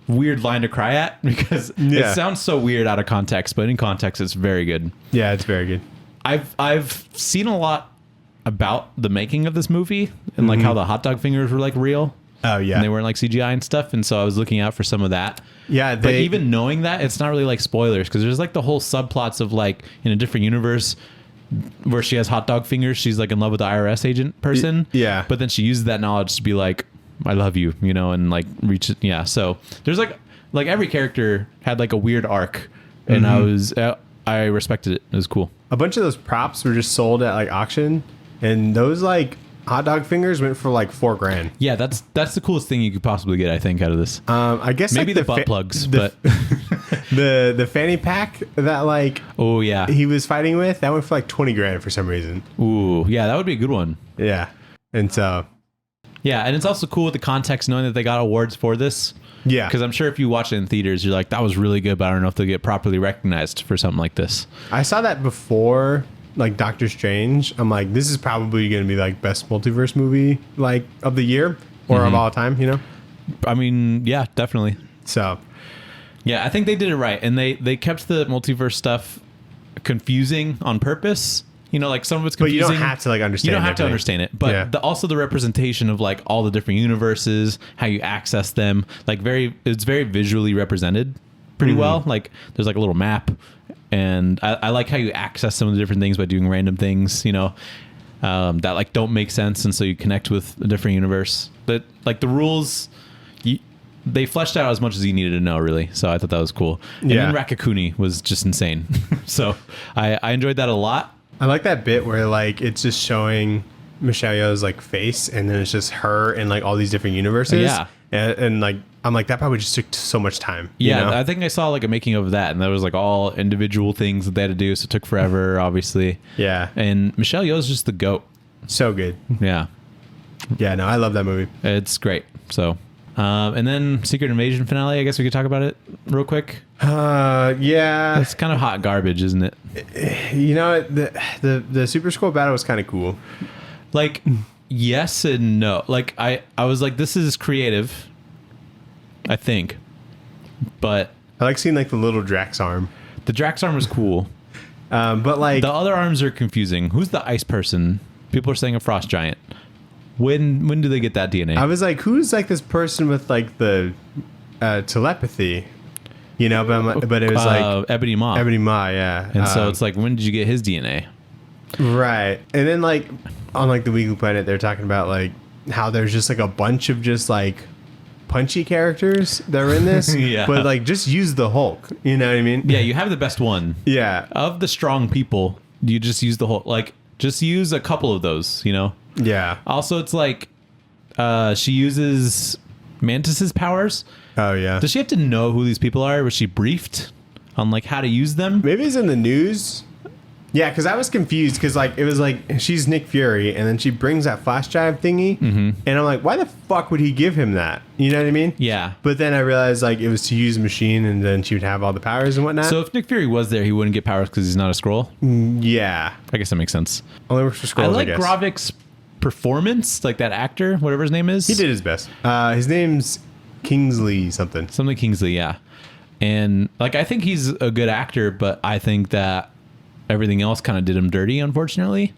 Speaker 2: weird line to cry at because it sounds so weird out of context, but in context it's very good.
Speaker 1: Yeah, it's very good.
Speaker 2: I've seen a lot about the making of this movie and like how the hot dog fingers were like real.
Speaker 1: Oh yeah.
Speaker 2: And they weren't like CGI and stuff, and so I was looking out for some of that.
Speaker 1: Yeah,
Speaker 2: but even knowing that, it's not really like spoilers because there's like the whole subplots of like in a different universe where she has hot dog fingers, she's like in love with the IRS agent person.
Speaker 1: Yeah.
Speaker 2: But then she uses that knowledge to be like, I love you, and like reach it. Yeah. So there's like every character had like a weird arc, and I respected it. It was cool.
Speaker 1: A bunch of those props were just sold at like auction, and those like hot dog fingers went for like $4,000.
Speaker 2: Yeah, that's the coolest thing you could possibly get, I think, out of this.
Speaker 1: I guess
Speaker 2: maybe
Speaker 1: like
Speaker 2: the butt plugs, but
Speaker 1: the fanny pack that like
Speaker 2: oh yeah
Speaker 1: he was fighting with, that went for like $20,000 for some reason.
Speaker 2: Ooh, yeah, that would be a good one.
Speaker 1: Yeah, and so.
Speaker 2: Yeah, and it's also cool with the context knowing that they got awards for this.
Speaker 1: Yeah.
Speaker 2: Because I'm sure if you watch it in theaters, you're like, that was really good, but I don't know if they'll get properly recognized for something like this.
Speaker 1: I saw that before, like Doctor Strange. I'm like, this is probably going to be like best multiverse movie like of the year. or of all time, you know?
Speaker 2: I mean, yeah, definitely.
Speaker 1: So,
Speaker 2: Yeah, I think they did it right, and they kept the multiverse stuff confusing on purpose. You know, like some of it's
Speaker 1: but you
Speaker 2: confusing.
Speaker 1: don't have to like understand.
Speaker 2: You don't have to
Speaker 1: everything.
Speaker 2: understand it, but
Speaker 1: Yeah.
Speaker 2: also the representation of like all the different universes, how you access them, like it's very visually represented pretty well. Like there's like a little map, and I like how you access some of the different things by doing random things, you know, that like don't make sense, and so you connect with a different universe. But like the rules, they fleshed out as much as you needed to know, really. So I thought that was cool. And
Speaker 1: Yeah.
Speaker 2: then Rakakuni was just insane. So I enjoyed that a lot.
Speaker 1: I like that bit where like it's just showing Michelle Yeoh's like face, and then it's just her in like all these different universes.
Speaker 2: Yeah.
Speaker 1: And like I'm like that probably just took so much time.
Speaker 2: Yeah,
Speaker 1: you know?
Speaker 2: I think I saw like a making of that, and that was like all individual things that they had to do, so it took forever, obviously.
Speaker 1: Yeah.
Speaker 2: And Michelle Yeoh's just the GOAT.
Speaker 1: So good.
Speaker 2: Yeah,
Speaker 1: Yeah, no, I love that movie.
Speaker 2: it's great. So, and then Secret Invasion finale. I guess we could talk about it real quick.
Speaker 1: Yeah.
Speaker 2: It's kind of hot garbage, isn't it?
Speaker 1: You know, the Super Scroll battle was kind of cool.
Speaker 2: Like, yes and no. Like, I was like, this is creative, I think, but
Speaker 1: I like seeing like the little Drax arm.
Speaker 2: the Drax arm was cool.
Speaker 1: But like
Speaker 2: The other arms are confusing. Who's the ice person? People are saying a frost giant. When do they get that DNA?
Speaker 1: I was like, who's like this person with like the telepathy? You know, but it was like
Speaker 2: Ebony Maw.
Speaker 1: Ebony Maw, yeah.
Speaker 2: And so it's like, when did you get his DNA?
Speaker 1: right. And then like on like the Weekly Planet, they're talking about like how there's just like a bunch of just like punchy characters that are in this.
Speaker 2: Yeah.
Speaker 1: But like just use the Hulk. You know what I mean?
Speaker 2: Yeah, you have the best one.
Speaker 1: Yeah.
Speaker 2: Of the strong people, you just use the whole, like, just use a couple of those, you know?
Speaker 1: Yeah.
Speaker 2: Also, it's like, she uses Mantis's powers.
Speaker 1: Oh yeah.
Speaker 2: Does she have to know who these people are? Was she briefed on, like, how to use them?
Speaker 1: Maybe it's in the news. Yeah, because I was confused because like it was like she's Nick Fury, and then she brings that flash drive thingy, and I'm like, why the fuck would he give him that? You know what I mean?
Speaker 2: Yeah.
Speaker 1: But then I realized like it was to use a machine, and then she would have all the powers and whatnot.
Speaker 2: So if Nick Fury was there, he wouldn't get powers because he's not a Skrull?
Speaker 1: Yeah,
Speaker 2: I guess that makes sense.
Speaker 1: only works for Skrulls,
Speaker 2: I like
Speaker 1: guess.
Speaker 2: Gravik's performance, like that actor, whatever his name is.
Speaker 1: He did his best. His name's Kingsley something.
Speaker 2: Something Kingsley, yeah. And like I think he's a good actor, but I think that everything else kind of did him dirty, unfortunately.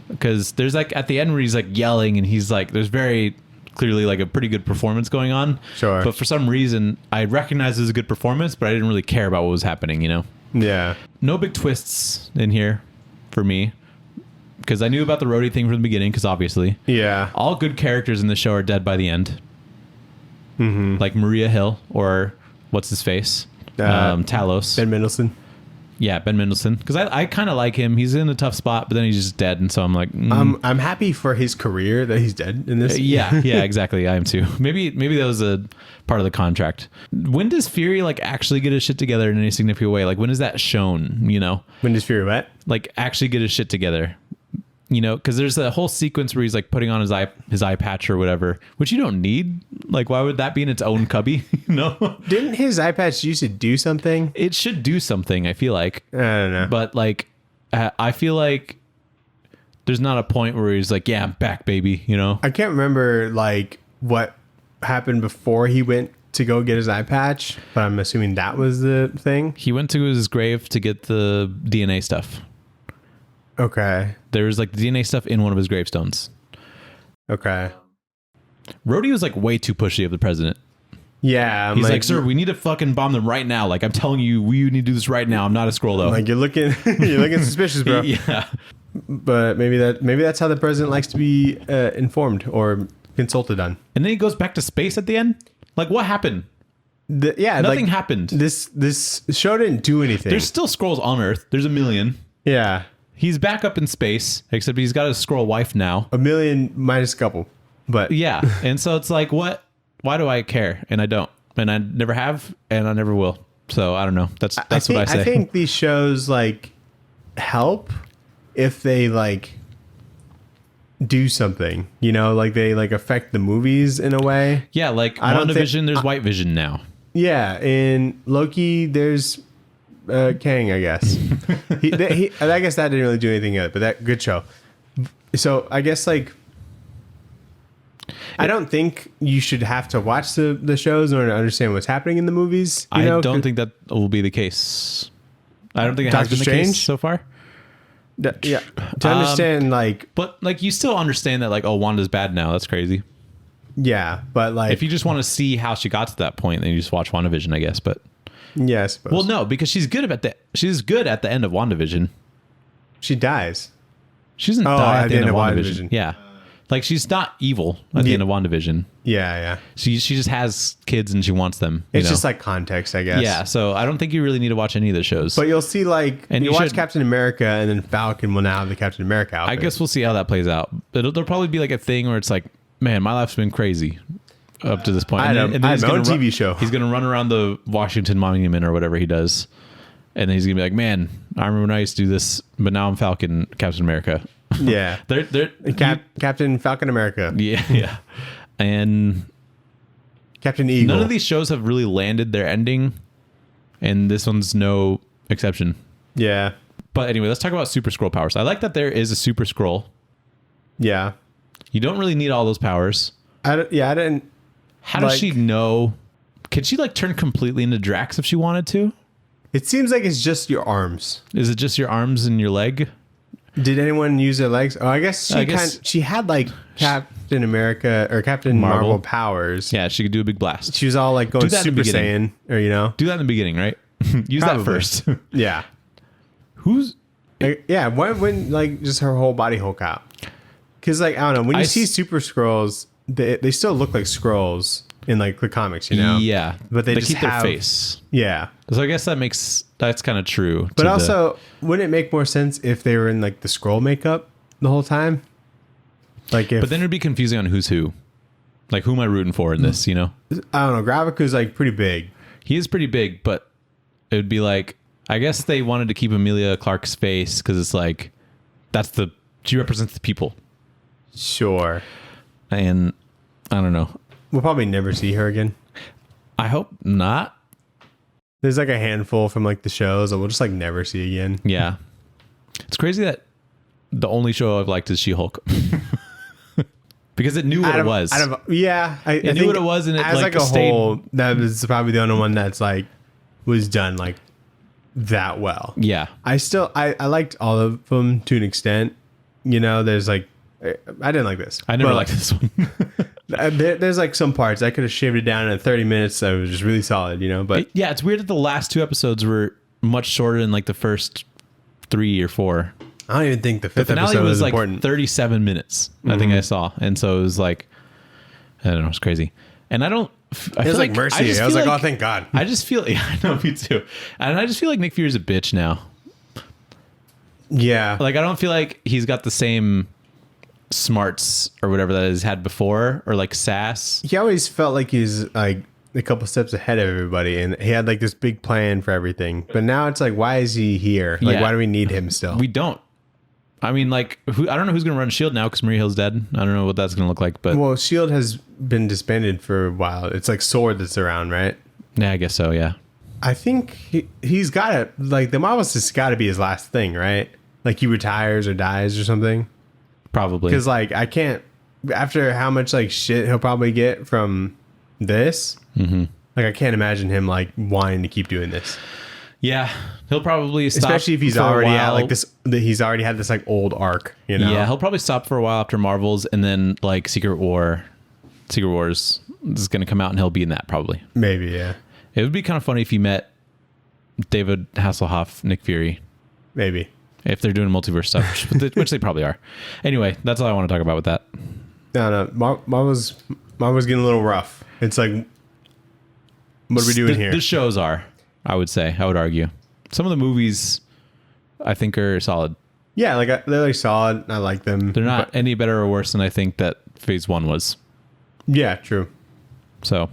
Speaker 2: Because there's like at the end where he's like yelling, and he's like, there's very clearly like a pretty good performance going on.
Speaker 1: Sure.
Speaker 2: But for some reason, I recognized it as a good performance, but I didn't really care about what was happening, you know?
Speaker 1: Yeah.
Speaker 2: No big twists in here for me. Because I knew about the roadie thing from the beginning, because obviously.
Speaker 1: Yeah.
Speaker 2: All good characters in the show are dead by the end. Like Maria Hill, or what's his face? Talos.
Speaker 1: Ben Mendelsohn.
Speaker 2: Yeah, Ben Mendelsohn. Because I kind of like him. He's in a tough spot, but then he's just dead. And so I'm like,
Speaker 1: I'm happy for his career that he's dead in this.
Speaker 2: yeah, exactly. I am too. Maybe that was a part of the contract. When does Fury like actually get his shit together in any significant way? Like when is that shown, you know?
Speaker 1: When does Fury what?
Speaker 2: Like actually get his shit together. You know, because there's a whole sequence where he's like putting on his eye patch or whatever, which you don't need. Like, why would that be in its own cubby? No,
Speaker 1: Didn't his eye patch used to do something?
Speaker 2: it should do something. I feel like,
Speaker 1: I don't know.
Speaker 2: but like, I feel like there's not a point where he's like, "Yeah, I'm back, baby." You know?
Speaker 1: I can't remember like what happened before he went to go get his eye patch, but I'm assuming that was the thing.
Speaker 2: He went to his grave to get the DNA stuff.
Speaker 1: Okay.
Speaker 2: There was like the DNA stuff in one of his gravestones.
Speaker 1: Okay.
Speaker 2: Rhodey was like way too pushy of the president.
Speaker 1: Yeah. I'm
Speaker 2: He's like, "Sir, we need to fucking bomb them right now. Like, I'm telling you, we need to do this right now. I'm not a scroll though."
Speaker 1: like you're looking suspicious, bro.
Speaker 2: Yeah.
Speaker 1: But maybe that's how the president likes to be informed or consulted on.
Speaker 2: And then he goes back to space at the end. Like, what happened? Nothing happened.
Speaker 1: This show didn't do anything.
Speaker 2: There's still scrolls on Earth. There's a million.
Speaker 1: Yeah.
Speaker 2: He's back up in space, except he's got a scroll wife now.
Speaker 1: A million minus a couple. But
Speaker 2: Yeah. And so it's like, what? Why do I care? And I don't. And I never have, and I never will. So I don't know. That's what I say.
Speaker 1: I think these shows like help if they like do something, you know, like they like affect the movies in a way.
Speaker 2: Yeah, like
Speaker 1: I don't think-
Speaker 2: WandaVision, there's White Vision now.
Speaker 1: Yeah, in Loki, there's Kang, I guess. I guess that didn't really do anything yet, but that good show. So I guess like I don't think you should have to watch the shows in order to understand what's happening in the movies.
Speaker 2: I don't think that will be the case. I don't think it has
Speaker 1: Doctor
Speaker 2: been the
Speaker 1: Strange?
Speaker 2: case so far.
Speaker 1: Yeah, to understand,
Speaker 2: But like, you still understand that, like, oh, Wanda's bad now. That's crazy.
Speaker 1: yeah, but like,
Speaker 2: If you just want to see how she got to that point, then you just watch WandaVision, I guess. But
Speaker 1: yeah, I suppose.
Speaker 2: well, no, because she's good at the end of WandaVision.
Speaker 1: she dies.
Speaker 2: She doesn't die at the end of WandaVision. Yeah, like, she's not evil at the end of WandaVision.
Speaker 1: Yeah.
Speaker 2: She just has kids and she wants them.
Speaker 1: It's just like context, I guess.
Speaker 2: yeah. So I don't think you really need to watch any of the shows.
Speaker 1: But you'll see, like,
Speaker 2: And
Speaker 1: you
Speaker 2: you
Speaker 1: watch
Speaker 2: should-
Speaker 1: Captain America, and then Falcon will now have the Captain America
Speaker 2: I
Speaker 1: outfit.
Speaker 2: guess we'll see how that plays out. There'll probably be like a thing where it's like, man, my life's been crazy up to this point.
Speaker 1: I had
Speaker 2: he's
Speaker 1: my own
Speaker 2: gonna
Speaker 1: TV show.
Speaker 2: He's gonna run around the Washington Monument or whatever he does, and then he's gonna be like, man, I remember when I used to do this, but now I'm Falcon, Captain America.
Speaker 1: Yeah.
Speaker 2: They're
Speaker 1: Captain Falcon America.
Speaker 2: yeah, and
Speaker 1: Captain Eagle.
Speaker 2: none of these shows have really landed their ending, and this one's no exception.
Speaker 1: Yeah.
Speaker 2: But anyway, let's talk about Super Scroll powers. I like that there is a Super Scroll.
Speaker 1: Yeah.
Speaker 2: You don't really need all those powers.
Speaker 1: I didn't.
Speaker 2: How does
Speaker 1: Like-
Speaker 2: she know? Can she like turn completely into Drax if she wanted to?
Speaker 1: It seems like it's just your arms.
Speaker 2: Is it just your arms and your leg?
Speaker 1: Did anyone use their legs? Oh, I guess she had like Captain America or Captain Marvel powers.
Speaker 2: Yeah, she could do a big blast.
Speaker 1: She was all like going
Speaker 2: Do that in the
Speaker 1: Super Saiyan, or
Speaker 2: Do that in the beginning, right? Use
Speaker 1: Probably.
Speaker 2: that first.
Speaker 1: yeah.
Speaker 2: Who's
Speaker 1: Like, yeah, when like just her whole body Hulk out. Because like, I don't know, when you see Super Scrolls, they still look like Scrolls in like the comics,
Speaker 2: Yeah,
Speaker 1: But they just
Speaker 2: keep
Speaker 1: have-
Speaker 2: their face.
Speaker 1: Yeah.
Speaker 2: So I guess that's kind of true.
Speaker 1: But also, wouldn't it make more sense if they were in like the Scroll makeup the whole time? Like if
Speaker 2: but then it'd be confusing on who's who. Like, who am I rooting for in this? You know,
Speaker 1: I don't know, Graviku's like pretty big.
Speaker 2: he is pretty big, but it would be like, I guess they wanted to keep Emilia Clarke's face because it's like she represents the people,
Speaker 1: Sure.
Speaker 2: and I don't know.
Speaker 1: We'll probably never see her again.
Speaker 2: I hope not.
Speaker 1: There's like a handful from like the shows that we'll just like never see again.
Speaker 2: Yeah. It's crazy that the only show I've liked is She-Hulk. Because it knew what it was.
Speaker 1: I
Speaker 2: It knew
Speaker 1: think
Speaker 2: what it was, and it
Speaker 1: as like a
Speaker 2: stayed.
Speaker 1: whole, that was probably the only one that's like was done like that well.
Speaker 2: Yeah.
Speaker 1: I liked all of them to an extent. There's like I didn't like this.
Speaker 2: I never
Speaker 1: But,
Speaker 2: liked this one.
Speaker 1: there's like some parts I could have shaved it down in 30 minutes. So it was just really solid, But
Speaker 2: Yeah, it's weird that the last two episodes were much shorter than like the first 3 or 4.
Speaker 1: I don't even think the fifth
Speaker 2: Finale
Speaker 1: episode
Speaker 2: was
Speaker 1: was
Speaker 2: like
Speaker 1: important.
Speaker 2: 37 minutes, I think I saw. And so it was like, I don't know, it's crazy. And I
Speaker 1: It was like Mercy. I was like, oh, thank God.
Speaker 2: I just feel, yeah, I know, me too. And I just feel like Nick Fury's a bitch now.
Speaker 1: Yeah.
Speaker 2: Like, I don't feel like he's got the same smarts or whatever that he's had before, or like sass.
Speaker 1: He always felt like he's like a couple steps ahead of everybody, and he had like this big plan for everything. But now it's like, why is he here? Like,
Speaker 2: Yeah.
Speaker 1: why do we need him still?
Speaker 2: We don't. I mean, like, I don't know who's going to run S.H.I.E.L.D. now because Maria Hill's dead. I don't know what that's going to look like, but
Speaker 1: Well, Shield has been disbanded for a while. It's like Sword that's around, right?
Speaker 2: yeah, I guess so, yeah.
Speaker 1: I think he's got to like the Marvels has got to be his last thing, right? Like he retires or dies or something.
Speaker 2: Probably.
Speaker 1: Because like I can't after how much like shit he'll probably get from this. Mm-hmm. Like I can't imagine him like wanting to keep doing this.
Speaker 2: Yeah, he'll probably stop.
Speaker 1: Especially if he's
Speaker 2: for a
Speaker 1: already at
Speaker 2: while.
Speaker 1: like this. He's already had this like old arc,
Speaker 2: Yeah, he'll probably stop for a while after Marvels, and then like Secret Wars is going to come out, and he'll be in that probably.
Speaker 1: Maybe, yeah.
Speaker 2: It would be kind of funny if you met David Hasselhoff, Nick Fury,
Speaker 1: Maybe.
Speaker 2: if they're doing multiverse stuff, which they probably are. Anyway, that's all I want to talk about with that.
Speaker 1: No. Marvel's getting a little rough. It's like, what are we doing here?
Speaker 2: The shows are, I would argue. Some of the movies, I think, are solid.
Speaker 1: Yeah, like they're like solid. I like them.
Speaker 2: They're not
Speaker 1: but-
Speaker 2: any better or worse than I think that Phase 1 was.
Speaker 1: Yeah, true.
Speaker 2: So,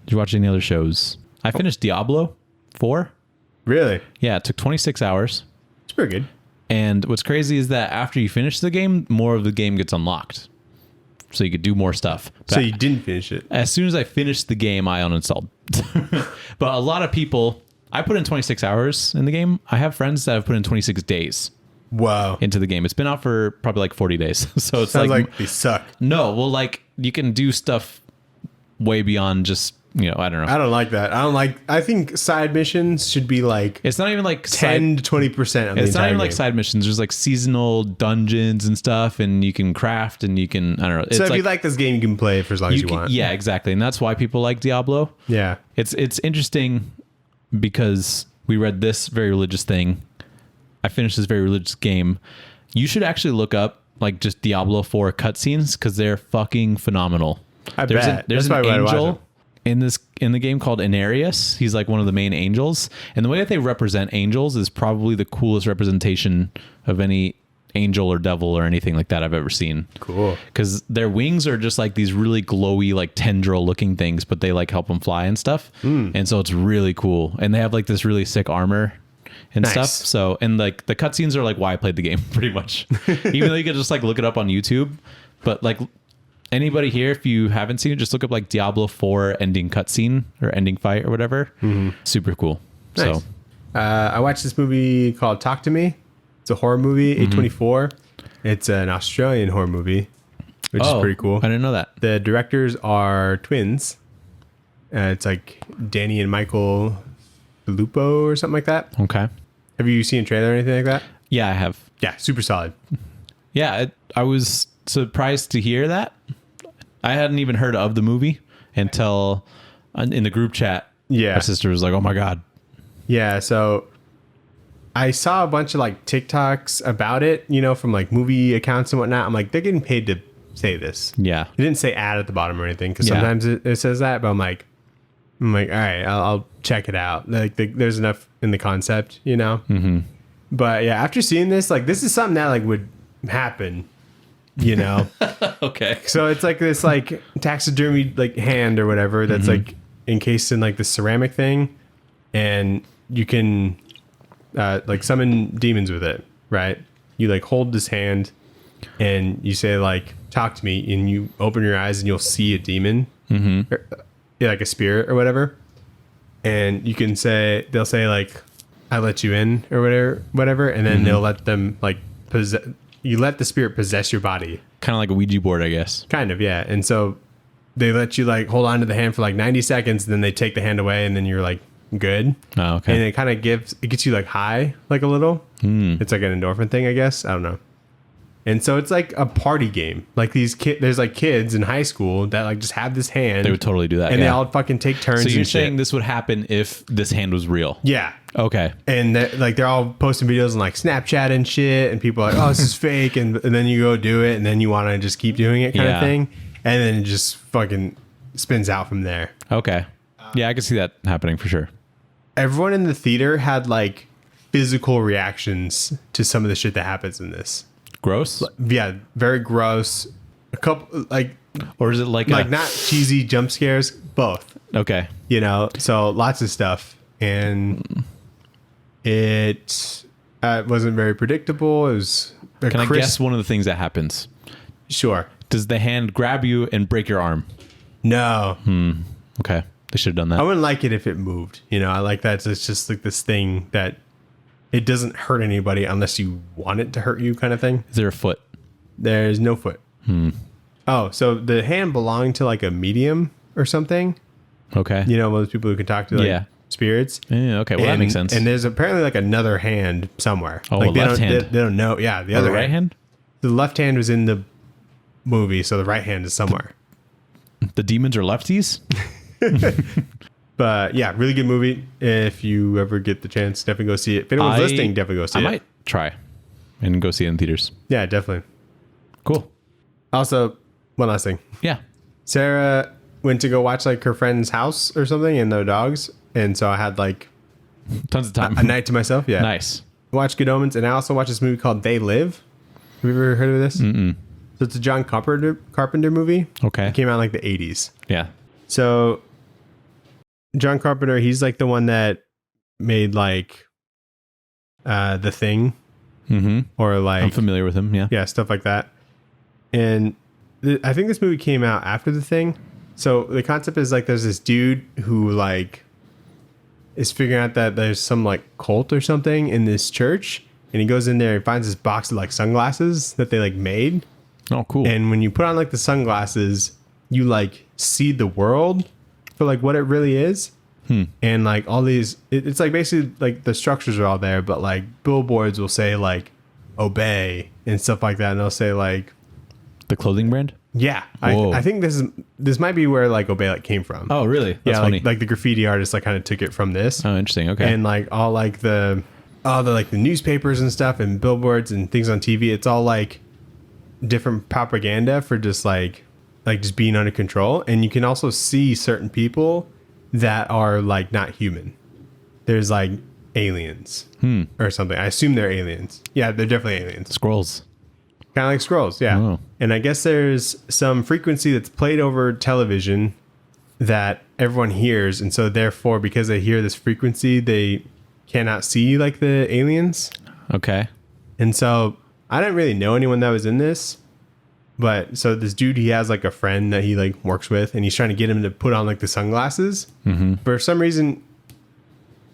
Speaker 2: did you watch any other shows? I finished Diablo 4.
Speaker 1: Really,
Speaker 2: Yeah, it took 26 hours.
Speaker 1: it's pretty good.
Speaker 2: And what's crazy is that after you finish the game, more of the game gets unlocked. So you could do more stuff.
Speaker 1: So you didn't finish it.
Speaker 2: As soon as I finished the game, I uninstalled. But a lot of people, I put in 26 hours in the game. I have friends that have put in 26 days
Speaker 1: Wow.
Speaker 2: into the game. It's been out for probably like 40 days. So it's
Speaker 1: Sounds like they suck.
Speaker 2: no, well, like you can do stuff way beyond just, I don't know.
Speaker 1: I don't like that. I think side missions should be like
Speaker 2: It's not even like
Speaker 1: 10 to 20% of the entire
Speaker 2: It's not even like
Speaker 1: game.
Speaker 2: side missions. There's like seasonal dungeons and stuff, and you can craft and you can, I don't know. It's
Speaker 1: So if you like this game, you can play it for as long as you want.
Speaker 2: Yeah, exactly. And that's why people like Diablo.
Speaker 1: Yeah.
Speaker 2: It's interesting because we read this very religious thing. I finished this very religious game. You should actually look up like just Diablo 4 cutscenes because they're fucking phenomenal.
Speaker 1: I
Speaker 2: There's
Speaker 1: bet.
Speaker 2: there's
Speaker 1: That's
Speaker 2: an
Speaker 1: probably why I watch
Speaker 2: angel in the game called Anarius. He's like one of the main angels, and the way that they represent angels is probably the coolest representation of any angel or devil or anything like that I've ever seen.
Speaker 1: Cool.
Speaker 2: Because their wings are just like these really glowy, like tendril looking things, but they like help them fly and stuff. And so it's really cool. And they have like this really sick armor and stuff. So, and like the cutscenes are like why I played the game pretty much. Even though you could just like look it up on YouTube, but like anybody here, if you haven't seen it, just look up like Diablo 4 ending cutscene or ending fight or whatever. Super cool.
Speaker 1: Nice.
Speaker 2: So
Speaker 1: I watched this movie called Talk to Me. It's a horror movie, A24. It's an Australian horror movie, which is pretty cool.
Speaker 2: I didn't know that.
Speaker 1: The directors are twins. It's like Danny and Michael Filippo or something like that.
Speaker 2: Okay.
Speaker 1: Have you seen a trailer or anything like that?
Speaker 2: Yeah, I have.
Speaker 1: Yeah, super solid.
Speaker 2: Yeah, I was surprised to hear that. I hadn't even heard of the movie until in the group chat.
Speaker 1: Yeah.
Speaker 2: My sister was like, "Oh my god."
Speaker 1: Yeah, so I saw a bunch of like TikToks about it, from like movie accounts and whatnot. I'm like, they're getting paid to say this.
Speaker 2: Yeah.
Speaker 1: It didn't say ad at the bottom or anything because
Speaker 2: Yeah.
Speaker 1: sometimes it says that, but I'm like, all right, I'll check it out. Like, there's enough in the concept, Mm-hmm. But yeah, after seeing this, like, this is something that like would happen,
Speaker 2: Okay.
Speaker 1: So it's like this like taxidermy like hand or whatever that's like encased in like the ceramic thing, and you can like summon demons with it, right? You like hold this hand and you say like, talk to me, and you open your eyes and you'll see a demon, or, like a spirit or whatever. And you can say, they'll say like, I let you in or whatever. And then they'll let them like you let the spirit possess your body.
Speaker 2: Kind of like a Ouija board, I guess.
Speaker 1: Kind of, yeah. And so they let you like hold on to the hand for like 90 seconds, and then they take the hand away, and then you're like good.
Speaker 2: Oh, okay.
Speaker 1: And it kind of gets you like high, like a little. It's like an endorphin thing, I guess. I don't know. And so it's like a party game. Like there's like kids in high school that like just have this hand.
Speaker 2: They would totally do that.
Speaker 1: And
Speaker 2: yeah.
Speaker 1: they all fucking take turns.
Speaker 2: So you're
Speaker 1: and
Speaker 2: saying
Speaker 1: shit.
Speaker 2: this would happen if this hand was real?
Speaker 1: Yeah.
Speaker 2: Okay.
Speaker 1: And they're all posting videos on like Snapchat and shit, and people are like, oh, this is fake, and then you go do it, and then you want to just keep doing it kind of thing, and then it just fucking spins out from there.
Speaker 2: Okay. Yeah, I can see that happening for sure.
Speaker 1: Everyone in the theater had like physical reactions to some of the shit that happens in this.
Speaker 2: Gross?
Speaker 1: Yeah, very gross. A couple like,
Speaker 2: Or is it like
Speaker 1: not cheesy jump scares, both.
Speaker 2: Okay.
Speaker 1: So lots of stuff, and it wasn't very predictable. It was
Speaker 2: Can I guess one of the things that happens?
Speaker 1: Sure.
Speaker 2: Does the hand grab you and break your arm?
Speaker 1: No.
Speaker 2: Okay. They should have done that.
Speaker 1: I wouldn't like it if it moved. I like that. It's just like this thing that it doesn't hurt anybody unless you want it to hurt you kind of thing.
Speaker 2: Is there a foot?
Speaker 1: There's no foot. Oh, so the hand belonged to like a medium or something.
Speaker 2: Okay.
Speaker 1: Those people who can talk to like spirits.
Speaker 2: Yeah, okay. Well, that makes sense.
Speaker 1: And there's apparently like another hand somewhere.
Speaker 2: Oh,
Speaker 1: like
Speaker 2: a left hand.
Speaker 1: They don't know. Yeah, the other
Speaker 2: right hand?
Speaker 1: The left hand was in the movie, so the right hand is somewhere.
Speaker 2: The demons are lefties?
Speaker 1: But yeah, really good movie. If you ever get the chance, definitely go see it. If anyone's listening, definitely go see it.
Speaker 2: I might try and go see it in theaters.
Speaker 1: Yeah, definitely.
Speaker 2: Cool.
Speaker 1: Also, one last thing.
Speaker 2: Yeah.
Speaker 1: Sarah went to go watch like her friend's house or something and their dogs. And so I had like
Speaker 2: Tons of time.
Speaker 1: a night to myself. Yeah.
Speaker 2: Nice.
Speaker 1: Watched Good Omens. And I also watched this movie called They Live. Have you ever heard of this? Mm-mm. So it's a John Carpenter movie.
Speaker 2: Okay.
Speaker 1: It came out in like the 80s.
Speaker 2: Yeah.
Speaker 1: So John Carpenter, he's like the one that made like The Thing, or like
Speaker 2: I'm familiar with him. Yeah.
Speaker 1: stuff like that. And I think this movie came out after The Thing. So the concept is like there's this dude who like is figuring out that there's some like cult or something in this church, and he goes in there and finds this box of like sunglasses that they like made.
Speaker 2: Oh, cool.
Speaker 1: And when you put on like the sunglasses, you like see the world for like what it really is. And like all these, it's like basically like the structures are all there, but like billboards will say like obey and stuff like that. And they'll say like
Speaker 2: The clothing brand?
Speaker 1: yeah,
Speaker 2: Whoa.
Speaker 1: I think this might be where like obey like came from.
Speaker 2: Oh, really? That's
Speaker 1: yeah,
Speaker 2: funny.
Speaker 1: like the graffiti artist like kind of took it from this.
Speaker 2: Oh, interesting. Okay.
Speaker 1: And like all the like the newspapers and stuff and billboards and things on TV, it's all like different propaganda for just like just being under control. And you can also see certain people that are like not human. There's like aliens or something. I assume they're aliens. Yeah, they're definitely aliens.
Speaker 2: Scrolls.
Speaker 1: Kind of like scrolls, yeah.
Speaker 2: Oh.
Speaker 1: And I guess there's some frequency that's played over television that everyone hears, and so therefore, because they hear this frequency, they cannot see like the aliens.
Speaker 2: Okay.
Speaker 1: And so I didn't really know anyone that was in this, but so this dude, he has like a friend that he like works with, and he's trying to get him to put on like the sunglasses. For some reason,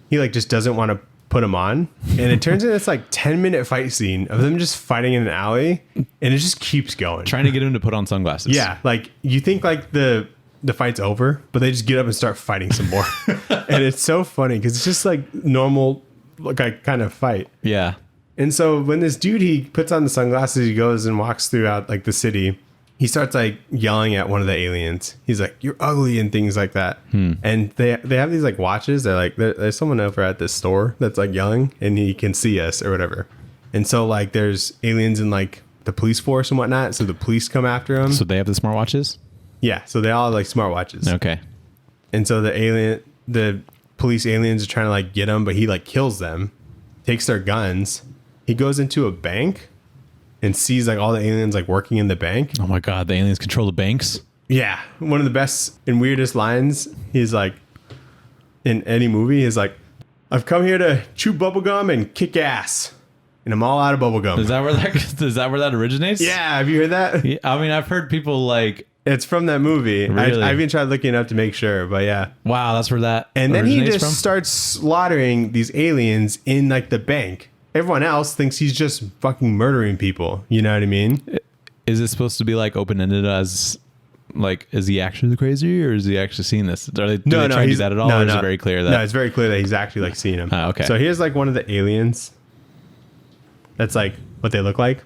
Speaker 1: he like just doesn't want to put them on, and it turns into this like 10-minute fight scene of them just fighting in an alley, and it just keeps going.
Speaker 2: Trying to get him to put on sunglasses.
Speaker 1: Yeah, like you think like the fight's over, but they just get up and start fighting some more. And it's so funny because it's just like normal like kind of fight.
Speaker 2: Yeah.
Speaker 1: And so when this dude, he puts on the sunglasses, he goes and walks throughout like the city, he starts like yelling at one of the aliens. He's like, "You're ugly," and things like that. And they have these like watches. They're like, there's someone over at this store that's like yelling, and he can see us or whatever. And so like there's aliens in like the police force and whatnot. So the police come after him.
Speaker 2: So they have the smartwatches?
Speaker 1: Yeah. So they all have like smartwatches.
Speaker 2: Okay.
Speaker 1: And so the police aliens are trying to like get him, but he like kills them, takes their guns. He goes into a bank and sees like all the aliens like working in the bank.
Speaker 2: Oh my God. The aliens control the banks?
Speaker 1: Yeah. One of the best and weirdest lines he's like in any movie is like, "I've come here to chew bubblegum and kick ass, and I'm all out of bubblegum."
Speaker 2: Is that where that originates?
Speaker 1: Yeah. Have you heard that?
Speaker 2: Yeah, I mean, I've heard people like,
Speaker 1: It's from that movie.
Speaker 2: Really?
Speaker 1: I've even tried looking it up to make sure, but yeah.
Speaker 2: wow, that's where that
Speaker 1: And then he
Speaker 2: originates
Speaker 1: just
Speaker 2: from?
Speaker 1: starts slaughtering these aliens in like the bank. Everyone else thinks he's just fucking murdering people. You know what I mean?
Speaker 2: Is it supposed to be like open-ended as like, is he actually crazy or is he actually seeing this? Do they try to do that at all? Or is it very clear that?
Speaker 1: No, it's very clear that he's actually like seeing him.
Speaker 2: Oh, okay.
Speaker 1: So here's like one of the aliens. That's like what they look like.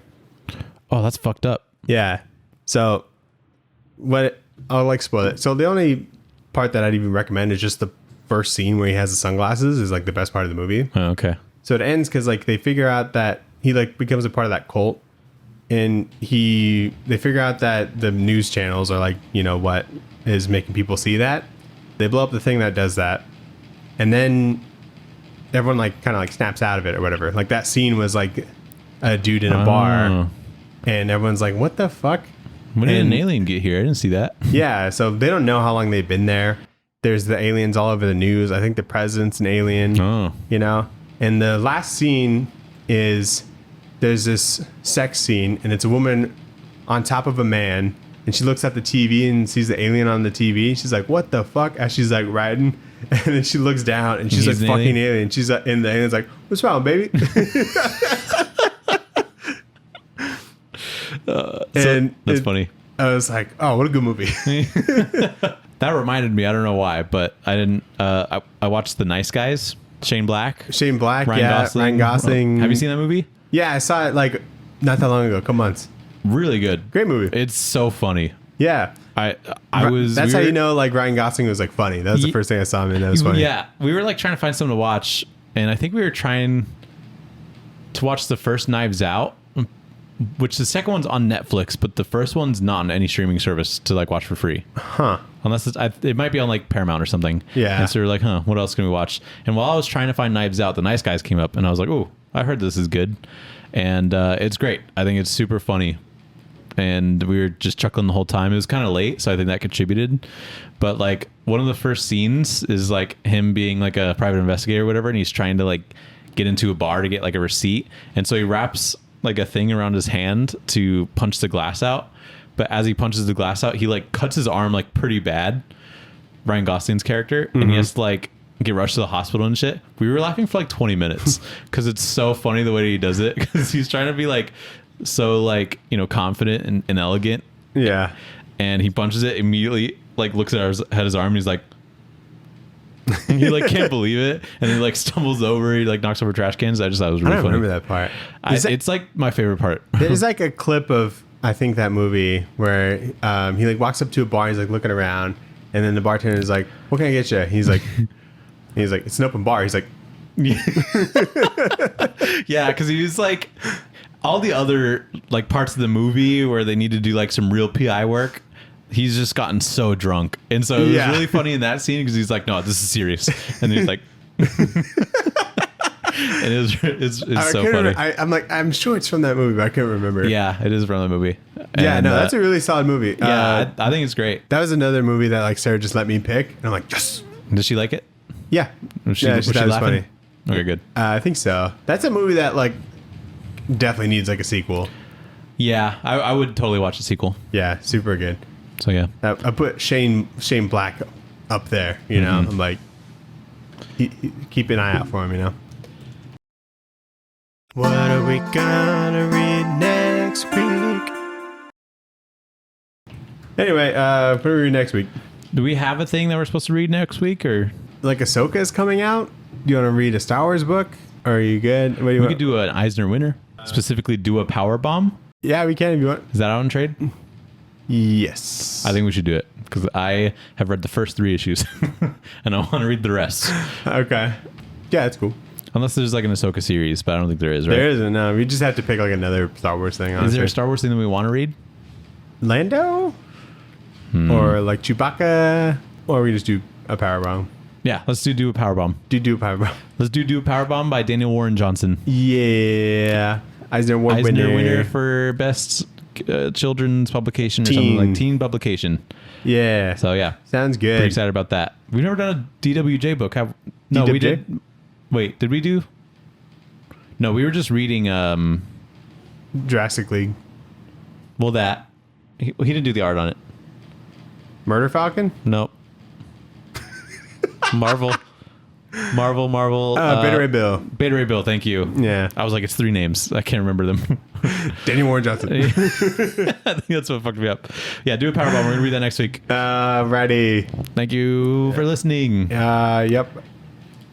Speaker 2: Oh, that's fucked up.
Speaker 1: Yeah. So I'll like spoil it. So the only part that I'd even recommend is just the first scene where he has the sunglasses is like the best part of the movie.
Speaker 2: Oh, okay.
Speaker 1: So it ends because like they figure out that he like becomes a part of that cult, and they figure out that the news channels are like, you know, what is making people see that. They blow up the thing that does that, and then everyone like kind of like snaps out of it or whatever. Like that scene was like a dude in a bar, and everyone's like, "What the fuck?"
Speaker 2: When did an alien get here? I didn't see that.
Speaker 1: Yeah, so they don't know how long they've been there. There's the aliens all over the news. I think the president's an alien.
Speaker 2: Oh.
Speaker 1: You know? And the last scene is there's this sex scene, and it's a woman on top of a man, and she looks at the TV and sees the alien on the TV. She's like, "What the fuck?" As she's like riding, and then she looks down and she's
Speaker 2: He's
Speaker 1: like,
Speaker 2: an
Speaker 1: "Fucking
Speaker 2: alien?
Speaker 1: alien." She's like, and the alien's like, "What's wrong, baby?"
Speaker 2: That's funny.
Speaker 1: I was like, "Oh, what a good movie."
Speaker 2: That reminded me, I don't know why, but I didn't, I watched The Nice Guys, Shane Black.
Speaker 1: Shane Black,
Speaker 2: Ryan Gosling.
Speaker 1: Ryan Gosling.
Speaker 2: Have you seen that movie?
Speaker 1: Yeah, I saw it like not that long ago, a couple months.
Speaker 2: Really good.
Speaker 1: Great movie.
Speaker 2: It's so funny.
Speaker 1: Yeah. That's how you know like Ryan Gosling was like funny. That was the first thing I saw him in. That was funny.
Speaker 2: Yeah. We were like trying to find something to watch, and I think we were trying to watch the first Knives Out, which the second one's on Netflix, but the first one's not on any streaming service to like watch for free.
Speaker 1: Huh.
Speaker 2: Unless it might be on like Paramount or something.
Speaker 1: Yeah.
Speaker 2: And so we're like, what else can we watch? And while I was trying to find Knives Out, The Nice Guys came up, and I was like, oh, I heard this is good. And it's great. I think it's super funny. And we were just chuckling the whole time. It was kind of late, so I think that contributed. But like one of the first scenes is like him being like a private investigator or whatever, and he's trying to like get into a bar to get like a receipt. And so he wraps like a thing around his hand to punch the glass out. But as he punches the glass out, he like cuts his arm like pretty bad. Ryan Gosling's character, and he has to like get rushed to the hospital and shit. We were laughing for like 20 minutes because it's so funny the way he does it, because he's trying to be like so like, you know, confident and elegant.
Speaker 1: Yeah.
Speaker 2: and he punches it immediately. Like looks at his arm. And he's like, and he like can't believe it, and he like stumbles over. He like knocks over trash cans. I just thought it was really
Speaker 1: I don't
Speaker 2: funny.
Speaker 1: remember that part.
Speaker 2: It's like my favorite part.
Speaker 1: There's like a clip of I think that movie where he like walks up to a bar. He's like looking around, and then the bartender is like, "What can I get you?" He's like, "It's an open bar." He's like,
Speaker 2: Yeah, because he was like all the other like parts of the movie where they need to do like some real PI work. He's just gotten so drunk, and so it was really funny in that scene because he's like, "No, this is serious," and he's like, and it's so funny.
Speaker 1: I'm like, I'm sure it's from that movie, but I can't remember.
Speaker 2: Yeah, it is from the movie.
Speaker 1: Yeah,
Speaker 2: And,
Speaker 1: no, that's a really solid movie.
Speaker 2: yeah. I think it's great.
Speaker 1: That was another movie that like Sarah just let me pick, and I'm like, yes.
Speaker 2: Does she like it?
Speaker 1: Yeah.
Speaker 2: Was she
Speaker 1: thought it was
Speaker 2: laughing?
Speaker 1: funny.
Speaker 2: Okay, good.
Speaker 1: I think so. That's a movie that like definitely needs like a sequel.
Speaker 2: Yeah, I would totally watch the sequel.
Speaker 1: Yeah, super good.
Speaker 2: So yeah,
Speaker 1: I put Shane Black up there. You know, I'm like, keep an eye out for him. You know. What are we gonna read next week? Anyway, what are we read next week?
Speaker 2: do we have a thing that we're supposed to read next week, or
Speaker 1: Like Ahsoka is coming out. Do you want to read a Star Wars book? Or are you good? What do you
Speaker 2: we
Speaker 1: want?
Speaker 2: could do an Eisner winner, specifically do a power bomb?
Speaker 1: Yeah, we can if you want.
Speaker 2: Is that out on trade?
Speaker 1: Yes.
Speaker 2: I think we should do it because I have read the first 3 issues and I want to read the rest.
Speaker 1: Okay. Yeah, that's cool.
Speaker 2: Unless there's like an Ahsoka series, but I don't think there is, right?
Speaker 1: There isn't. No, we just have to pick like another Star Wars thing. Honestly.
Speaker 2: Is there a Star Wars thing that we want to read?
Speaker 1: Lando? Or like Chewbacca? Or we just do a power bomb?
Speaker 2: Yeah, let's do a power bomb.
Speaker 1: Do a power bomb.
Speaker 2: Let's do a power bomb by Daniel Warren Johnson.
Speaker 1: Yeah. Eisner Award
Speaker 2: Eisner
Speaker 1: winner.
Speaker 2: winner for best children's publication or something like teen publication.
Speaker 1: Yeah.
Speaker 2: So yeah,
Speaker 1: Sounds good.
Speaker 2: pretty excited about that. We've never done a DWJ book. No, we
Speaker 1: DWJ?
Speaker 2: did. Wait, did we do? No, we were just reading.
Speaker 1: Jurassic League.
Speaker 2: Well, that he didn't do the art on it.
Speaker 1: Murder Falcon?
Speaker 2: Nope. Marvel.
Speaker 1: Beta Ray Bill.
Speaker 2: Beta Ray Bill. Thank you.
Speaker 1: Yeah.
Speaker 2: I was like, it's 3 names. I can't remember them.
Speaker 1: Daniel Warren Johnson.
Speaker 2: I think that's what fucked me up. Yeah, do a power bomb. We're gonna read that next week.
Speaker 1: Righty.
Speaker 2: Thank you for listening.
Speaker 1: Yep.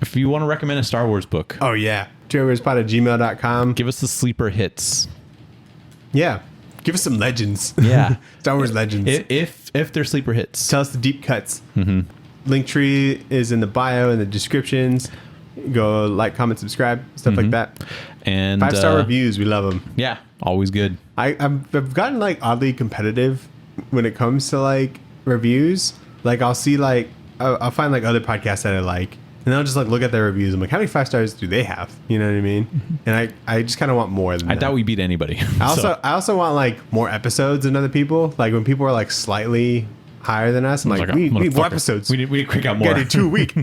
Speaker 2: If you want to recommend a Star Wars book,
Speaker 1: Oh, yeah. TradewaitersPod@gmail.com.
Speaker 2: give us the sleeper hits.
Speaker 1: Yeah. Give us some legends.
Speaker 2: Yeah.
Speaker 1: Star Wars legends.
Speaker 2: If they're sleeper hits.
Speaker 1: Tell us the deep cuts. Linktree is in the bio and the descriptions. Go like, comment, subscribe, stuff like that.
Speaker 2: And
Speaker 1: 5-star reviews. We love them.
Speaker 2: Yeah, always good.
Speaker 1: I've gotten like oddly competitive when it comes to like reviews. Like I'll see like I'll find like other podcasts that I like, and I'll just like look at their reviews. I'm like, how many 5 stars do they have? You know what I mean? And I just kind of want more than
Speaker 2: I
Speaker 1: that.
Speaker 2: doubt we beat anybody.
Speaker 1: I also want like more episodes than other people. Like when people are like slightly higher than us, I'm like, we need more episodes.
Speaker 2: We need to crank out
Speaker 1: We
Speaker 2: more.
Speaker 1: gotta do 2 a week.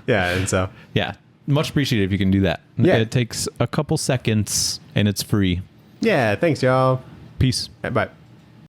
Speaker 1: Yeah, and so
Speaker 2: Yeah, much appreciated if you can do that.
Speaker 1: Yeah.
Speaker 2: It takes a couple seconds and it's free.
Speaker 1: yeah, thanks y'all.
Speaker 2: Peace.
Speaker 1: Bye.